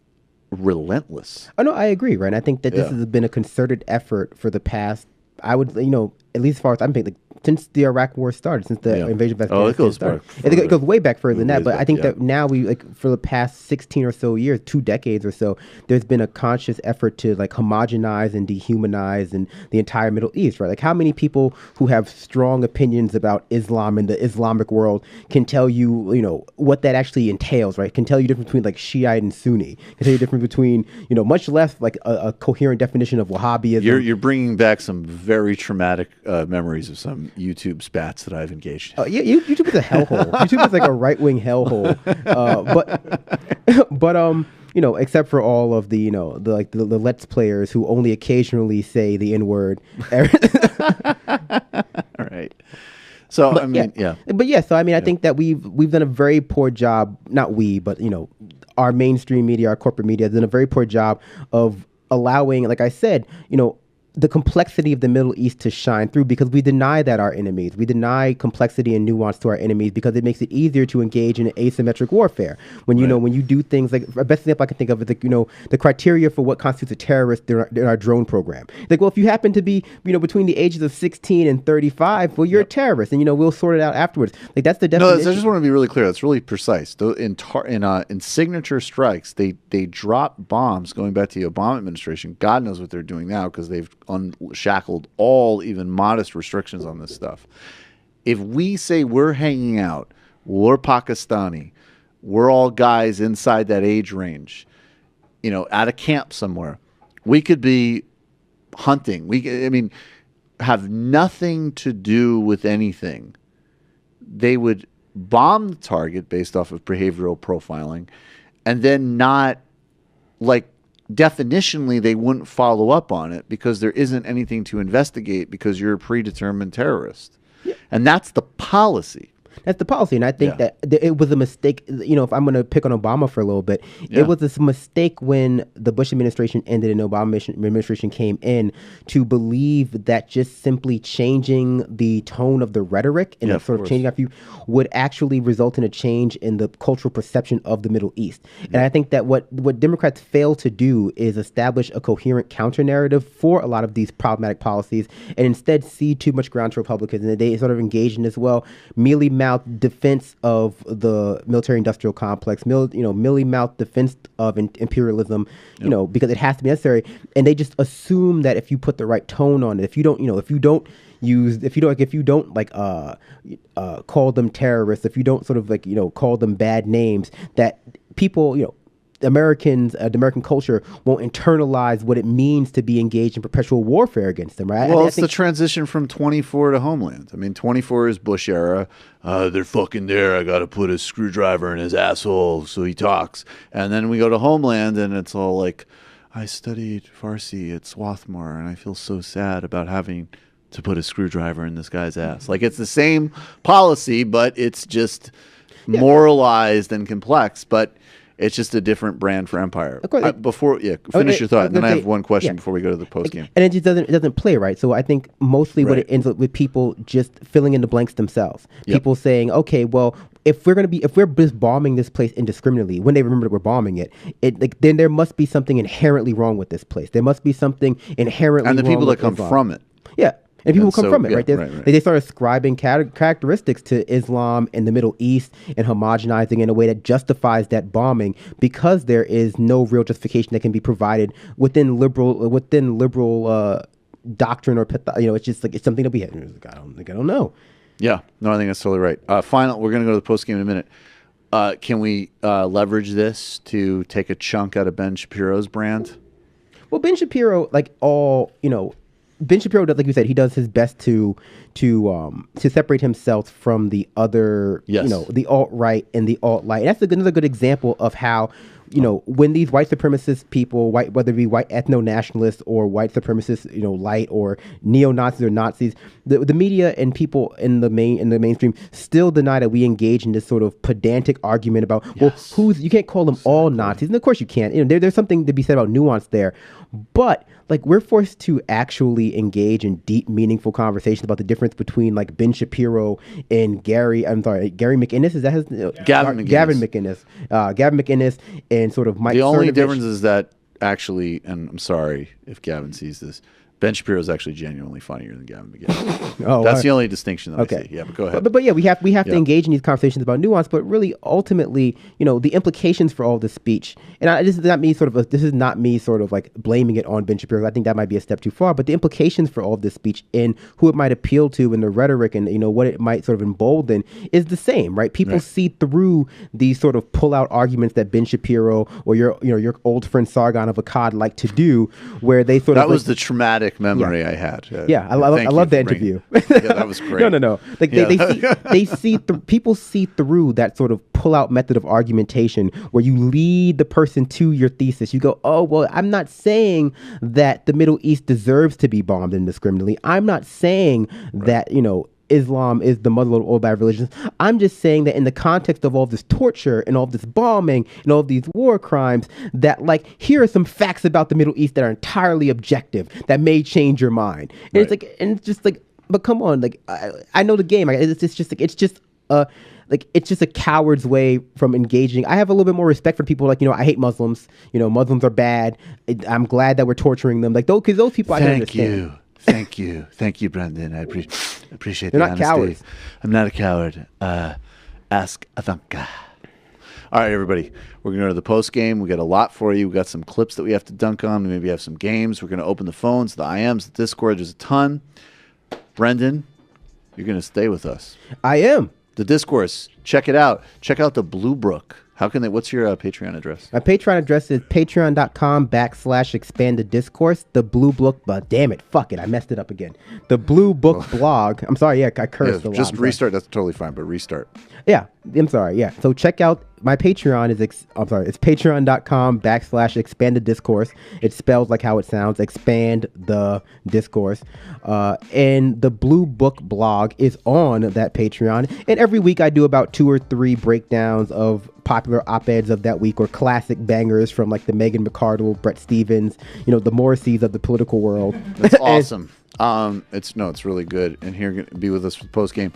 Speaker 3: relentless.
Speaker 12: Oh, no, I agree, right? I think that this has been a concerted effort for the past, at least as far as I'm thinking, since the Iraq War started, since the invasion of Afghanistan started. It goes way back further than that, but I think that now for the past 16 or so years, 2 decades or so, there's been a conscious effort to homogenize and dehumanize the entire Middle East, right? Like, how many people who have strong opinions about Islam and the Islamic world can tell you, what that actually entails, right? Can tell you the difference between Shiite and Sunni, can tell you the difference between, much less a coherent definition of Wahhabism.
Speaker 3: You're bringing back some very traumatic memories of some YouTube spats that I've engaged in.
Speaker 12: YouTube is a hellhole. YouTube is like a right-wing hellhole. But except for all of the the Let's players who only occasionally say the N-word.
Speaker 3: All right. So
Speaker 12: I think that we've done a very poor job. Not we, but our mainstream media, our corporate media, has done a very poor job of allowing, like I said, the complexity of the Middle East to shine through, because we deny that our enemies. We deny complexity and nuance to our enemies because it makes it easier to engage in asymmetric warfare. When when you do things like, the best example I can think of is the criteria for what constitutes a terrorist in our drone program. Like, well, if you happen to be between the ages of 16 and 35, well, you're a terrorist, and we'll sort it out afterwards. Like, that's the definition.
Speaker 3: No, I just want to be really clear. That's really precise. In signature strikes, they drop bombs going back to the Obama administration. God knows what they're doing now, because they've unshackled all even modest restrictions on this stuff. If we say we're hanging out, we're Pakistani, we're all guys inside that age range, at a camp somewhere, we could be hunting. Have nothing to do with anything. They would bomb the target based off of behavioral profiling, and then not definitionally, they wouldn't follow up on it because there isn't anything to investigate because you're a predetermined terrorist. Yeah. And that's the policy.
Speaker 12: That's the policy. And I think that it was a mistake. If I'm going to pick on Obama for a little bit, it was a mistake when the Bush administration ended and the Obama administration came in to believe that just simply changing the tone of the rhetoric and sort of changing our view would actually result in a change in the cultural perception of the Middle East. And I think that what Democrats fail to do is establish a coherent counter narrative for a lot of these problematic policies, and instead cede too much ground to Republicans. And they sort of engage in mealy-mouthed defense of the military-industrial complex, mealy-mouthed defense of imperialism, because it has to be necessary. And they just assume that if you put the right tone on it, if you don't call them terrorists, if you don't sort of call them bad names, that people, Americans, the American culture won't internalize what it means to be engaged in perpetual warfare against them, right?
Speaker 3: Well, it's the transition from 24 to Homeland. 24 is Bush era. They're fucking there. I got to put a screwdriver in his asshole so he talks. And then we go to Homeland, and it's all like, I studied Farsi at Swarthmore, and I feel so sad about having to put a screwdriver in this guy's ass. Like, it's the same policy, but it's just moralized and complex. But it's just a different brand for empire. Finish your thought, and then I have one question before we go to the post game.
Speaker 12: And it doesn't play right. So I think mostly what it ends up with people just filling in the blanks themselves. People saying, okay, well, if we're just bombing this place indiscriminately when they remember that we're bombing it, then there must be something inherently wrong with this place. There must be something inherently wrong.
Speaker 3: And the people that come from it.
Speaker 12: Yeah. And people come from it, right? They start ascribing characteristics to Islam in the Middle East and homogenizing in a way that justifies that bombing, because there is no real justification that can be provided within liberal doctrine or it's just it's something that we have. I don't know.
Speaker 3: Yeah, no, I think that's totally right. Final, we're going to go to the post game in a minute. Can we leverage this to take a chunk out of Ben Shapiro's brand?
Speaker 12: Well, Ben Shapiro, Ben Shapiro does, like you said, he does his best to separate himself from the other, the alt-right and the alt-light. And that's another good example of how, when these white supremacist people, whether it be white ethno-nationalists or white supremacists, light or neo-Nazis or Nazis, the media and people in the mainstream still deny that we engage in this sort of pedantic argument about, you can't call them all Nazis. And of course you can't. There's something to be said about nuance there. But like we're forced to actually engage in deep, meaningful conversations about the difference between like Ben Shapiro and Gary McInnes. Is that his
Speaker 3: Gavin
Speaker 12: McInnes? Gavin McInnes and sort of Mike.
Speaker 3: The only
Speaker 12: Cernovich.
Speaker 3: difference is that actually, and I'm sorry if Gavin sees this, Ben Shapiro is actually genuinely funnier than Gavin McInnes. That's the only distinction that I see. Yeah, but go ahead.
Speaker 12: But yeah, we have to engage in these conversations about nuance. But really, ultimately, the implications for all this speech, and this is not me sort of like blaming it on Ben Shapiro. I think that might be a step too far. But the implications for all of this speech and who it might appeal to and the rhetoric and what it might sort of embolden is the same, right? People see through these sort of pull-out arguments that Ben Shapiro or your old friend Sargon of Akkad like to do, where they sort of
Speaker 3: was the traumatic memory I had.
Speaker 12: I love that interview.
Speaker 3: Yeah, that was great.
Speaker 12: No. Like they see people see through that sort of pull-out method of argumentation where you lead the person to your thesis. You go, oh well, I'm not saying that the Middle East deserves to be bombed indiscriminately. I'm not saying that Islam is the mother of all bad religions. I'm just saying that in the context of all this torture and all this bombing and all these war crimes, that like here are some facts about the Middle East that are entirely objective that may change your mind. And it's just like, but come on, like I know the game. It's just a coward's way from engaging. I have a little bit more respect for people like, I hate Muslims. Muslims are bad. I'm glad that we're torturing them. Like because those people I don't understand.
Speaker 3: Thank you, Brendan. I appreciate
Speaker 12: They're
Speaker 3: the
Speaker 12: not
Speaker 3: honesty.
Speaker 12: cowards.
Speaker 3: I'm not a coward. Ask Ivanka. All right, everybody. We're going to go to the post game. We got a lot for you. We got some clips that we have to dunk on. We maybe have some games. We're going to open the phones, the IMs, the Discord. There's a ton. Brendan, you're going to stay with us.
Speaker 12: I am.
Speaker 3: The Discourse. Check it out. Check out the Blue Brook. What's your Patreon address?
Speaker 12: My Patreon address is patreon.com/expanded discourse. The Blue Book, but damn it, fuck it, I messed it up again. The Blue Book blog. I'm sorry, I cursed a lot.
Speaker 3: Just restart. That's totally fine, but restart.
Speaker 12: Yeah, I'm sorry. Yeah, so check out my Patreon it's patreon.com/expanded discourse. It spells like how it sounds, expand the discourse. And the Blue Book blog is on that Patreon. And every week I do about 2 or 3 breakdowns of popular op-eds of that week or classic bangers from like the Megan McArdle, Brett Stevens, the Morrisseys of the political world.
Speaker 3: That's awesome. It's really good. And here, going to be with us for the post game,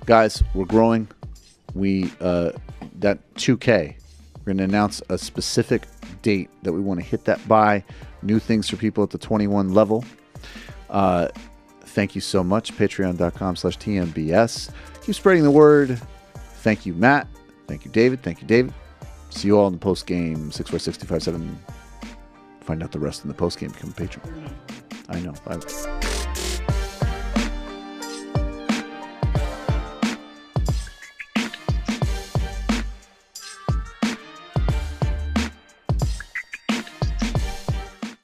Speaker 3: guys. We're growing. That 2K, we're going to announce a specific date that we want to hit that by. New things for people at the 21 level. Thank you so much. Patreon.com/TMBS. Keep spreading the word. Thank you, Matt. Thank you, David. See you all in the post game 646-257. Find out the rest in the post game. Become a patron. I know. Bye.